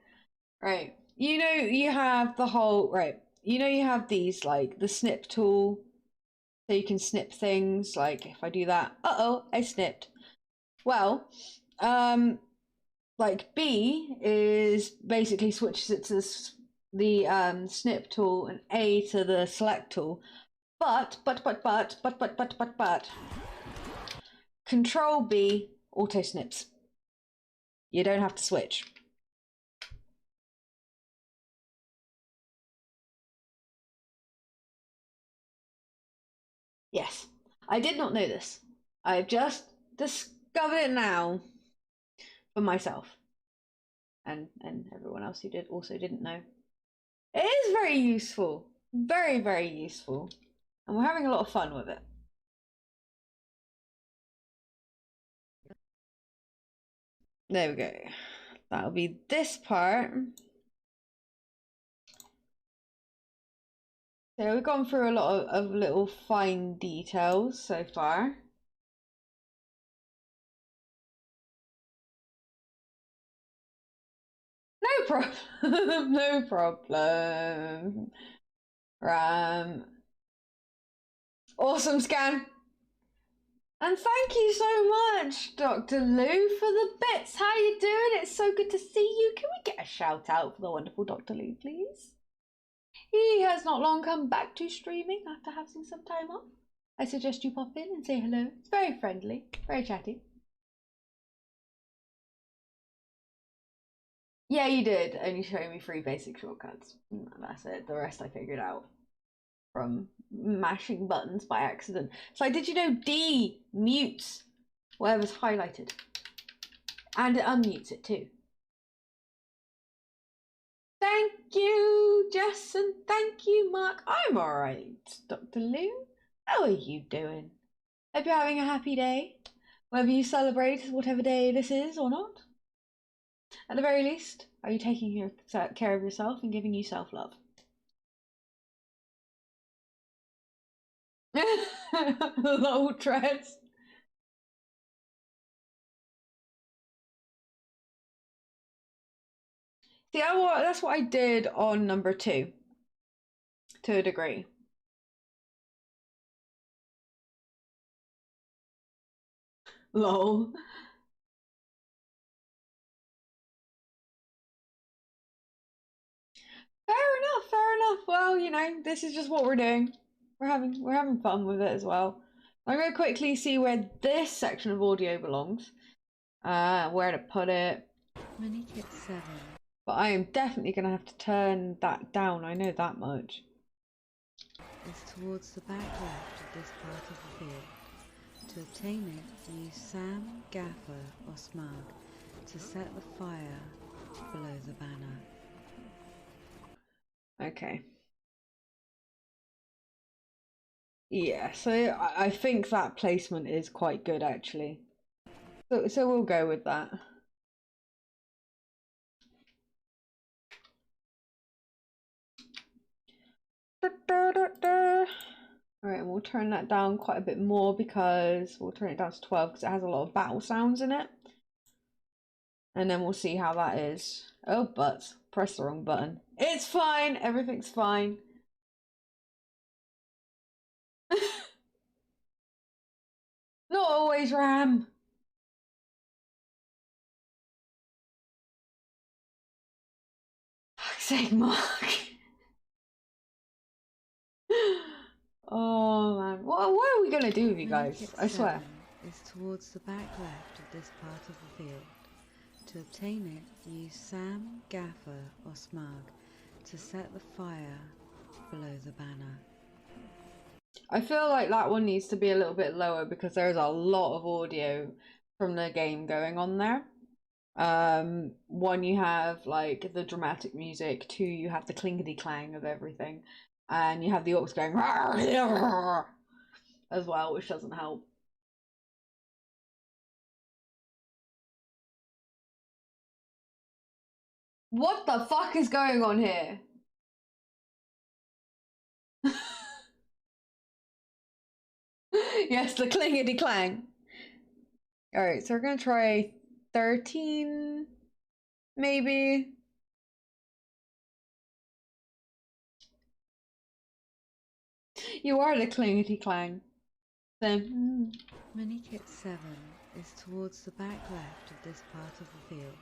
right, you know, you have the whole, right, you know, you have these, like, the snip tool, so you can snip things, like, if I do that, uh-oh, I snipped. Well, like, B is basically switches it to the snip tool, and A to the select tool. But, Control B auto snips. You don't have to switch. Yes, I did not know this. I've just discovered it now for myself, and everyone else who also didn't know. It is very useful, very, very useful, and we're having a lot of fun with it. There we go. That'll be this part. So we've gone through a lot of little fine details so far. No problem. No problem. Awesome scan. And thank you so much, Dr. Lou, for the bits. How you doing? It's so good to see you. Can we get a shout out for the wonderful Dr. Lou, please? He has not long come back to streaming after having some time off. I suggest you pop in and say hello. It's very friendly, very chatty. Yeah, you did. Only showing me 3 basic shortcuts. That's it. The rest I figured out from mashing buttons by accident. So did you know D mutes whatever's highlighted? And it unmutes it too. Thank you, Jess, and thank you, Mark. I'm alright, Dr. Lou. How are you doing? Hope you're having a happy day, whether you celebrate whatever day this is or not. At the very least, are you taking care of yourself and giving you self-love? Lol dreads. See, that's what I did on number 2, to a degree. Lol. Fair enough, fair enough. Well, you know, this is just what we're doing. We're having fun with it as well. I'm gonna quickly see where this section of audio belongs. Where to put it. Mini Kit 7 But I am definitely gonna have to turn that down, I know that much. is towards the back left of this part of the field. To obtain it, use Sam, Gaffer or Smug to set the fire below the banner. Okay. Yeah, so I think that placement is quite good actually. So we'll go with that. Alright, and we'll turn that down quite a bit more because we'll turn it down to 12 because it has a lot of battle sounds in it. And then we'll see how that is. Oh, but press the wrong button. It's fine, everything's fine. Not always, Ram. Fuck's sake, Mark. Oh man, what are we gonna do with you guys? I swear. Is towards the back left of this part of the field. To obtain it, use Sam, Gaffer or Smug to set the fire below the banner. I feel like that one needs to be a little bit lower because there's a lot of audio from the game going on there. One, you have like the dramatic music. 2, you have the clinkety clang of everything, and you have the orcs going as well, which doesn't help. What the fuck is going on here? Yes, the clingety clang. Alright, so we're gonna try 13, maybe. You are the clingety clang. Then. Mini Kit 7 is towards the back left of this part of the field.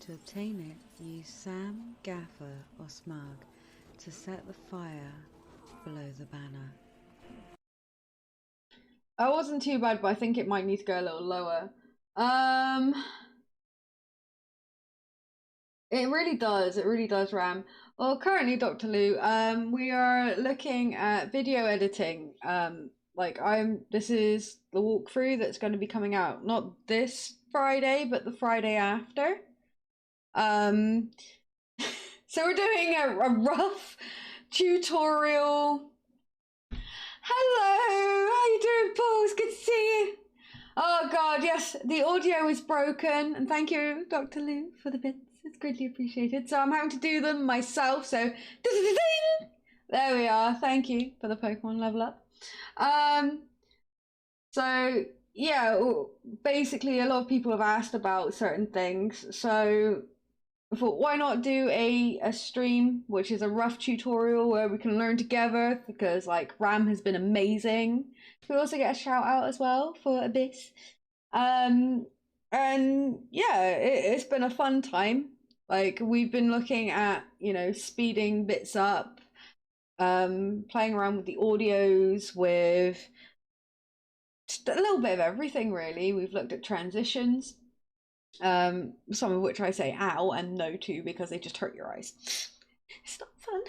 To obtain it, use Sam, Gaffer or Smug to set the fire below the banner. I wasn't too bad, but I think it might need to go a little lower. It really does, Ram. Well, currently, Dr. Lou, we are looking at video editing. This is the walkthrough that's going to be coming out, not this Friday, but the Friday after. So we're doing a rough tutorial. Hello, how you doing, Paul? It's good to see you. Oh God, yes, the audio is broken, and thank you, Dr. Lou, for the bits. It's greatly appreciated. So I'm having to do them myself. So ding! There we are. Thank you for the Pokemon level up. So yeah, basically a lot of people have asked about certain things. So I thought, why not do a stream, which is a rough tutorial where we can learn together, because like Ram has been amazing. We also get a shout out as well for Abyss. And yeah, it's been a fun time. Like we've been looking at, you know, speeding bits up, playing around with the audios, with just a little bit of everything really. We've looked at transitions. Some of which I say ow and no to because they just hurt your eyes. It's not fun.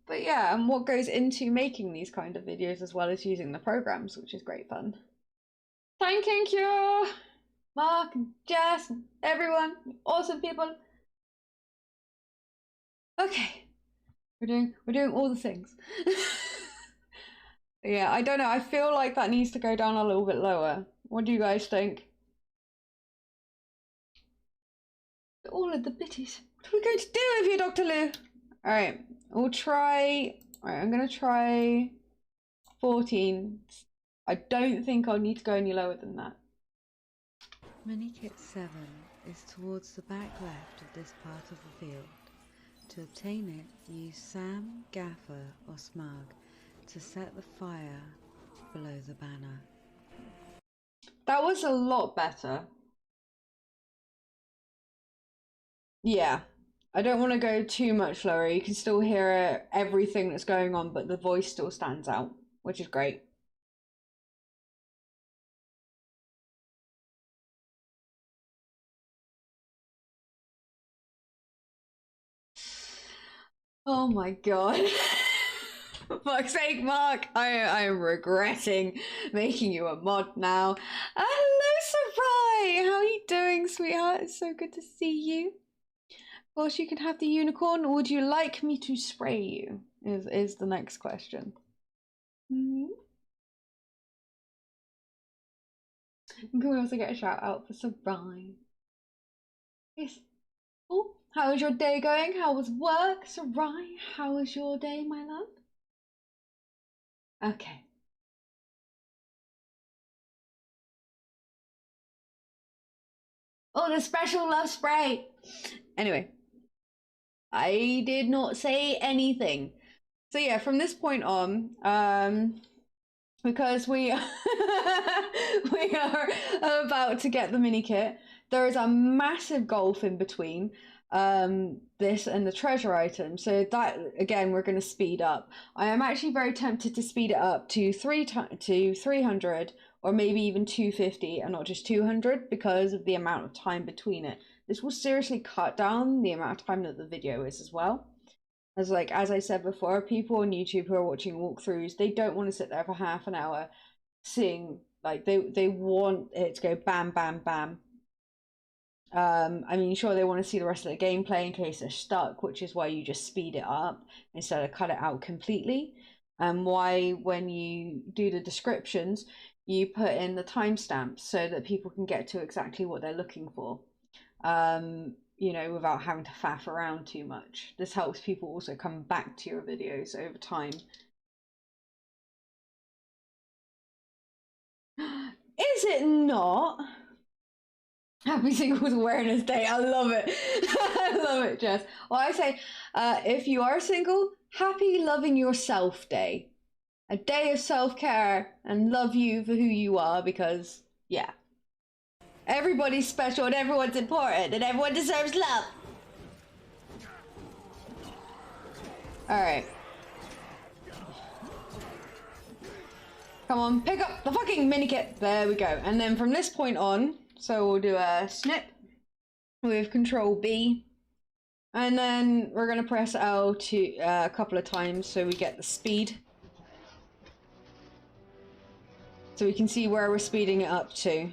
But yeah, and what goes into making these kind of videos as well as using the programs, which is great fun. Thanking you, Mark and Jess and everyone, awesome people. Okay, we're doing all the things. Yeah, I don't know, I feel like that needs to go down a little bit lower. What do you guys think? All of the bitties. What are we going to do with you, Dr. Lou? Alright, we'll try. Alright, I'm gonna try 14. I don't think I'll need to go any lower than that. Minikit 7 is towards the back left of this part of the field. To obtain it, use Sam, Gaffer or Smug to set the fire below the banner. That was a lot better. Yeah, I don't want to go too much lower. You can still hear everything that's going on, but the voice still stands out, which is great. Oh my god. For fuck's sake, Mark, I am regretting making you a mod now. Hello, Sarai! How are you doing, sweetheart? It's so good to see you. Of course, you can have the unicorn, or would you like me to spray you? Is the next question. Can we also get a shout out for Sarai? Yes. Oh, how is your day going? How was work, Sarai? How was your day, my love? Okay. Oh, the special love spray. Anyway, I did not say anything. So yeah, from this point on, because we we are about to get the mini kit, there is a massive gulf in between this and the treasure item. So that again, we're going to speed up. I am actually very tempted to speed it up to 300 or maybe even 250 and not just 200 because of the amount of time between it. This will seriously cut down the amount of time that the video is as well. As I said before, people on YouTube who are watching walkthroughs, they don't want to sit there for half an hour seeing, like, they want it to go bam, bam, bam. I mean, sure, they want to see the rest of the gameplay in case they're stuck, which is why you just speed it up instead of cut it out completely. And why, when you do the descriptions, you put in the timestamps so that people can get to exactly what they're looking for. You know, without having to faff around too much. This helps people also come back to your videos over time. Is it not? Happy Singles Awareness Day. I love it. I love it, Jess. Well, I say, if you are single, happy Loving Yourself Day. A day of self-care and love you for who you are because, yeah. Everybody's special and everyone's important and everyone deserves love. Alright. Come on, pick up the fucking mini kit. There we go. And then from this point on, so we'll do a snip with Control B. And then we're going to press L to a couple of times so we get the speed. So we can see where we're speeding it up to.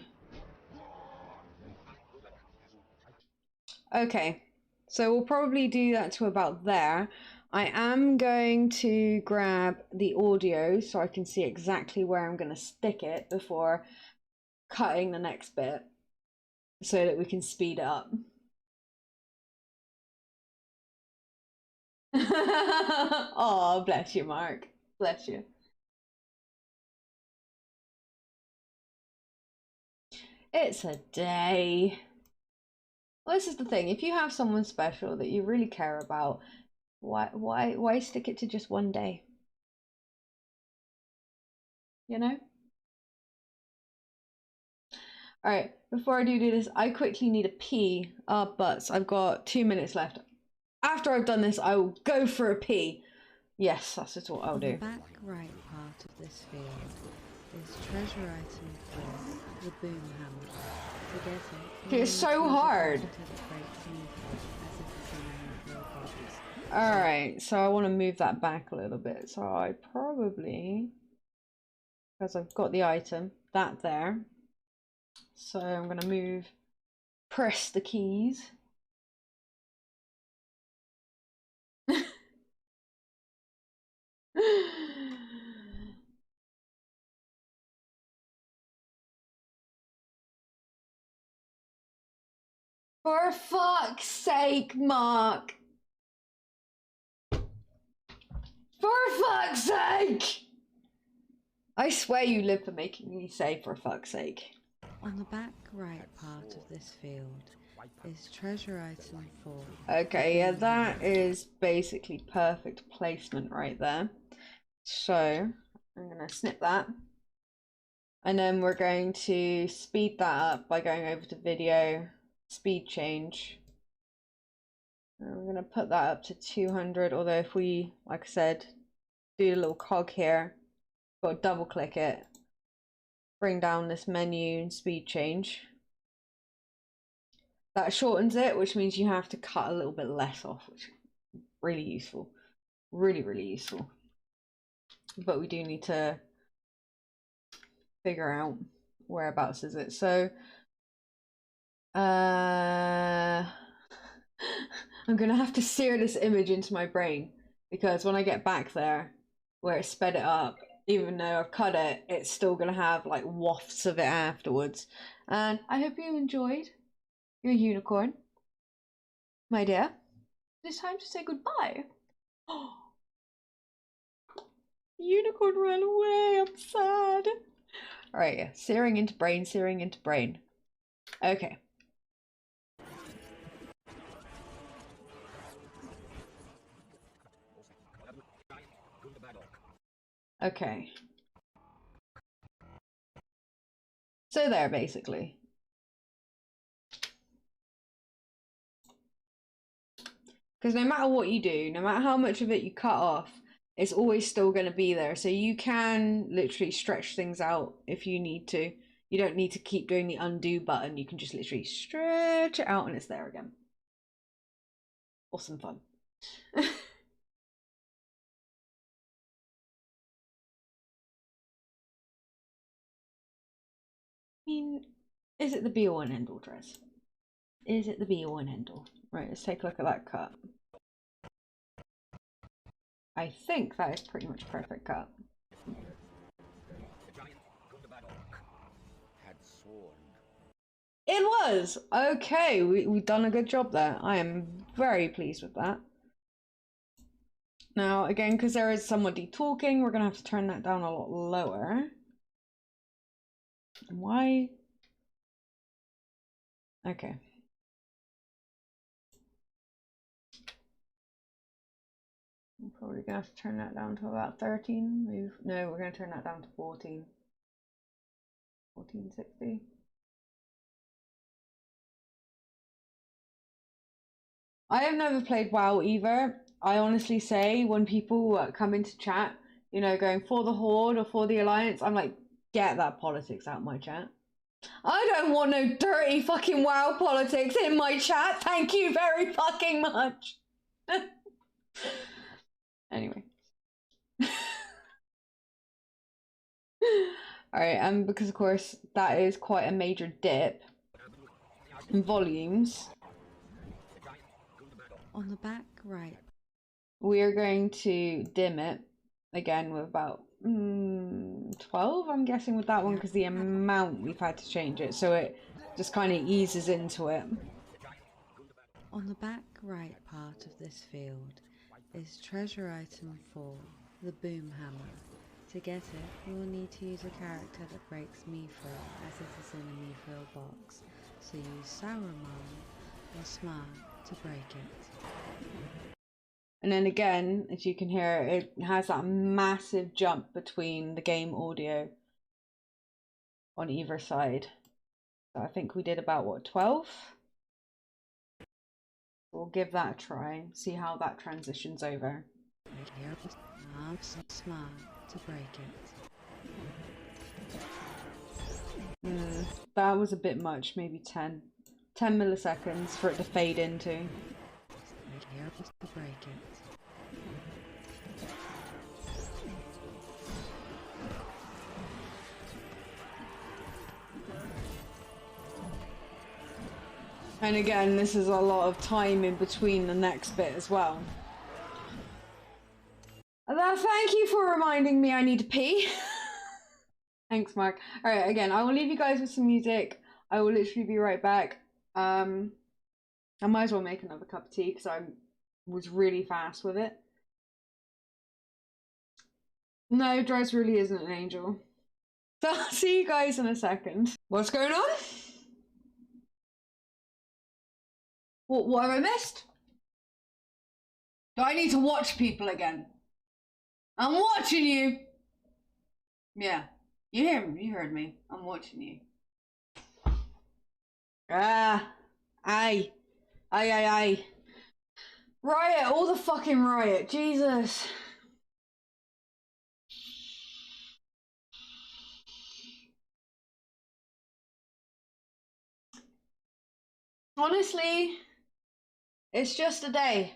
Okay, so we'll probably do that to about there. I am going to grab the audio so I can see exactly where I'm going to stick it before cutting the next bit so that we can speed it up. Oh, bless you, Mark. Bless you. It's a day. Well, this is the thing. If you have someone special that you really care about, why stick it to just one day? You know? Alright, before I do this, I quickly need a pee. Butts. I've got 2 minutes left. After I've done this, I will go for a pee. Yes, that's just what I'll do. The back right part of this field is treasure item 4, the boom hammer. To get it, It's so hard. Alright, so I want to move that back a little bit. So I probably, because I've got the item, that there. So I'm going to press the keys. For fuck's sake, Mark! For fuck's sake! I swear you live for making me say, for fuck's sake. On the back right part of this field is treasure item 4. Okay, yeah, that is basically perfect placement right there. So I'm gonna snip that. And then we're going to speed that up by going over to video, speed change. And we're going to put that up to 200, although if we, like I said, do a little cog here, got to double click it, bring down this menu and speed change. That shortens it, which means you have to cut a little bit less off, which is really useful. Really, really useful. But we do need to figure out whereabouts is it. So I'm gonna have to sear this image into my brain, because when I get back there where it sped it up, even though I've cut it, it's still gonna have like wafts of it afterwards. And I hope you enjoyed your unicorn, my dear. It's time to say goodbye. Unicorn ran away, I'm sad. Alright, yeah, searing into brain, searing into brain. Okay. Okay. So there, basically. Because no matter what you do, no matter how much of it you cut off, it's always still going to be there. So you can literally stretch things out if you need to. You don't need to keep doing the undo button. You can just literally stretch it out and it's there again. Awesome fun. I mean, is it the be all and end all, dress? Is it the be all and end all? Right, let's take a look at that cut. I think that is pretty much perfect cut. It was! Okay, we've done a good job there. I am very pleased with that. Now, again, because there is somebody talking, we're going to have to turn that down a lot lower. Why? Okay. I'm probably going to have to turn that down to about 13. No, we're going to turn that down to 14. 1460. I have never played WoW either. I honestly say when people come into chat, you know, going for the Horde or for the Alliance, I'm like, get that politics out of my chat. I don't want no dirty fucking WoW politics in my chat. Thank you very fucking much. Anyway. Alright, because of course that is quite a major dip in volumes. On the back right. We are going to dim it again with about 12, I'm guessing, with that one, because the amount we've had to change it, so it just kind of eases into it. On the back right part of this field is treasure item 4, the boom hammer. To get it, you will need to use a character that breaks mithril, as it is in a mithril box. So use Sauron or Smart to break it. And then again, as you can hear, it has that massive jump between the game audio on either side. So I think we did about, what, 12? We'll give that a try, see how that transitions over. Smart to break it. That was a bit much, maybe 10 milliseconds for it to fade into. To break it. And again, this is a lot of time in between the next bit as well. Thank you for reminding me I need to pee. Thanks, Mark. Alright, again, I will leave you guys with some music. I will literally be right back. I might as well make another cup of tea because I was really fast with it. No, Dress really isn't an angel. So I'll see you guys in a second. What's going on? What have I missed? Do I need to watch people again? I'm watching you. Yeah, you heard me. I'm watching you. Ah, aye. Riot, all the fucking riot, Jesus. Honestly, it's just a day.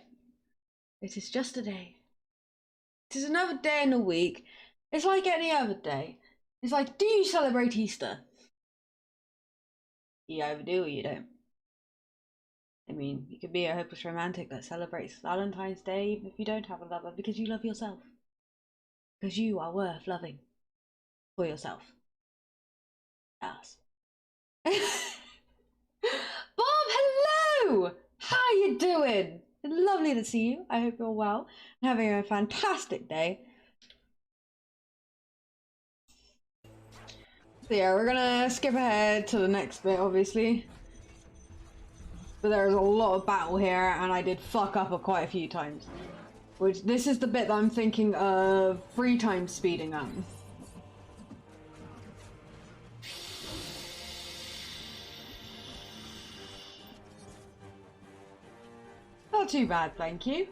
It is just a day. It is another day in the week. It's like any other day. It's like, do you celebrate Easter? You either do or you don't. I mean, you could be a hopeless romantic that celebrates Valentine's Day even if you don't have a lover because you love yourself. Because you are worth loving for yourself. Yes. Bob, hello! How you doing? Lovely to see you. I hope you're well and having a fantastic day. So yeah, we're gonna skip ahead to the next bit, obviously. But there's a lot of battle here, and I did fuck up quite a few times. Which, this is the bit that I'm thinking of 3 times speeding up. Not too bad, thank you.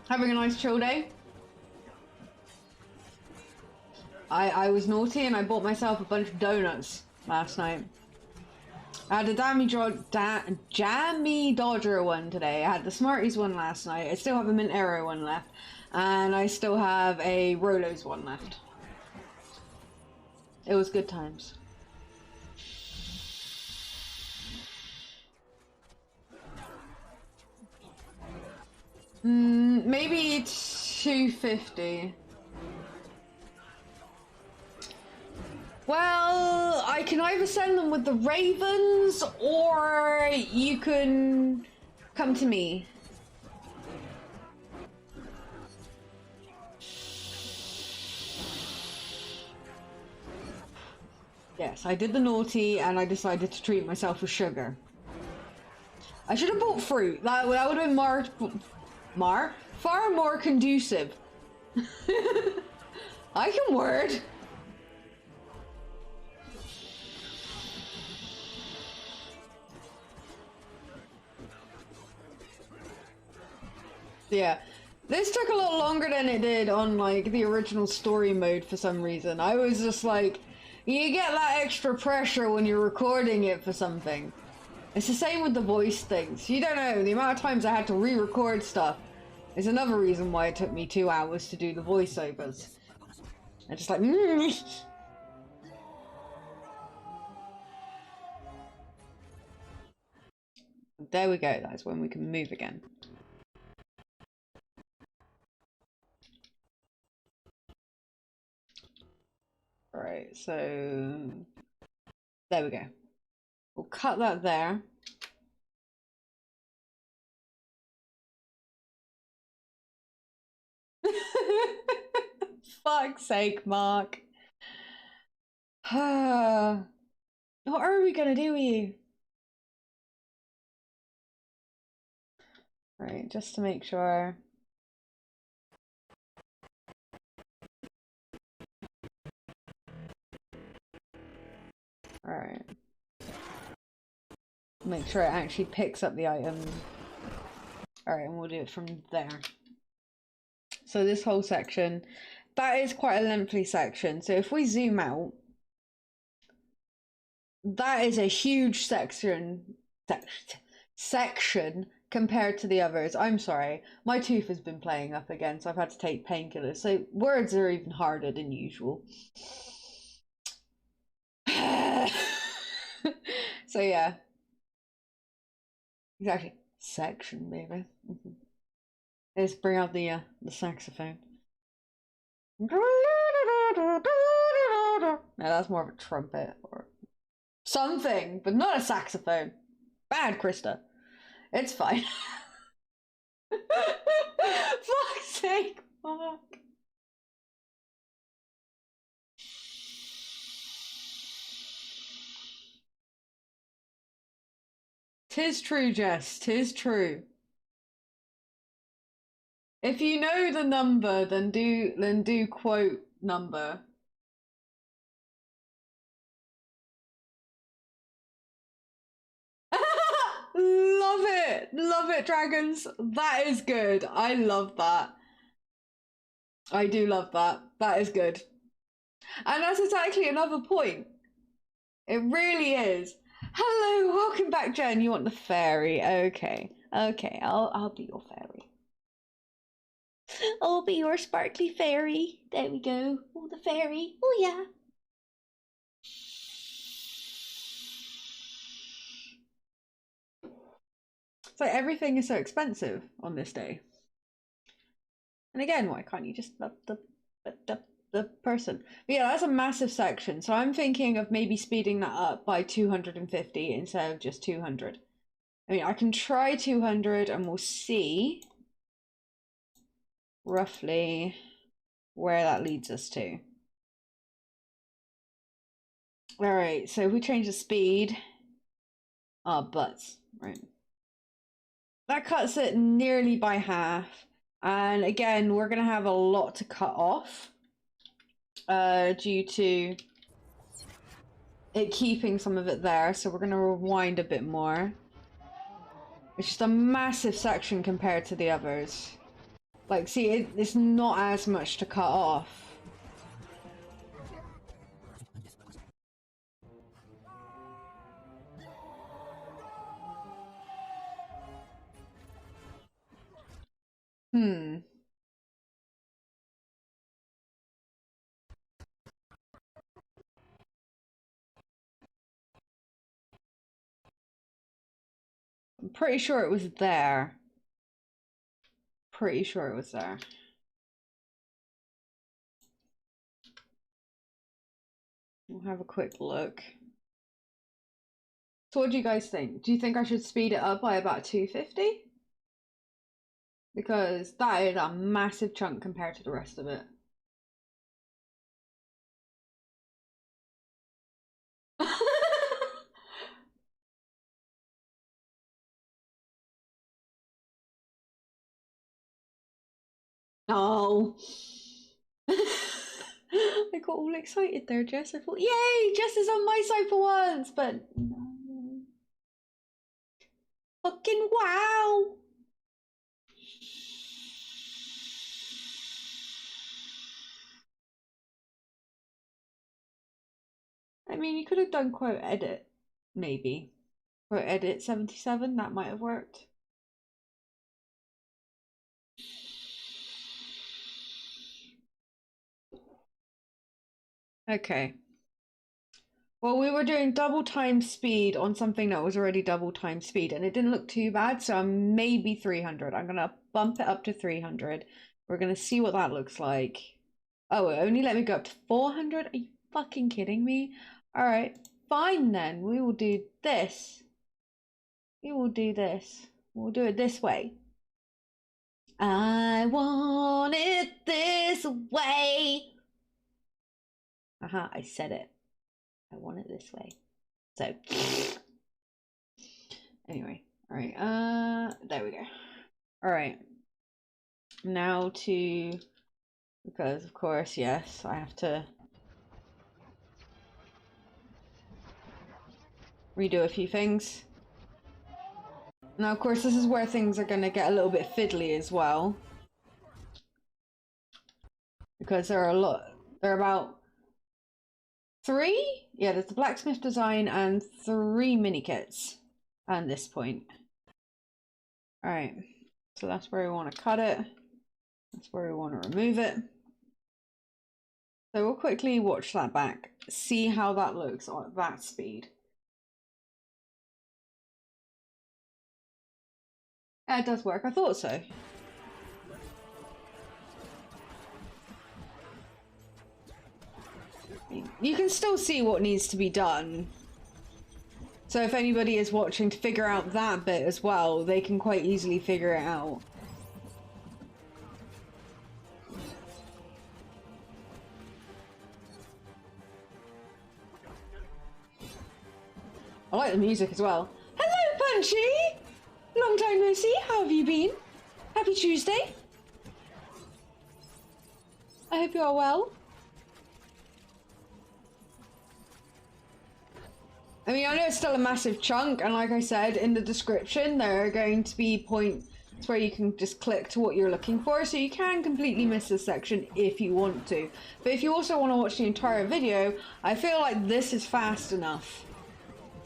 Having a nice chill day. I was naughty and I bought myself a bunch of donuts last night. I had a Jammy Dodger one today. I had the Smarties one last night. I still have a Mint Arrow one left. And I still have a Rolos one left. It was good times. Maybe 250. Well, I can either send them with the Ravens, or you can come to me. Yes, I did the naughty, and I decided to treat myself with sugar. I should have bought fruit. That would have been far more conducive. I can word. Yeah, this took a lot longer than it did on like the original story mode for some reason. I was just like, you get that extra pressure when you're recording it for something. It's the same with the voice things. You don't know, the amount of times I had to re-record stuff is another reason why it took me 2 hours to do the voiceovers. I just like, There we go, that's when we can move again. Alright, so there we go. We'll cut that there. Fuck's sake, Mark. What are we gonna do with you? Right, just to make sure. Alright. Make sure it actually picks up the item. Alright, and we'll do it from there. So this whole section, that is quite a lengthy section. So if we zoom out, that is a huge section compared to the others. I'm sorry, my tooth has been playing up again, so I've had to take painkillers. So words are even harder than usual. So yeah. Exactly. Section, baby. Let's bring out the saxophone. No, that's more of a trumpet or something, but not a saxophone. Bad, Krista. It's fine. Fuck's sake, Mark. 'Tis true, Jess. 'Tis true. If you know the number, then do quote number. Love it, dragons. That is good. I love that. I do love that. That is good. And that's exactly another point. It really is. Hello, welcome back, Jen. You want the fairy? Okay, okay. I'll be your fairy. I'll be your sparkly fairy. There we go. Oh, the fairy. Oh yeah. It's like everything is so expensive on this day. And again, why can't you just love the person? But yeah, that's a massive section. So I'm thinking of maybe speeding that up by 250 instead of just 200. I mean, I can try 200 and we'll see roughly where that leads us to. All right, so if we change the speed, butts, right? That cuts it nearly by half. And again, we're going to have a lot to cut off due to it keeping some of it there. So we're going to rewind a bit more. It's just a massive section compared to the others. Like, see, it's not as much to cut off. I'm pretty sure it was there. Pretty sure it was there. We'll have a quick look. So what do you guys think? Do you think I should speed it up by about 250? Because that is a massive chunk compared to the rest of it. Oh. I got all excited there, Jess. I thought, yay, Jess is on my side for once, but no. Fucking wow. I mean, you could have done quote edit, maybe. Quote edit 77, that might have worked. Okay. Well, we were doing double time speed on something that was already double time speed, and it didn't look too bad, so maybe 300. I'm going to bump it up to 300. We're going to see what that looks like. Oh, it only let me go up to 400? Are you fucking kidding me? All right, fine then. We will do this. We will do this. We'll do it this way. I want it this way. I said it. I want it this way. So, anyway, all right, there we go. All right, now because of course, yes, I have to redo a few things. Now, of course, this is where things are going to get a little bit fiddly as well. Because there are about 3? Yeah, there's the blacksmith design and 3 mini kits at this point. Alright, so that's where we want to cut it. That's where we want to remove it. So we'll quickly watch that back, see how that looks at that speed. Yeah, it does work, I thought so. You can still see what needs to be done. So if anybody is watching to figure out that bit as well, they can quite easily figure it out. I like the music as well. Hello, Punchy! Long time no see, how have you been? Happy Tuesday. I hope you are well. I mean, I know it's still a massive chunk, and like I said, in the description, there are going to be points where you can just click to what you're looking for, so you can completely miss this section if you want to. But if you also want to watch the entire video, I feel like this is fast enough,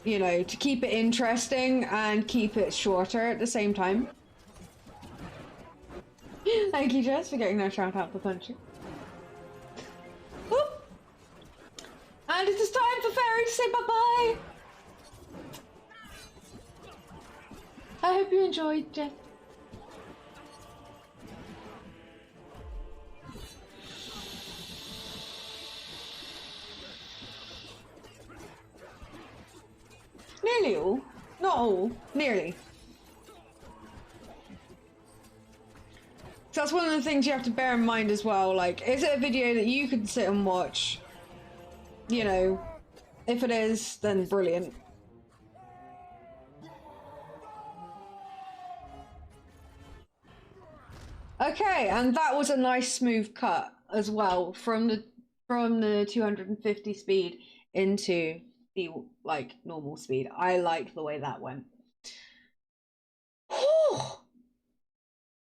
you know, to keep it interesting and keep it shorter at the same time. Thank you, Jess, for getting that shout out for Punchy. Whoop. And it is time for Fairy to say bye-bye. I hope you enjoyed, Jeff. Nearly all. Not all. Nearly. So that's one of the things you have to bear in mind as well. Like, is it a video that you can sit and watch? You know, if it is, then brilliant. Okay, and that was a nice smooth cut as well from the 250 speed into the like normal speed. I liked the way that went. Whew.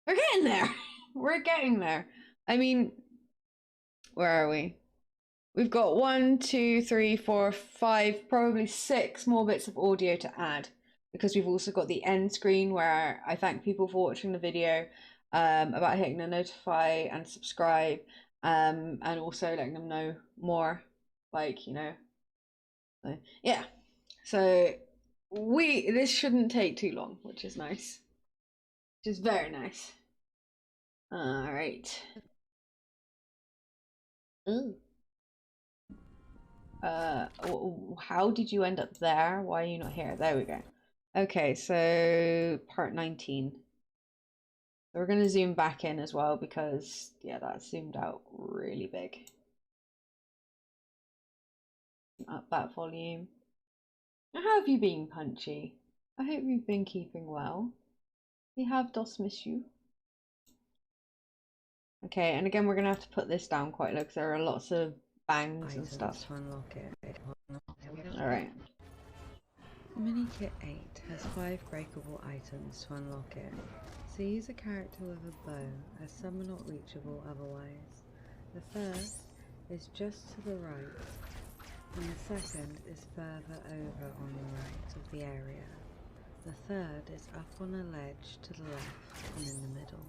We're getting there. We're getting there. I mean, where are we? We've got 1, 2, 3, 4, 5, probably 6 more bits of audio to add, because we've also got the end screen where I thank people for watching the video, about hitting the notify and subscribe, and also letting them know more, like, you know, yeah. So this shouldn't take too long, which is nice, which is very nice. All right. Ooh. How did you end up there? Why are you not here? There we go. Okay, so part 19. So we're going to zoom back in as well because, yeah, that zoomed out really big. Up that volume. How have you been, Punchy? I hope you've been keeping well. We have does miss you. Okay, and again, we're going to have to put this down quite low because there are lots of bangs and stuff. To unlock it. Alright. Mini Kit 8 has 5 breakable items to unlock it. So use a character with a bow, as some are not reachable otherwise. The first is just to the right, and the second is further over on the right of the area. The third is up on a ledge to the left and in the middle.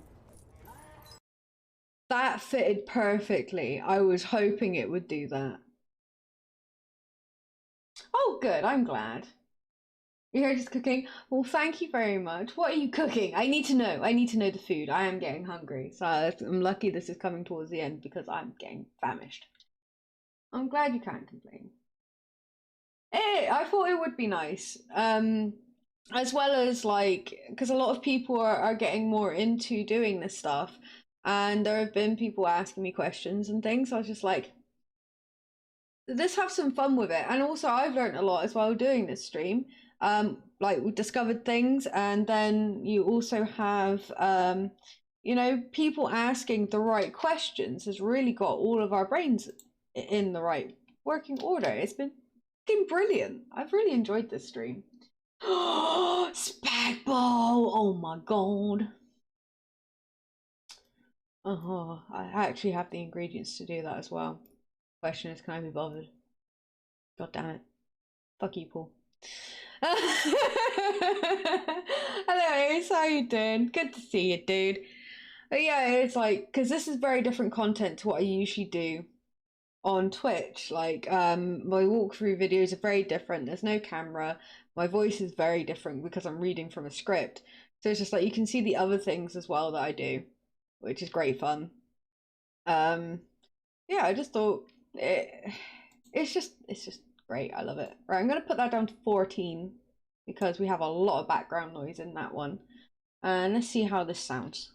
That fitted perfectly. I was hoping it would do that. Oh, good. I'm glad. You're just cooking. Well, thank you very much. What are you cooking? I need to know. I need to know the food. I am getting hungry. So I'm lucky this is coming towards the end because I'm getting famished. I'm glad you can't complain. I thought it would be nice. As well as, like, because a lot of people are getting more into doing this stuff. And there have been people asking me questions and things. So I was just like, let's have some fun with it. And also I've learned a lot as well doing this stream. Like, we discovered things, and then you also have you know, people asking the right questions has really got all of our brains in the right working order. It's been fucking brilliant. I've really enjoyed this stream. Spag bowl! Oh my god. I actually have the ingredients to do that as well. Question is, can I be bothered? God damn it. Fuck you, Paul. Hello Ace, how you doing? Good to see you, dude. But yeah, it's like, because this is very different content to what I usually do on Twitch. Like, my walkthrough videos are very different. There's no camera. My voice is very different because I'm reading from a script. So it's just like, you can see the other things as well that I do, which is great fun. Yeah, I just thought it's just great. I love it. Right, I'm gonna put that down to 14 because we have a lot of background noise in that one. And let's see how this sounds.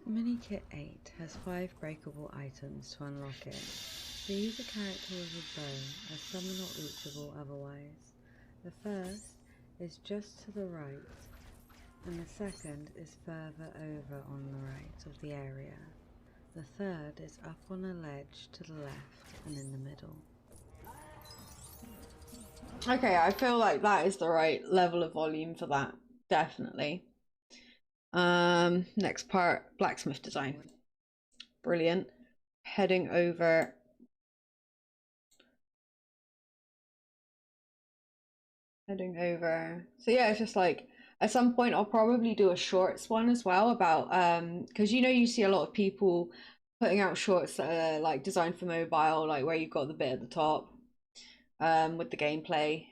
Mini Kit 8 has 5 breakable items to unlock it. So use a character with a bow, as some are not reachable otherwise. The first is just to the right, and the second is further over on the right of the area. The third is up on a ledge to the left and in the middle. Okay, I feel like that is the right level of volume for that, definitely. Next part, blacksmith design. Brilliant. Heading over. So yeah, it's just like at some point I'll probably do a shorts one as well about because you know you see a lot of people putting out shorts that are like designed for mobile, like where you've got the bit at the top with the gameplay,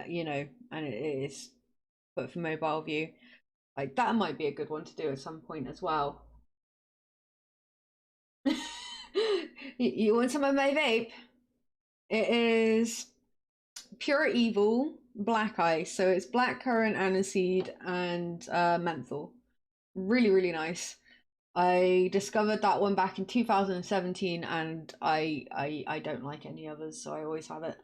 you know, and it is put for mobile view. Like that might be a good one to do at some point as well. You want some of my vape? It is Pure Evil Black Ice. So it's blackcurrant, aniseed, and menthol. Really, really nice. I discovered that one back in 2017, and I don't like any others, so I always have it.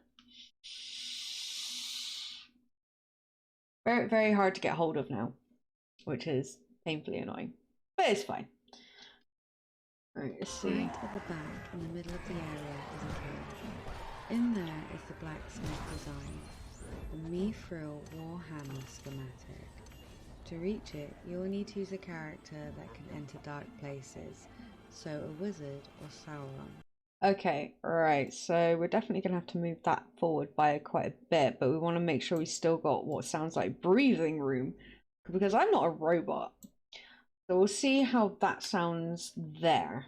Very, very hard to get hold of now, which is painfully annoying, but it's fine. Right, let's see. Right at the back, in the middle of the area, is a cave. In there is the blacksmith design, the Mithril Warhammer schematic. To reach it, you will need to use a character that can enter dark places, so a wizard or Sauron. Okay, right, so we're definitely going to have to move that forward by quite a bit, but we want to make sure we still got what sounds like breathing room, because I'm not a robot. So we'll see how that sounds there.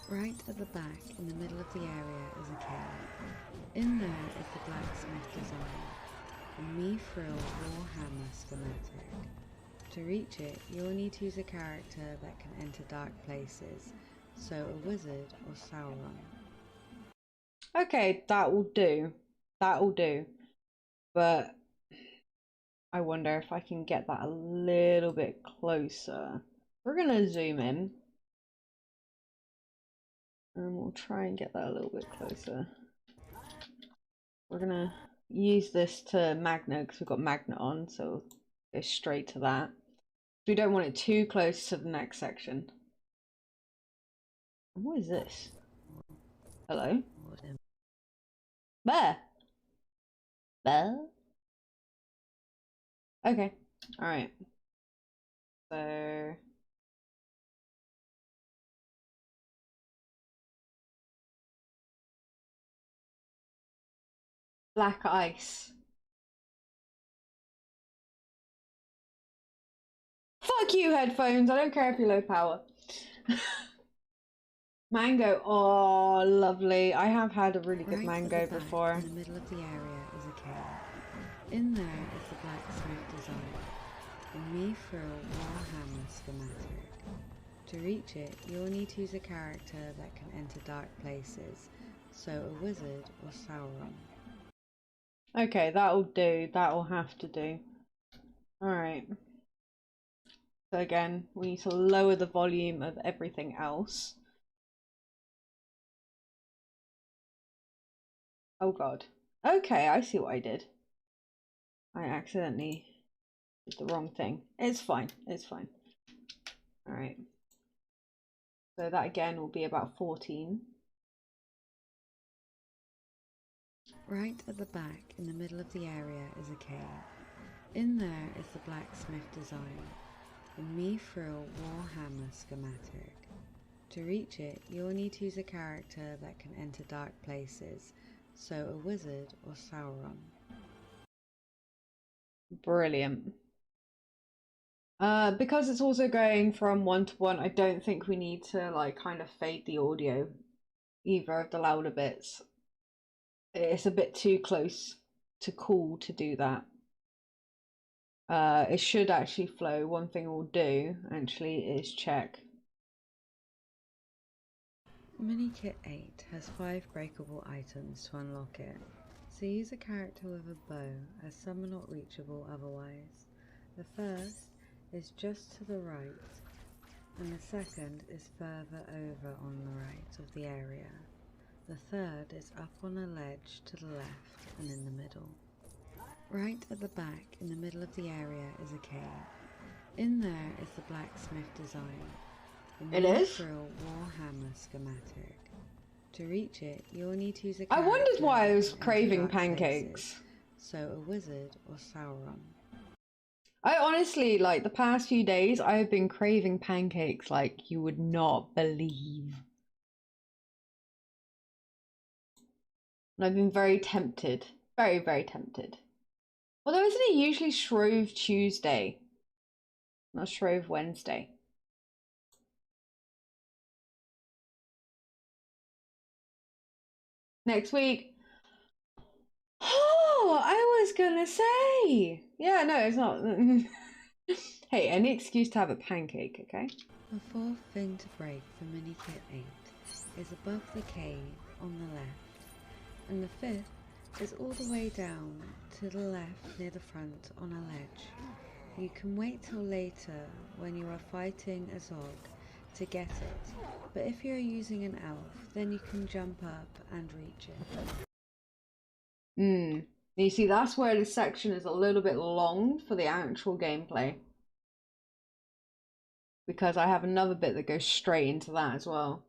Right at the back, in the middle of the area, is a cave. In there is the blacksmith design, the Mithril Warhammer schematic. To reach it, you will need to use a character that can enter dark places, so a wizard or Sauron. Okay, that will do. That will do. But I wonder if I can get that a little bit closer. We're going to zoom in. And we'll try and get that a little bit closer. We're going to use this to magnet because we've got magnet on, so go straight to that. We don't want it too close to the next section. What is this? Hello? Bear! Bear? Okay, alright. So... Black ice. Fuck you, headphones. I don't care if you're low power. Mango. Oh, lovely. I have had a really good mango before. In the middle of the area is a cave. In there is the blacksmith design, the Mithril Warhammer schematic. To reach it, you will need to use a character that can enter dark places, so a wizard or Sauron. Okay, that'll do. That'll have to do. Alright. So again, we need to lower the volume of everything else. Oh god. Okay, I see what I did. I accidentally did the wrong thing. It's fine. It's fine. Alright. So that again will be about 14. Right at the back, in the middle of the area, is a cave. In there is the blacksmith design, the Mithril Warhammer schematic. To reach it, you will need to use a character that can enter dark places, so a wizard or Sauron. Brilliant. Because it's also going from 1 to 1, I don't think we need to like kind of fade the audio either of the louder bits. It's a bit too close to cool to do that. It should actually flow. One thing we'll do actually is check. Minikit 8 has 5 breakable items to unlock it, so use a character with a bow as some are not reachable otherwise. The first is just to the right, and the second is further over on the right of the area. The third is up on a ledge to the left and in the middle. Right at the back, in the middle of the area, is a cave. In there is the blacksmith design. It is? Drill Warhammer schematic. To reach it, you'll need to use a I wondered character why I was into craving dark pancakes. places, so a wizard or Sauron. I honestly, like, the past few days, I have been craving pancakes like you would not believe. And I've been very tempted. Very, very tempted. Although isn't it usually Shrove Tuesday? Not Shrove Wednesday. Next week. Oh, I was gonna say. Yeah, no, it's not. Hey, any excuse to have a pancake, okay? The fourth thing to break for Minikit 8 is above the cave on the left, and the fifth is all the way down to the left near the front on a ledge. You can wait till later when you are fighting a Zog to get it, but if you're using an elf, then you can jump up and reach it. You see, that's where this section is a little bit long for the actual gameplay. Because I have another bit that goes straight into that as well.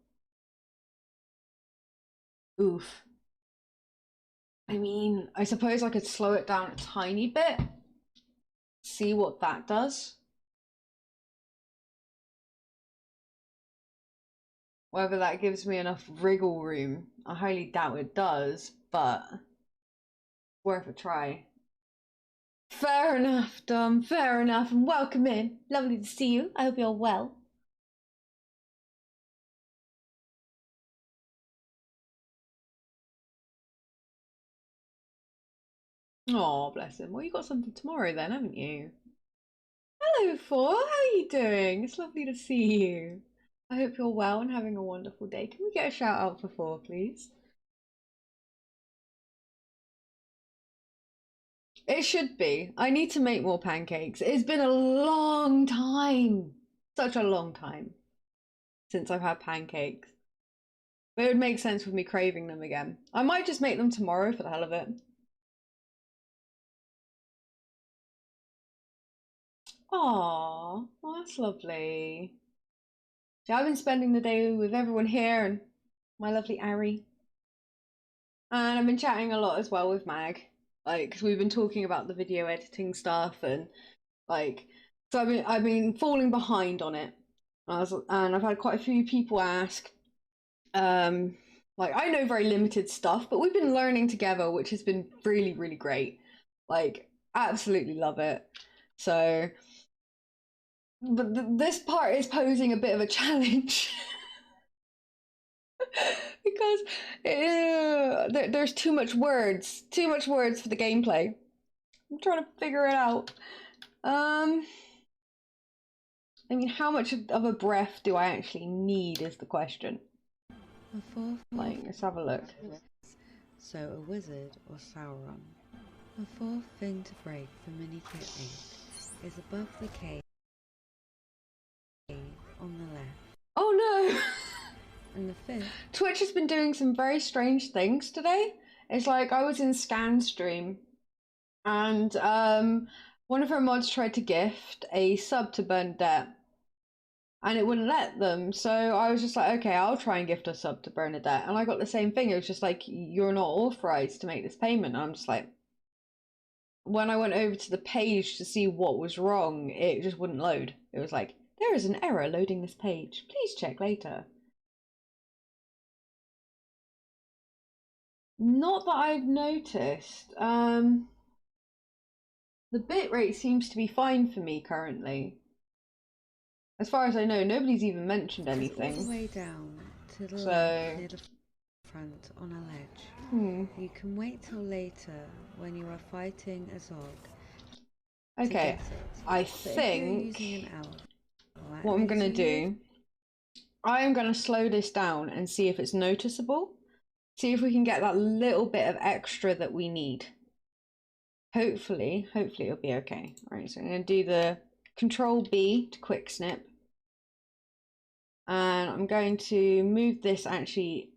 Oof. I mean, I suppose I could slow it down a tiny bit. See what that does. Whether that gives me enough wriggle room, I highly doubt it does, but worth a try. Fair enough, Dom, fair enough, and welcome in. Lovely to see you. I hope you're well. Oh, bless him. Well, you got something tomorrow then, haven't you? Hello, Four. How are you doing? It's lovely to see you. I hope you're well and having a wonderful day. Can we get a shout out for Four, please? It should be. I need to make more pancakes. It's been a long time. Such a long time since I've had pancakes. But it would make sense with me craving them again. I might just make them tomorrow for the hell of it. Aww, well, that's lovely. So I've been spending the day with everyone here and my lovely Ari. And I've been chatting a lot as well with Mag. Like, cause we've been talking about the video editing stuff and like, so I've been falling behind on it. And I've had quite a few people ask. Like, I know very limited stuff, but we've been learning together, which has been really, really great. Like, absolutely love it. So, but this part is posing a bit of a challenge. Because there's too much words for the gameplay. I'm trying to figure it out. I mean, how much of a breath do I actually need is the question. Like, let's have a look. So a wizard or Sauron. The fourth thing to break for Minikit 8 is above the cave on the left. Oh no! And the fifth. Twitch has been doing some very strange things today. It's like I was in scan stream and one of her mods tried to gift a sub to Bernadette and it wouldn't let them. So I was just like, okay, I'll try and gift a sub to Bernadette. And I got the same thing. It was just like, you're not authorized to make this payment. And I'm just like, when I went over to the page to see what was wrong, it just wouldn't load. It was like, there is an error loading this page. Please check later. Not that I've noticed. The bitrate seems to be fine for me currently. As far as I know, nobody's even mentioned anything. All the way down to the left near the front on a ledge. You can wait till later when you are fighting a Zog. Okay, I think what I'm going to do, I am going to slow this down and see if it's noticeable. See if we can get that little bit of extra that we need. Hopefully it'll be okay. All right, so I'm going to do the Control B to quick snip. And I'm going to move this actually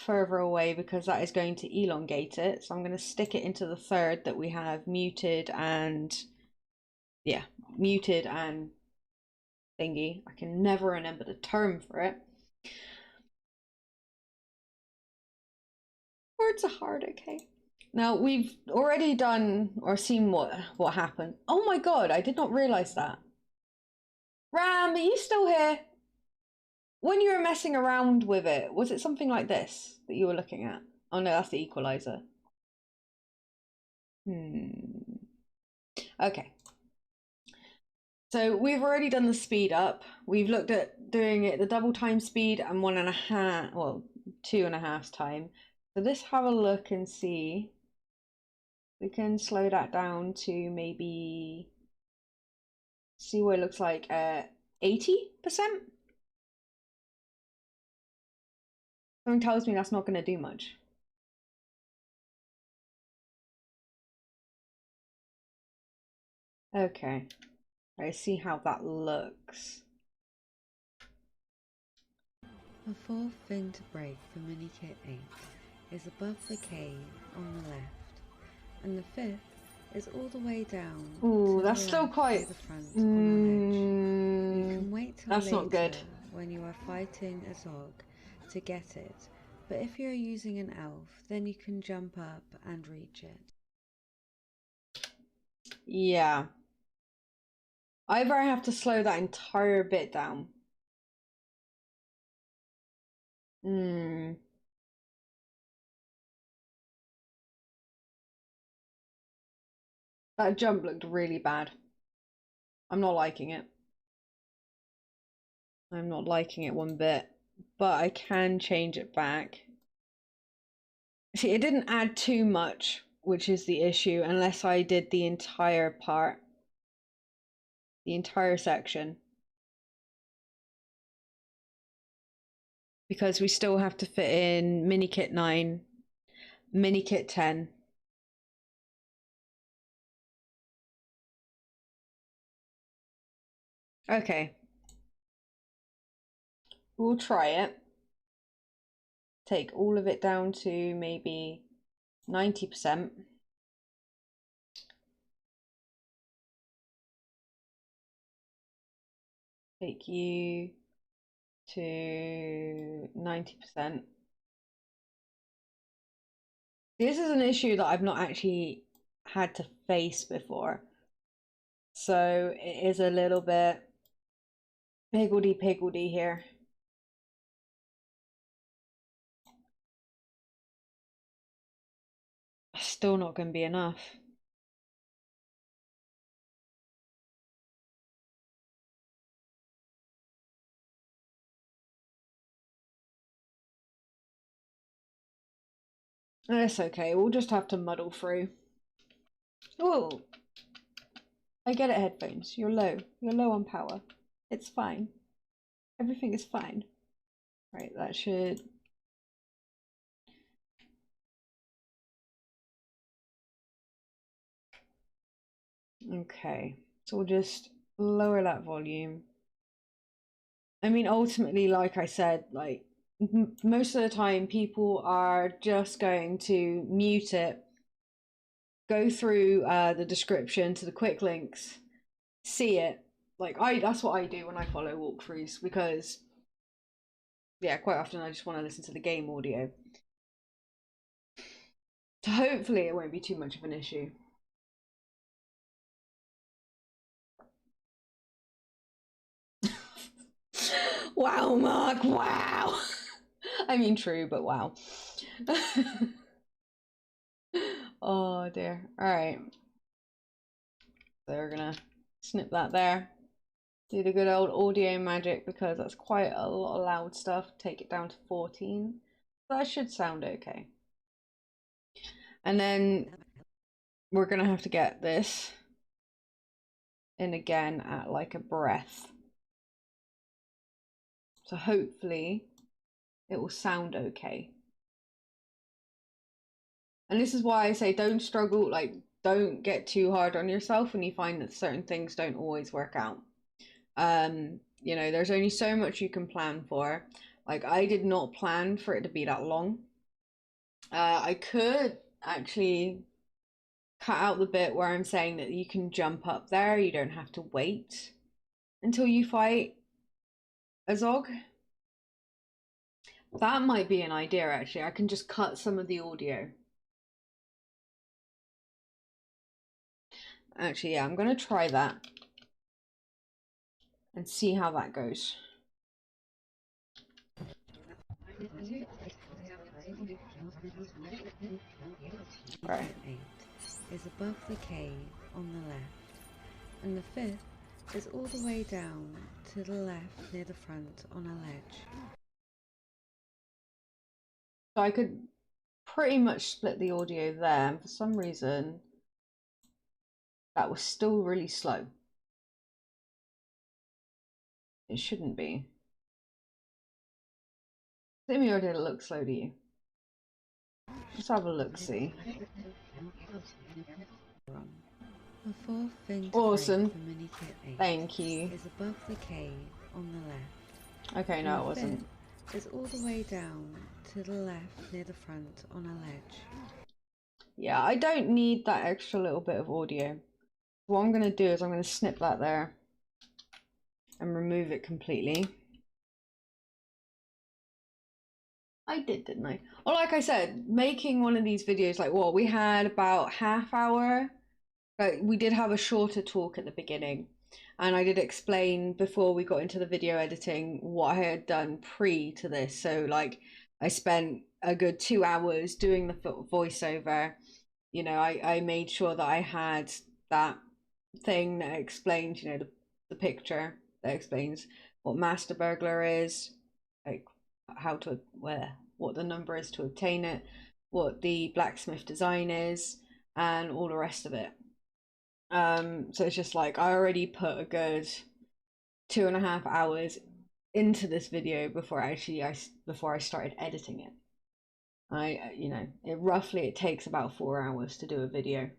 further away because that is going to elongate it. So I'm going to stick it into the third that we have muted and, yeah, muted and thingy. I can never remember the term for it. Words are hard, okay. Now we've already done or seen what happened. Oh my god, I did not realize that. Ram, are you still here? When you were messing around with it, was it something like this that you were looking at? Oh no, that's the equalizer. Okay. So we've already done the speed up. We've looked at doing it the double time speed and 1.5, well, 2.5 time. So let's have a look and see. We can slow that down to maybe see what it looks like at 80%. Something tells me that's not going to do much. Okay, let's see how that looks. The fourth thing to break for mini kit 8 is above the K on the left, and the fifth is all the way down. Ooh, to that's the still left quite. the front on the edge. You can wait till That's later not good. when you are fighting a Zog to get it, but if you're using an elf, then you can jump up and reach it. Yeah. Either I have to slow that entire bit down. That jump looked really bad. I'm not liking it. I'm not liking it one bit, but I can change it back. See, it didn't add too much, which is the issue, unless I did the entire part, the entire section. Because we still have to fit in mini kit 9, mini kit 10. Okay. We'll try it. Take all of it down to maybe 90%. Take you to 90%. This is an issue that I've not actually had to face before. So it is a little bit higgledy-piggledy here. Still not going to be enough. It's okay, we'll just have to muddle through. Oh, I get it, headphones. You're low. You're low on power. It's fine. Everything is fine. Right, that should... Okay, so we'll just lower that volume. I mean, ultimately, like I said, like most of the time people are just going to mute it, go through the description to the quick links, see it. Like that's what I do when I follow walkthroughs, because yeah, quite often I just want to listen to the game audio. So hopefully it won't be too much of an issue. Wow, Mark, wow. I mean, true, but wow. Oh dear. All right. So we're gonna snip that there. Do the good old audio magic, because that's quite a lot of loud stuff. Take it down to 14. That should sound okay. And then we're gonna have to get this in again at like a breath. So hopefully it will sound okay. And this is why I say don't struggle, like don't get too hard on yourself when you find that certain things don't always work out. You know, there's only so much you can plan for. Like I did not plan for it to be that long. I could actually cut out the bit where I'm saying that you can jump up there. You don't have to wait until you fight a Zog. That might be an idea, actually. I can just cut some of the audio. Actually, yeah, I'm going to try that and see how that goes. Right. 8 is above the cave on the left, and the 5th is all the way down to the left near the front on a ledge. So I could pretty much split the audio there, and for some reason that was still really slow. It shouldn't be. Let me, or did it look slow to you? Let's have a look, see. The 4th thing to Awesome. break for mini kit 8 Thank you. is above the cave on the left. Okay, no, it wasn't. Is all the way down to the left near the front on a ledge. Yeah, I don't need that extra little bit of audio. What I'm going to do is I'm going to snip that there and remove it completely. I did, didn't I? Well, like I said, making one of these videos, like what we had about half hour, but we did have a shorter talk at the beginning, and I did explain before we got into the video editing what I had done pre to this. So like I spent a good 2 hours doing the voiceover. You know, I made sure that I had that thing that explains, you know, the picture that explains what master burglar is, like how to what the number is to obtain it, what the blacksmith design is, and all the rest of it. So it's just like I already put a good 2.5 hours into this video before I started editing it. You know, it takes about 4 hours to do a video.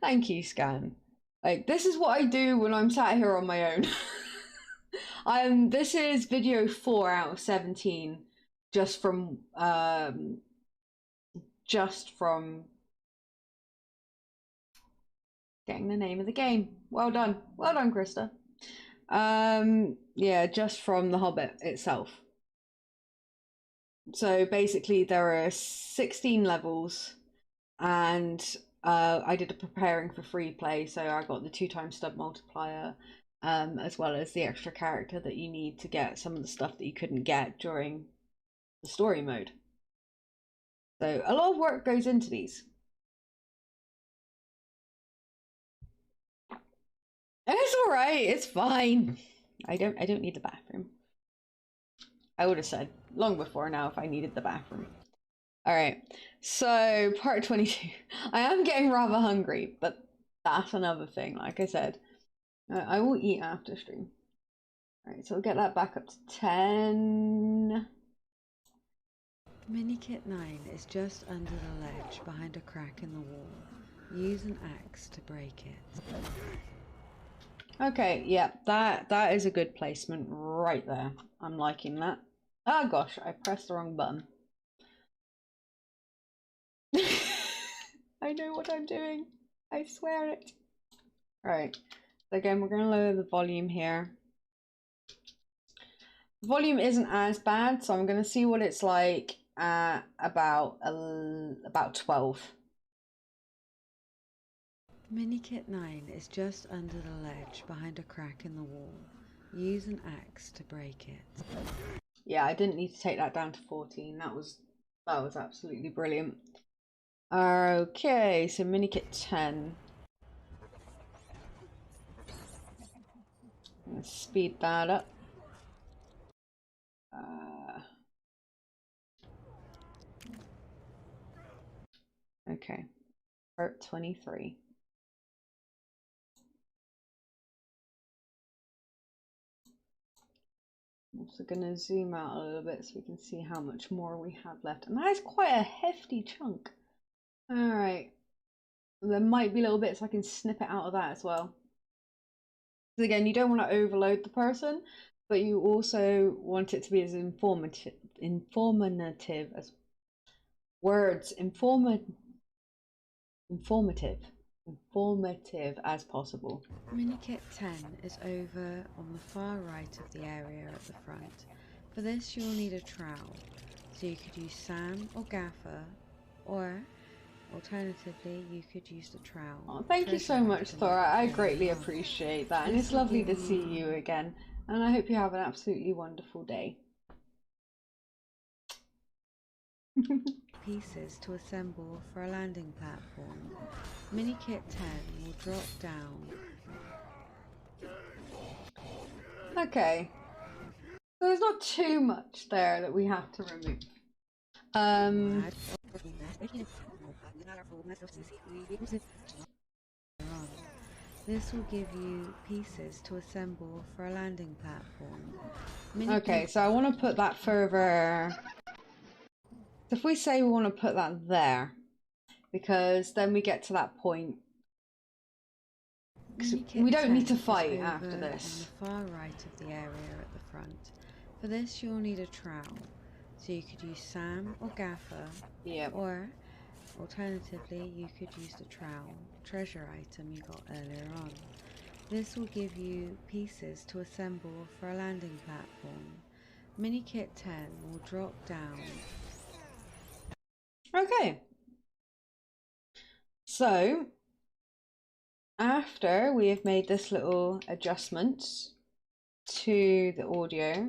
Thank you, Scan. Like, this is what I do when I'm sat here on my own. This is video 4 out of 17, just from getting the name of the game. Well done, Krista. Yeah, just from The Hobbit itself. So basically, there are 16 levels, and I did a preparing for free play, so I got the 2x stud multiplier, as well as the extra character that you need to get some of the stuff that you couldn't get during the story mode. So a lot of work goes into these. It's all right. It's fine. I don't need the bathroom. I would have said long before now if I needed the bathroom. All right. So part 22. I am getting rather hungry, but that's another thing. Like I said, I will eat after stream. All right. So we'll get that back up to 10. Mini kit 9 is just under the ledge behind a crack in the wall. Use an axe to break it. Okay, yeah, that is a good placement right there. I'm liking that. Oh gosh, I pressed the wrong button. I know what I'm doing. I swear it. Right. So again, we're gonna lower the volume here. The volume isn't as bad, so I'm gonna see what it's like at about 12. Mini kit 9 is just under the ledge behind a crack in the wall. Use an axe to break it. Yeah, I didn't need to take that down to 14. That was absolutely brilliant. Okay, so mini kit 10. Let's speed that up. Okay, part 23. I'm also going to zoom out a little bit so we can see how much more we have left. And that is quite a hefty chunk. Alright. There might be little bits I can snip it out of that as well. Because again, you don't want to overload the person. but you also want it to be as informative as words, informative as possible. Minikit 10 is over on the far right of the area at the front. For this you'll need a trowel, so you could use Sam or Gaffer, or alternatively you could use the trowel. Oh, thank you so much, Thora. I greatly appreciate that, and it's lovely to see you again, and I hope you have an absolutely wonderful day. Pieces to assemble for a landing platform. Minikit 10 will drop down. Okay, so there's not too much there that we have to remove. This will give you pieces to assemble for a landing platform. Okay, so I want to put that further. If we say we want to put that there, because then we get to that point. We don't need to fight after this. On the far right of the area at the front. For this you'll need a trowel, so you could use Sam or Gaffer, or alternatively you could use the trowel, treasure item you got earlier on. This will give you pieces to assemble for a landing platform. Minikit 10 will drop down. Okay, so after we have made this little adjustment to the audio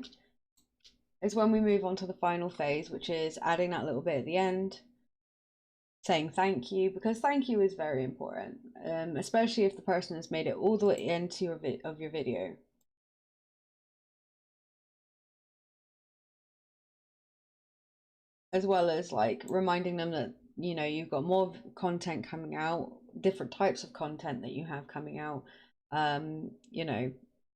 is when we move on to the final phase, which is adding that little bit at the end, saying thank you, because thank you is very important, especially if the person has made it all the way into your video. As well as like reminding them that, you know, you've got more content coming out, different types of content that you have coming out, you know,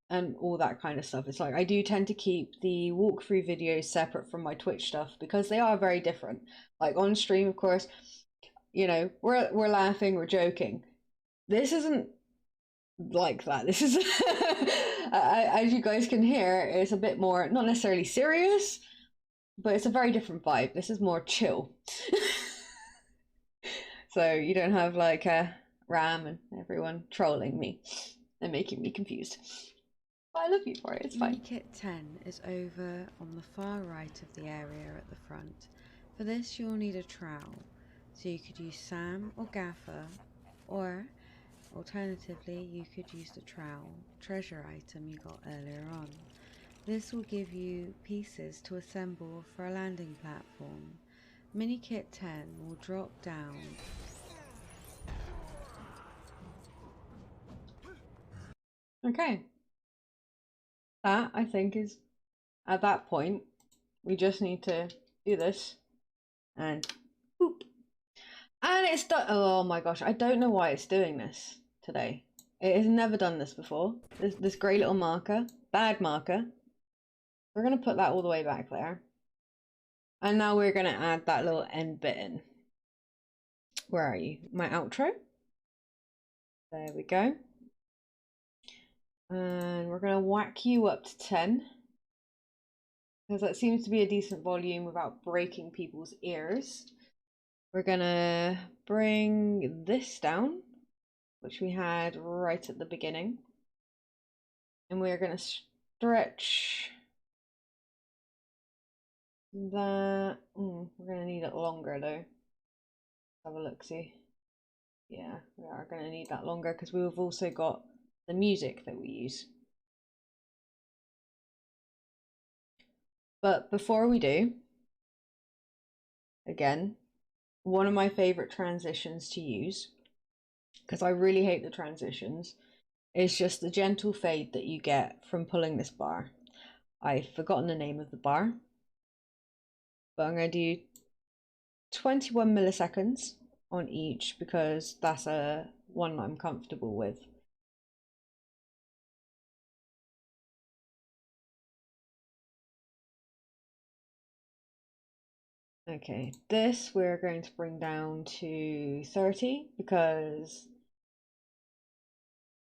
and all that kind of stuff. It's like I do tend to keep the walkthrough videos separate from my Twitch stuff because they are very different. Like on stream, of course, you know, we're laughing, we're joking. This isn't like that. This is as you guys can hear, it's a bit more, not necessarily serious, but it's a very different vibe. This is more chill. So you don't have like Ram and everyone trolling me and making me confused. But I love you for it, it's fine. Minikit 10 is over on the far right of the area at the front. For this you'll need a trowel, so you could use Sam or Gaffer, or alternatively you could use the trowel, treasure item you got earlier on. This will give you pieces to assemble for a landing platform. Minikit 10 will drop down. Okay. That, I think, is at that point, we just need to do this and boop. And it's done. Oh my gosh, I don't know why it's doing this today. It has never done this before. This grey little marker, bad marker. We're going to put that all the way back there. And now we're going to add that little end bit in. Where are you? My outro. There we go. And we're going to whack you up to 10. Because that seems to be a decent volume without breaking people's ears. We're going to bring this down, which we had right at the beginning. And we're going to stretch that. We're going to need it longer though. Have a look, see. Yeah, we are going to need that longer because we've also got the music that we use. But before we do, again, one of my favorite transitions to use, because I really hate the transitions, is just the gentle fade that you get from pulling this bar. I've forgotten the name of the bar, but I'm going to do 21 milliseconds on each because that's a one I'm comfortable with. Okay, this we're going to bring down to 30 because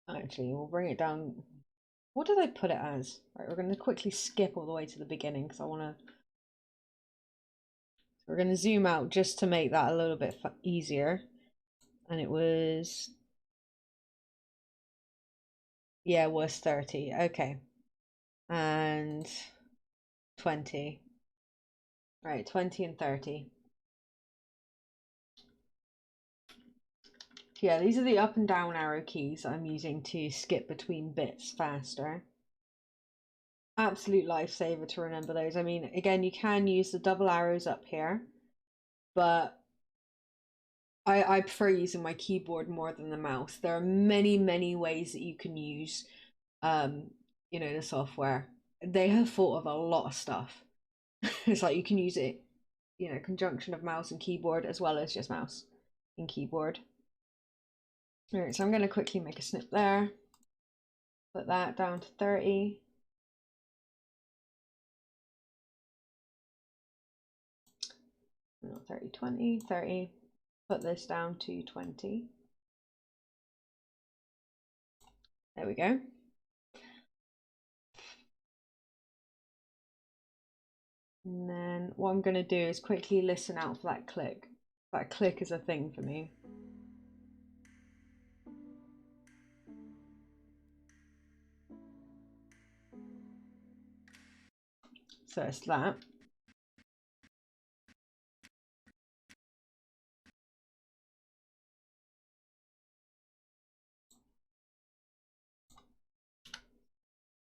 actually we'll bring it down. what did I put it as? Right, we're going to quickly skip all the way to the beginning because I want to. We're going to zoom out just to make that a little bit easier. And it was, yeah, it was 30. Okay. And 20. Right, 20 and 30. Yeah, these are the up and down arrow keys I'm using to skip between bits faster. Absolute lifesaver to remember those. I mean, again, you can use the double arrows up here, but I prefer using my keyboard more than the mouse. There are many ways that you can use, you know, the software. They have thought of a lot of stuff. It's like you can use it, you know, conjunction of mouse and keyboard as well as just mouse and keyboard. All right, so I'm going to quickly make a snip there. Put that down to 30. No, 30, 20, 30. Put this down to 20. There we go. And then what I'm going to do is quickly listen out for that click. That click is a thing for me. So it's that.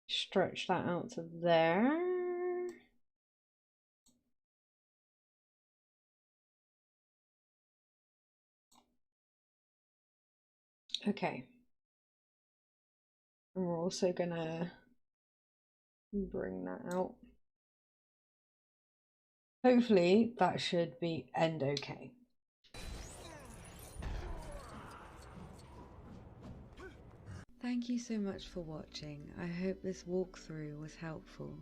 Stretch that out to there. Okay. And we're also gonna bring that out. Hopefully that should be end okay. Thank you so much for watching. I hope this walkthrough was helpful.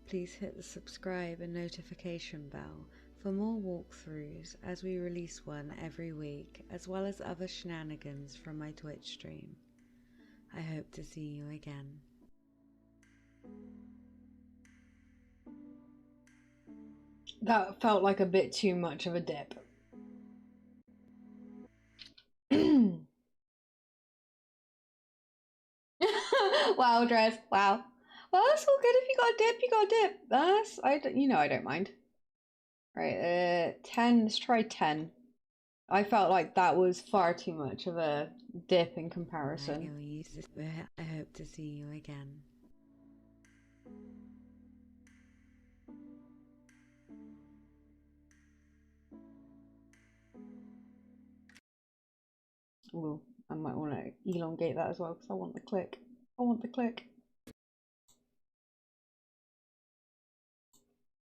Please hit the subscribe and notification bell for more walkthroughs as we release one every week, as well as other shenanigans from my Twitch stream. I hope to see you again. That felt like a bit too much of a dip. Wow, Drez. Wow. Well, that's all good. If you got a dip, you got a dip. That's, you know, I don't mind. Right, 10. Let's try 10. I felt like that was far too much of a dip in comparison. I hope to see you again. Ooh, I might want to elongate that as well because I want the click. I want the click.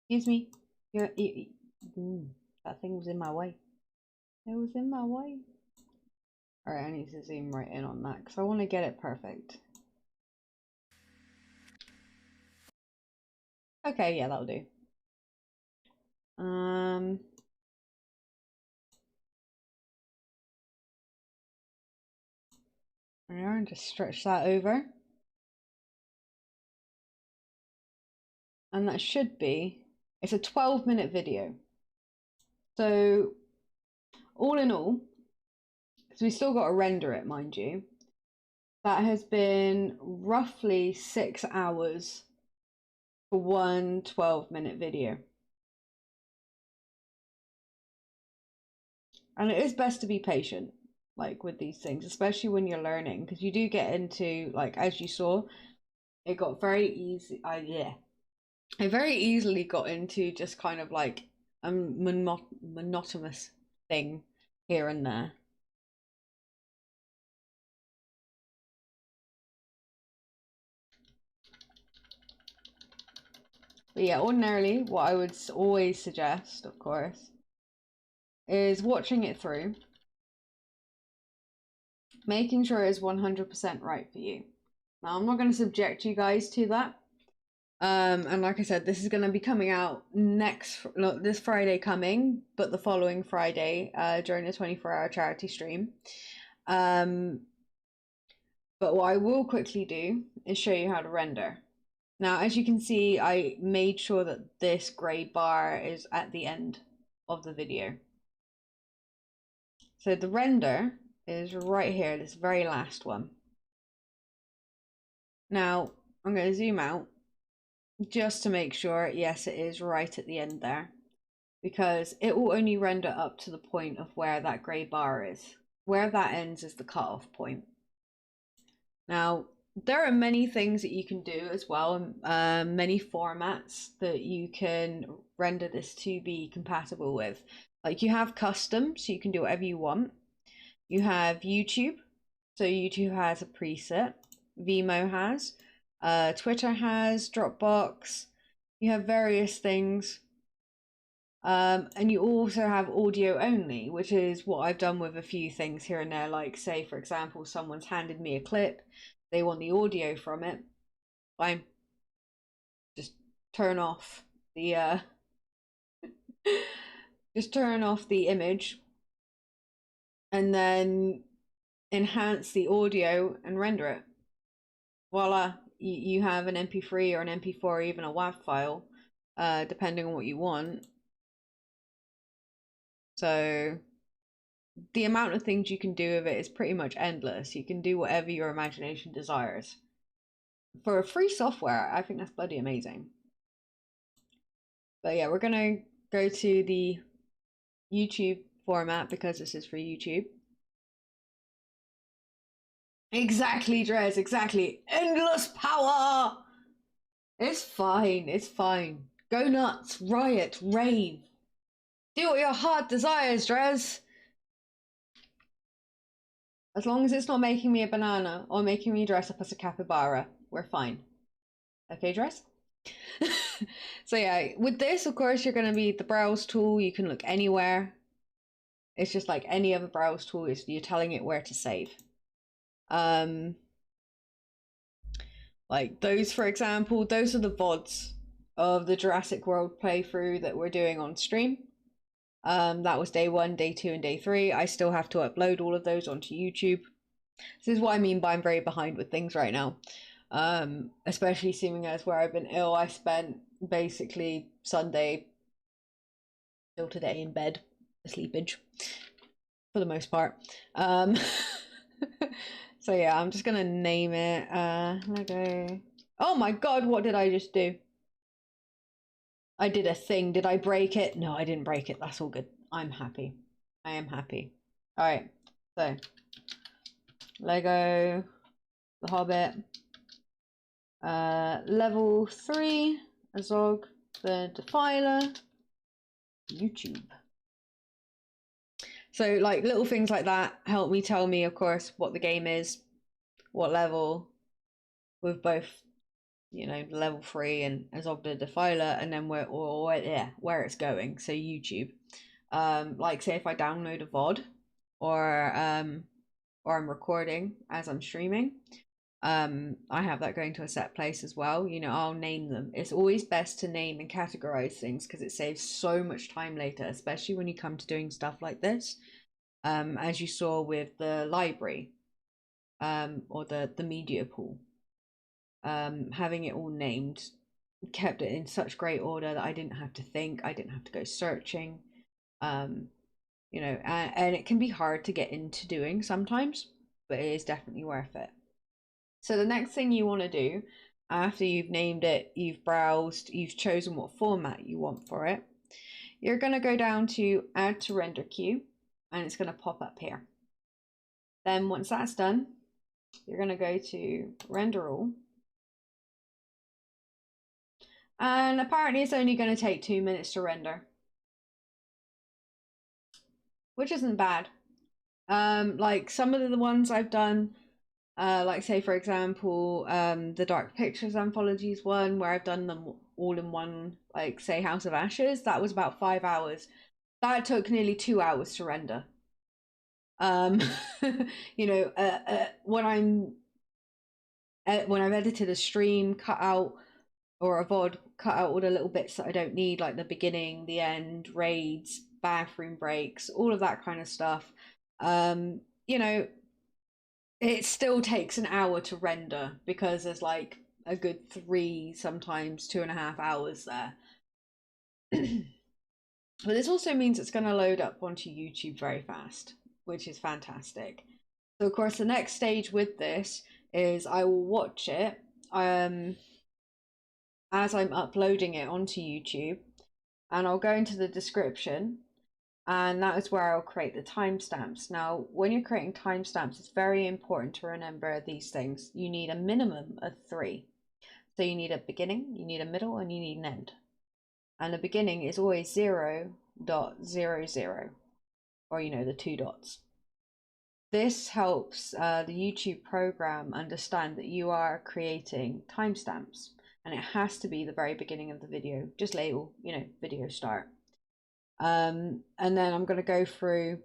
Excuse me. That thing was in my way. It was in my way. Alright, I need to zoom right in on that because I want to get it perfect. Okay, yeah, that'll do. There, and just stretch that over. And that should be, it's a 12-minute video. So, all in all, because we still got to render it, mind you, that has been roughly 6 hours for one 12-minute video. And it is best to be patient, like, with these things, especially when you're learning, because you do get into, like, as you saw, it got very easy. I very easily got into just kind of like a monotonous thing here and there. But yeah, ordinarily, what I would always suggest, of course, is watching it through, making sure it's 100% right for you. Now, I'm not going to subject you guys to that. And like I said, this is going to be coming out this Friday coming, but the following Friday during the 24-hour charity stream. But But what I will quickly do is show you how to render. Now, as you can see, I made sure that this grey bar is at the end of the video. So the render is right here, this very last one. Now, I'm going to zoom out just to make sure, yes, it is right at the end there, because it will only render up to the point of where that grey bar is. Where that ends is the cutoff point. Now, there are many things that you can do as well, many formats that you can render this to be compatible with. Like you have custom, so you can do whatever you want. You have YouTube, so YouTube has a preset. Vimeo has, Twitter has, Dropbox. You have various things. And you also have audio only, which is what I've done with a few things here and there. Like say, for example, someone's handed me a clip, they want the audio from it. Fine. Just turn off the just turn off the image and then enhance the audio and render it. Voila, you have an MP3 or an MP4 or even a WAV file, depending on what you want. So the amount of things you can do with it is pretty much endless. You can do whatever your imagination desires. For free software, I think that's bloody amazing. But yeah, we're gonna go to the YouTube format because this is for YouTube. Exactly, Drez, exactly. Endless power! It's fine, it's fine. Go nuts, riot, rave. Do what your heart desires, Drez. As long as it's not making me a banana or making me dress up as a capybara, we're fine. Okay, Dress? So yeah, with this, of course, you're going to be the browse tool. You can look anywhere. It's just like any other browse tool. You're telling it where to save. Like those, for example, those are the VODs of the Jurassic World playthrough that we're doing on stream. That was day 1, day 2, and day 3. I still have to upload all of those onto YouTube. This is what I mean by I'm very behind with things right now. Especially seeing as where I've been ill, I spent basically Sunday till today in bed, sleepage, for the most part. So yeah, I'm just gonna name it Lego. Oh my god, what did I just do? I did a thing. Did I break it? No, I didn't break it. That's all good. I'm happy. I am happy. All right. So, Lego, The Hobbit, level 3, Azog, the Defiler, YouTube. So, like little things like that help me tell me, of course, what the game is, what level, with both, you know, level 3 and Azog the Defiler, and then where it's going. So YouTube, like say if I download a VOD, or I'm recording as I'm streaming, I have that going to a set place as well. You know, I'll name them. It's always best to name and categorize things because it saves so much time later, especially when you come to doing stuff like this. As you saw with the library, or the media pool. Having it all named kept it in such great order that I didn't have to think, I didn't have to go searching. You know, and it can be hard to get into doing sometimes, but it is definitely worth it. So the next thing you want to do after you've named it, you've browsed, you've chosen what format you want for it, you're going to go down to add to render queue, and it's going to pop up here. Then once that's done, you're going to go to render all. And apparently it's only going to take 2 minutes to render, which isn't bad. Like some of the ones I've done, like say for example, the Dark Pictures Anthologies one, where I've done them all in one, like say House of Ashes, that was about 5 hours. That took nearly 2 hours to render. You know, when I've edited a stream, cut out, or a VOD, cut out all the little bits that I don't need, like the beginning, the end, raids, bathroom breaks, all of that kind of stuff. You know, it still takes an hour to render because there's like a good 3, sometimes 2.5 hours there. But this also means it's going to load up onto YouTube very fast, which is fantastic. So of course the next stage with this is I will watch it as I'm uploading it onto YouTube, and I'll go into the description, and that is where I'll create the timestamps. Now, when you're creating timestamps, it's very important to remember these things. You need a minimum of 3. So you need a beginning, you need a middle, and you need an end. And the beginning is always 0.00, or the 2 dots. This helps the YouTube program understand that you are creating timestamps, and it has to be the very beginning of the video. Just label, video start. And then I'm going to go through,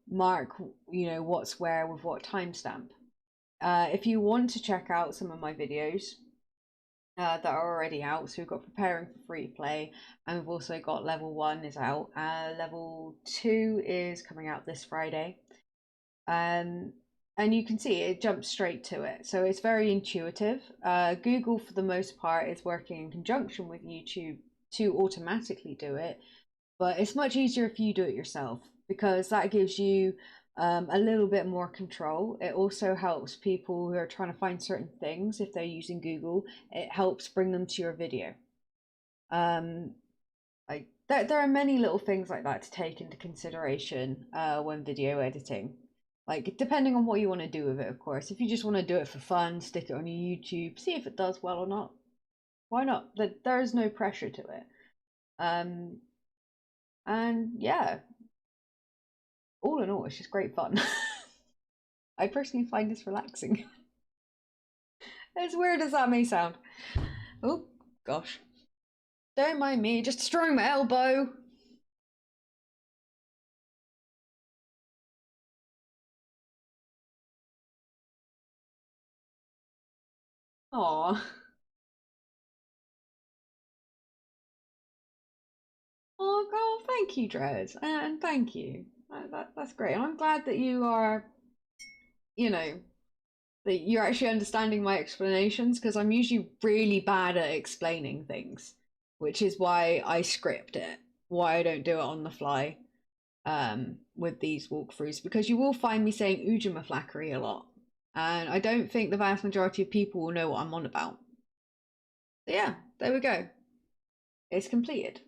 mark, what's where with what timestamp. If you want to check out some of my videos that are already out, so we've got preparing for free play, and we've also got level 1 is out. Level 2 is coming out this Friday. And you can see it jumps straight to it, so it's very intuitive. Google, for the most part, is working in conjunction with YouTube to automatically do it, but it's much easier if you do it yourself, because that gives you a little bit more control. It also helps people who are trying to find certain things. If they're using Google, it helps bring them to your video. Like there are many little things like that to take into consideration when video editing. Like, depending on what you want to do with it, of course. If you just want to do it for fun, stick it on your YouTube, see if it does well or not. Why not? There is no pressure to it. And yeah, all in all, it's just great fun. I personally find this relaxing. As weird as that may sound. Oh, gosh. Don't mind me, just destroying my elbow. Aw. Oh, God, thank you, Dres. And thank you. That's great. And I'm glad that you are, that you're actually understanding my explanations, because I'm usually really bad at explaining things, which is why I script it, why I don't do it on the fly with these walkthroughs, because you will find me saying Ujamaflackery a lot, and I don't think the vast majority of people will know what I'm on about. So yeah, there we go. It's completed.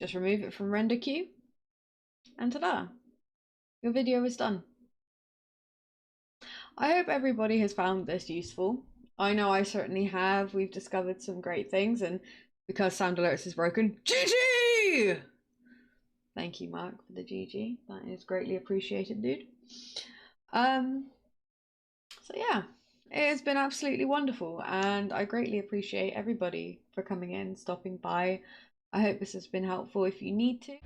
Just remove it from render queue, and ta-da! Your video is done. I hope everybody has found this useful. I know I certainly have. We've discovered some great things, and because sound alerts is broken, GG! Thank you, Mark, for the GG. That is greatly appreciated, dude. So yeah, it has been absolutely wonderful, and I greatly appreciate everybody for coming in, stopping by. I hope this has been helpful. If you need to